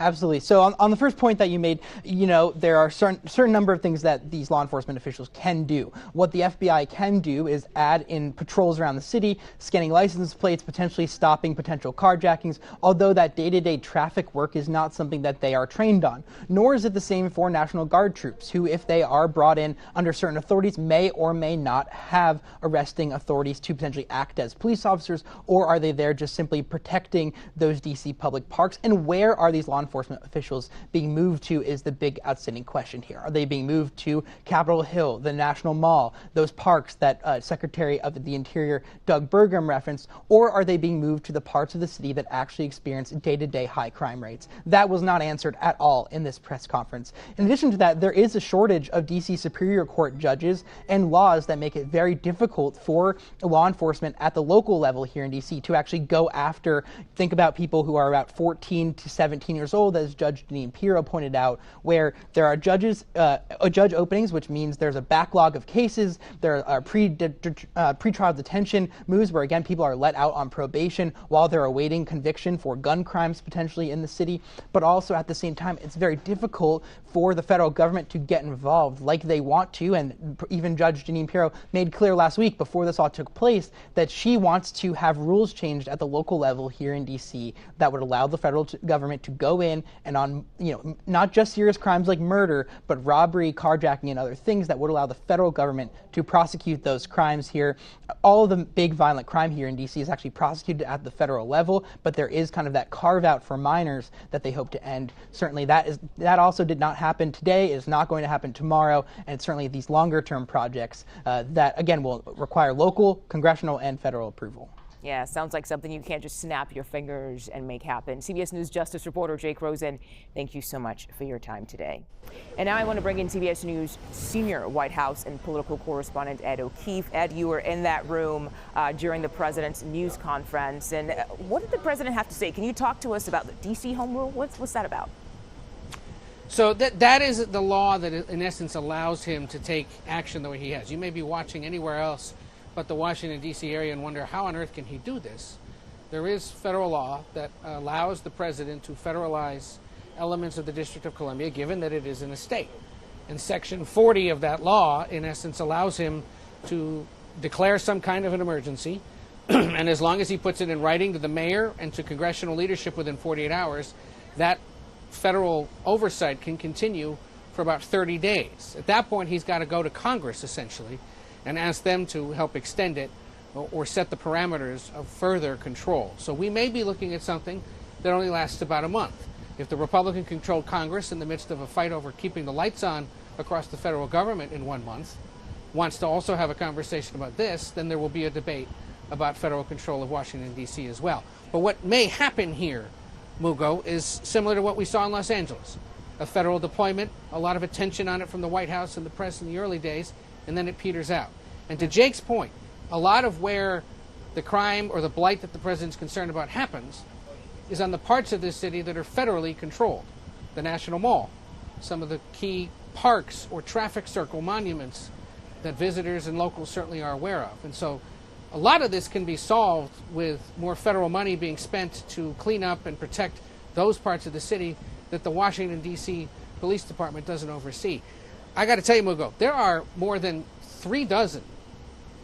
Absolutely. So on the first point that you made, there are certain number of things that these law enforcement officials can do. What the FBI can do is add in patrols around the city, scanning license plates, potentially stopping potential carjackings, although that day-to-day traffic work is not something that they are trained on. Nor is it the same for National Guard troops, who, if they are brought in under certain authorities, may or may not have arresting authorities to potentially act as police officers, or are they there just simply protecting those D.C. public parks? And where are these law enforcement officials being moved to is the big outstanding question here. Are they being moved to Capitol Hill, the National Mall, those parks that Secretary of the Interior Doug Burgum referenced, or are they being moved to the parts of the city that actually experience day-to-day high crime rates? That was not answered at all in this press conference. In addition to that, there is a shortage of D.C. Superior Court judges and laws that make it very difficult for law enforcement at the local level here in D.C. to actually go after, think about people who are about 14 to 17 years old, as Judge Janine Piro pointed out, where there are judge openings, which means there's a backlog of cases. There are pre-trial detention moves where, again, people are let out on probation while they're awaiting conviction for gun crimes potentially in the city. But also at the same time, it's very difficult for the federal government to get involved like they want to. And even Judge Janine Piro made clear last week, before this all took place, that she wants to have rules changed at the local level here in D.C. that would allow the federal government to go in and on, not just serious crimes like murder, but robbery, carjacking, and other things that would allow the federal government to prosecute those crimes here. All of the big violent crime here in D.C. is actually prosecuted at the federal level, but there is kind of that carve out for minors that they hope to end. Certainly that also did not happen today. It is not going to happen tomorrow, and certainly these longer term projects that, again, will require local, congressional, and federal approval. Yeah, sounds like something you can't just snap your fingers and make happen. CBS News Justice reporter Jake Rosen, thank you so much for your time today. And now I want to bring in CBS News senior White House and political correspondent Ed O'Keefe. Ed, you were in that room during the president's news conference. And what did the president have to say? Can you talk to us about the D.C. home rule? What's that about? So that is the law that, in essence, allows him to take action the way he has. You may be watching anywhere else but the Washington, D.C. area and wonder how on earth can he do this. There is federal law that allows the president to federalize elements of the District of Columbia, given that it is in a state. And Section 40 of that law, in essence, allows him to declare some kind of an emergency, and as long as he puts it in writing to the mayor and to congressional leadership within 48 hours, that federal oversight can continue for about 30 days. At that point, he's got to go to Congress, essentially, and ask them to help extend it or set the parameters of further control. So we may be looking at something that only lasts about a month. If the Republican-controlled Congress, in the midst of a fight over keeping the lights on across the federal government in 1 month, wants to also have a conversation about this, then there will be a debate about federal control of Washington, D.C. as well. But what may happen here, Mugo, is similar to what we saw in Los Angeles. A federal deployment, a lot of attention on it from the White House and the press in the early days, and then it peters out. And to Jake's point, a lot of where the crime or the blight that the president's concerned about happens is on the parts of this city that are federally controlled. The National Mall, some of the key parks or traffic circle monuments that visitors and locals certainly are aware of. And so a lot of this can be solved with more federal money being spent to clean up and protect those parts of the city that the Washington, D.C. Police Department doesn't oversee. I got to tell you, Mugo, there are more than 36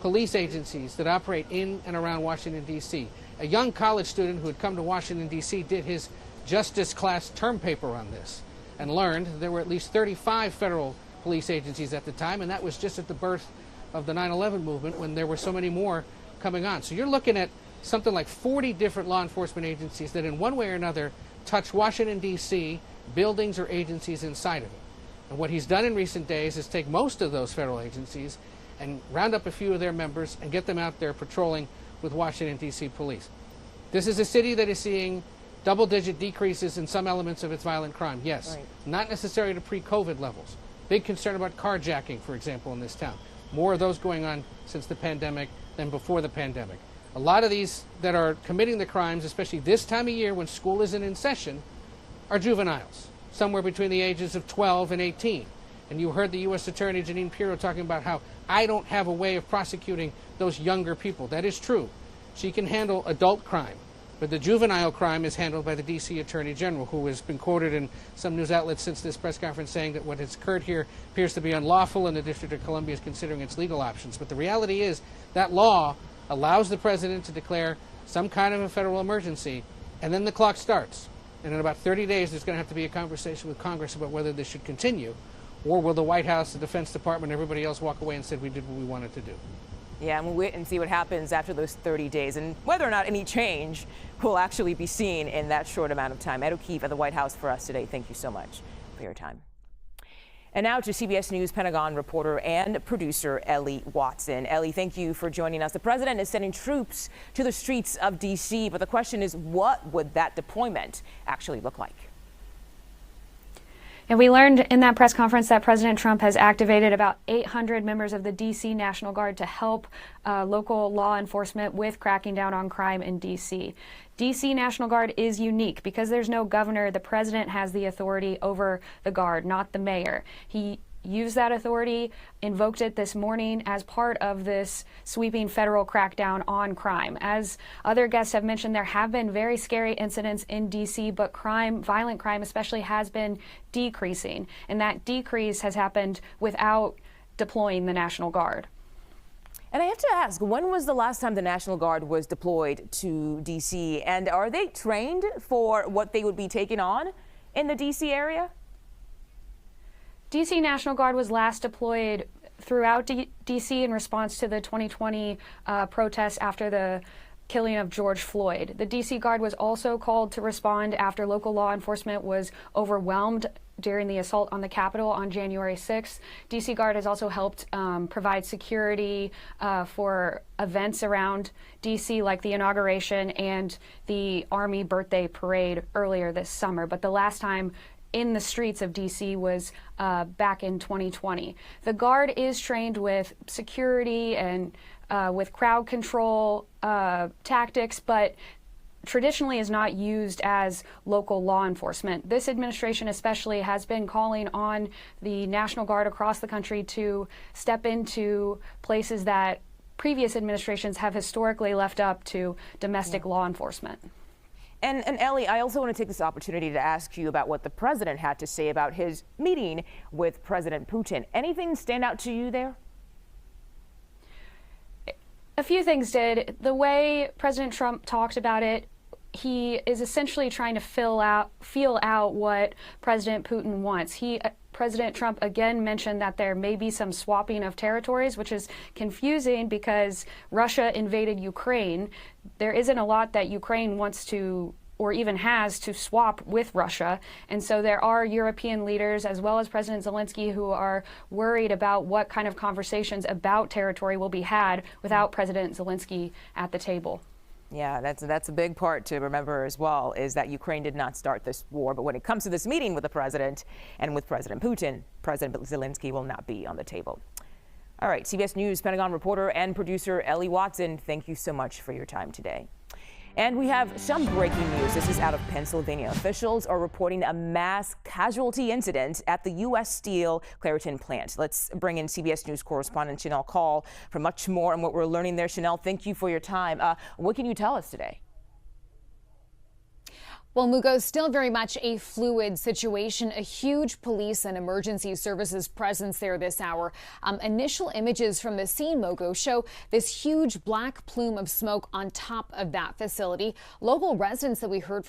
police agencies that operate in and around Washington, D.C. A young college student who had come to Washington, D.C. did his justice class term paper on this and learned there were at least 35 federal police agencies at the time, and that was just at the birth of the 9/11 movement when there were so many more coming on. So you're looking at something like 40 different law enforcement agencies that in one way or another touch Washington, D.C., buildings or agencies inside of it. And what he's done in recent days is take most of those federal agencies and round up a few of their members and get them out there patrolling with Washington, D.C. police. This is a city that is seeing double-digit decreases in some elements of its violent crime. Yes, Right. not necessarily to pre-COVID levels. Big concern about carjacking, for example, in this town. More of those going on since the pandemic than before the pandemic. A lot of these that are committing the crimes, especially this time of year when school isn't in session, are juveniles, somewhere between the ages of 12 and 18. And you heard the U.S. Attorney Janine Piro talking about how I don't have a way of prosecuting those younger people. That is true. She can handle adult crime, but the juvenile crime is handled by the D.C. Attorney General, who has been quoted in some news outlets since this press conference saying that what has occurred here appears to be unlawful and the District of Columbia is considering its legal options. But the reality is that law allows the president to declare some kind of a federal emergency, and then the clock starts. And in about 30 days, there's going to have to be a conversation with Congress about whether this should continue, or will the White House, the Defense Department, everybody else walk away and say we did what we wanted to do. Yeah, and we'll wait and see what happens after those 30 days and whether or not any change will actually be seen in that short amount of time. Ed O'Keefe at the White House for us today. Thank you so much for your time. And now to CBS News Pentagon reporter and producer Ellie Watson. Ellie, thank you for joining us. The president is sending troops to the streets of D.C., but the question is, what would that deployment actually look like? And we learned in that press conference that President Trump has activated about 800 members of the D.C. National Guard to help local law enforcement with cracking down on crime in D.C. D.C. National Guard is unique because there's no governor. The president has the authority over the Guard, not the mayor. He used that authority, invoked it this morning as part of this sweeping federal crackdown on crime. As other guests have mentioned, there have been very scary incidents in D.C., but crime, violent crime especially, has been decreasing. And that decrease has happened without deploying the National Guard. And I have to ask, when was the last time the National Guard was deployed to D.C.? And are they trained for what they would be taking on in the D.C. area? D.C. National Guard was last deployed throughout D.C. in response to the 2020 protests after the killing of George Floyd. The D.C. Guard was also called to respond after local law enforcement was overwhelmed during the assault on the Capitol on January 6th. D.C. Guard has also helped provide security for events around D.C., like the inauguration and the Army birthday parade earlier this summer. But the last time in the streets of D.C. was back in 2020. The Guard is trained with security and with crowd control tactics, but traditionally is not used as local law enforcement. This administration especially has been calling on the National Guard across the country to step into places that previous administrations have historically left up to domestic law enforcement. And Ellie, I also want to take this opportunity to ask you about what the president had to say about his meeting with President Putin. Anything stand out to you there? A few things did. The way President Trump talked about it, he is essentially trying to feel out what President Putin wants. President Trump again mentioned that there may be some swapping of territories, which is confusing because Russia invaded Ukraine. There isn't a lot that Ukraine wants to or even has to swap with Russia. And so there are European leaders as well as President Zelensky who are worried about what kind of conversations about territory will be had without President Zelensky at the table. Yeah, that's a big part to remember as well, is that Ukraine did not start this war. But when it comes to this meeting with the president and with President Putin, President Zelensky will not be on the table. All right, CBS News Pentagon reporter and producer Ellie Watson, thank you so much for your time today. And we have some breaking news. This is out of Pennsylvania. Officials are reporting a mass casualty incident at the U.S. Steel Clairton plant. Let's bring in CBS News correspondent Chanel Call for much more on what we're learning there. Chanel, thank you for your time. What can you tell us today? Well, Mugo, still very much a fluid situation, a huge police and emergency services presence there this hour. Initial images from the scene, Mugo, show this huge black plume of smoke on top of that facility. Local residents that we heard from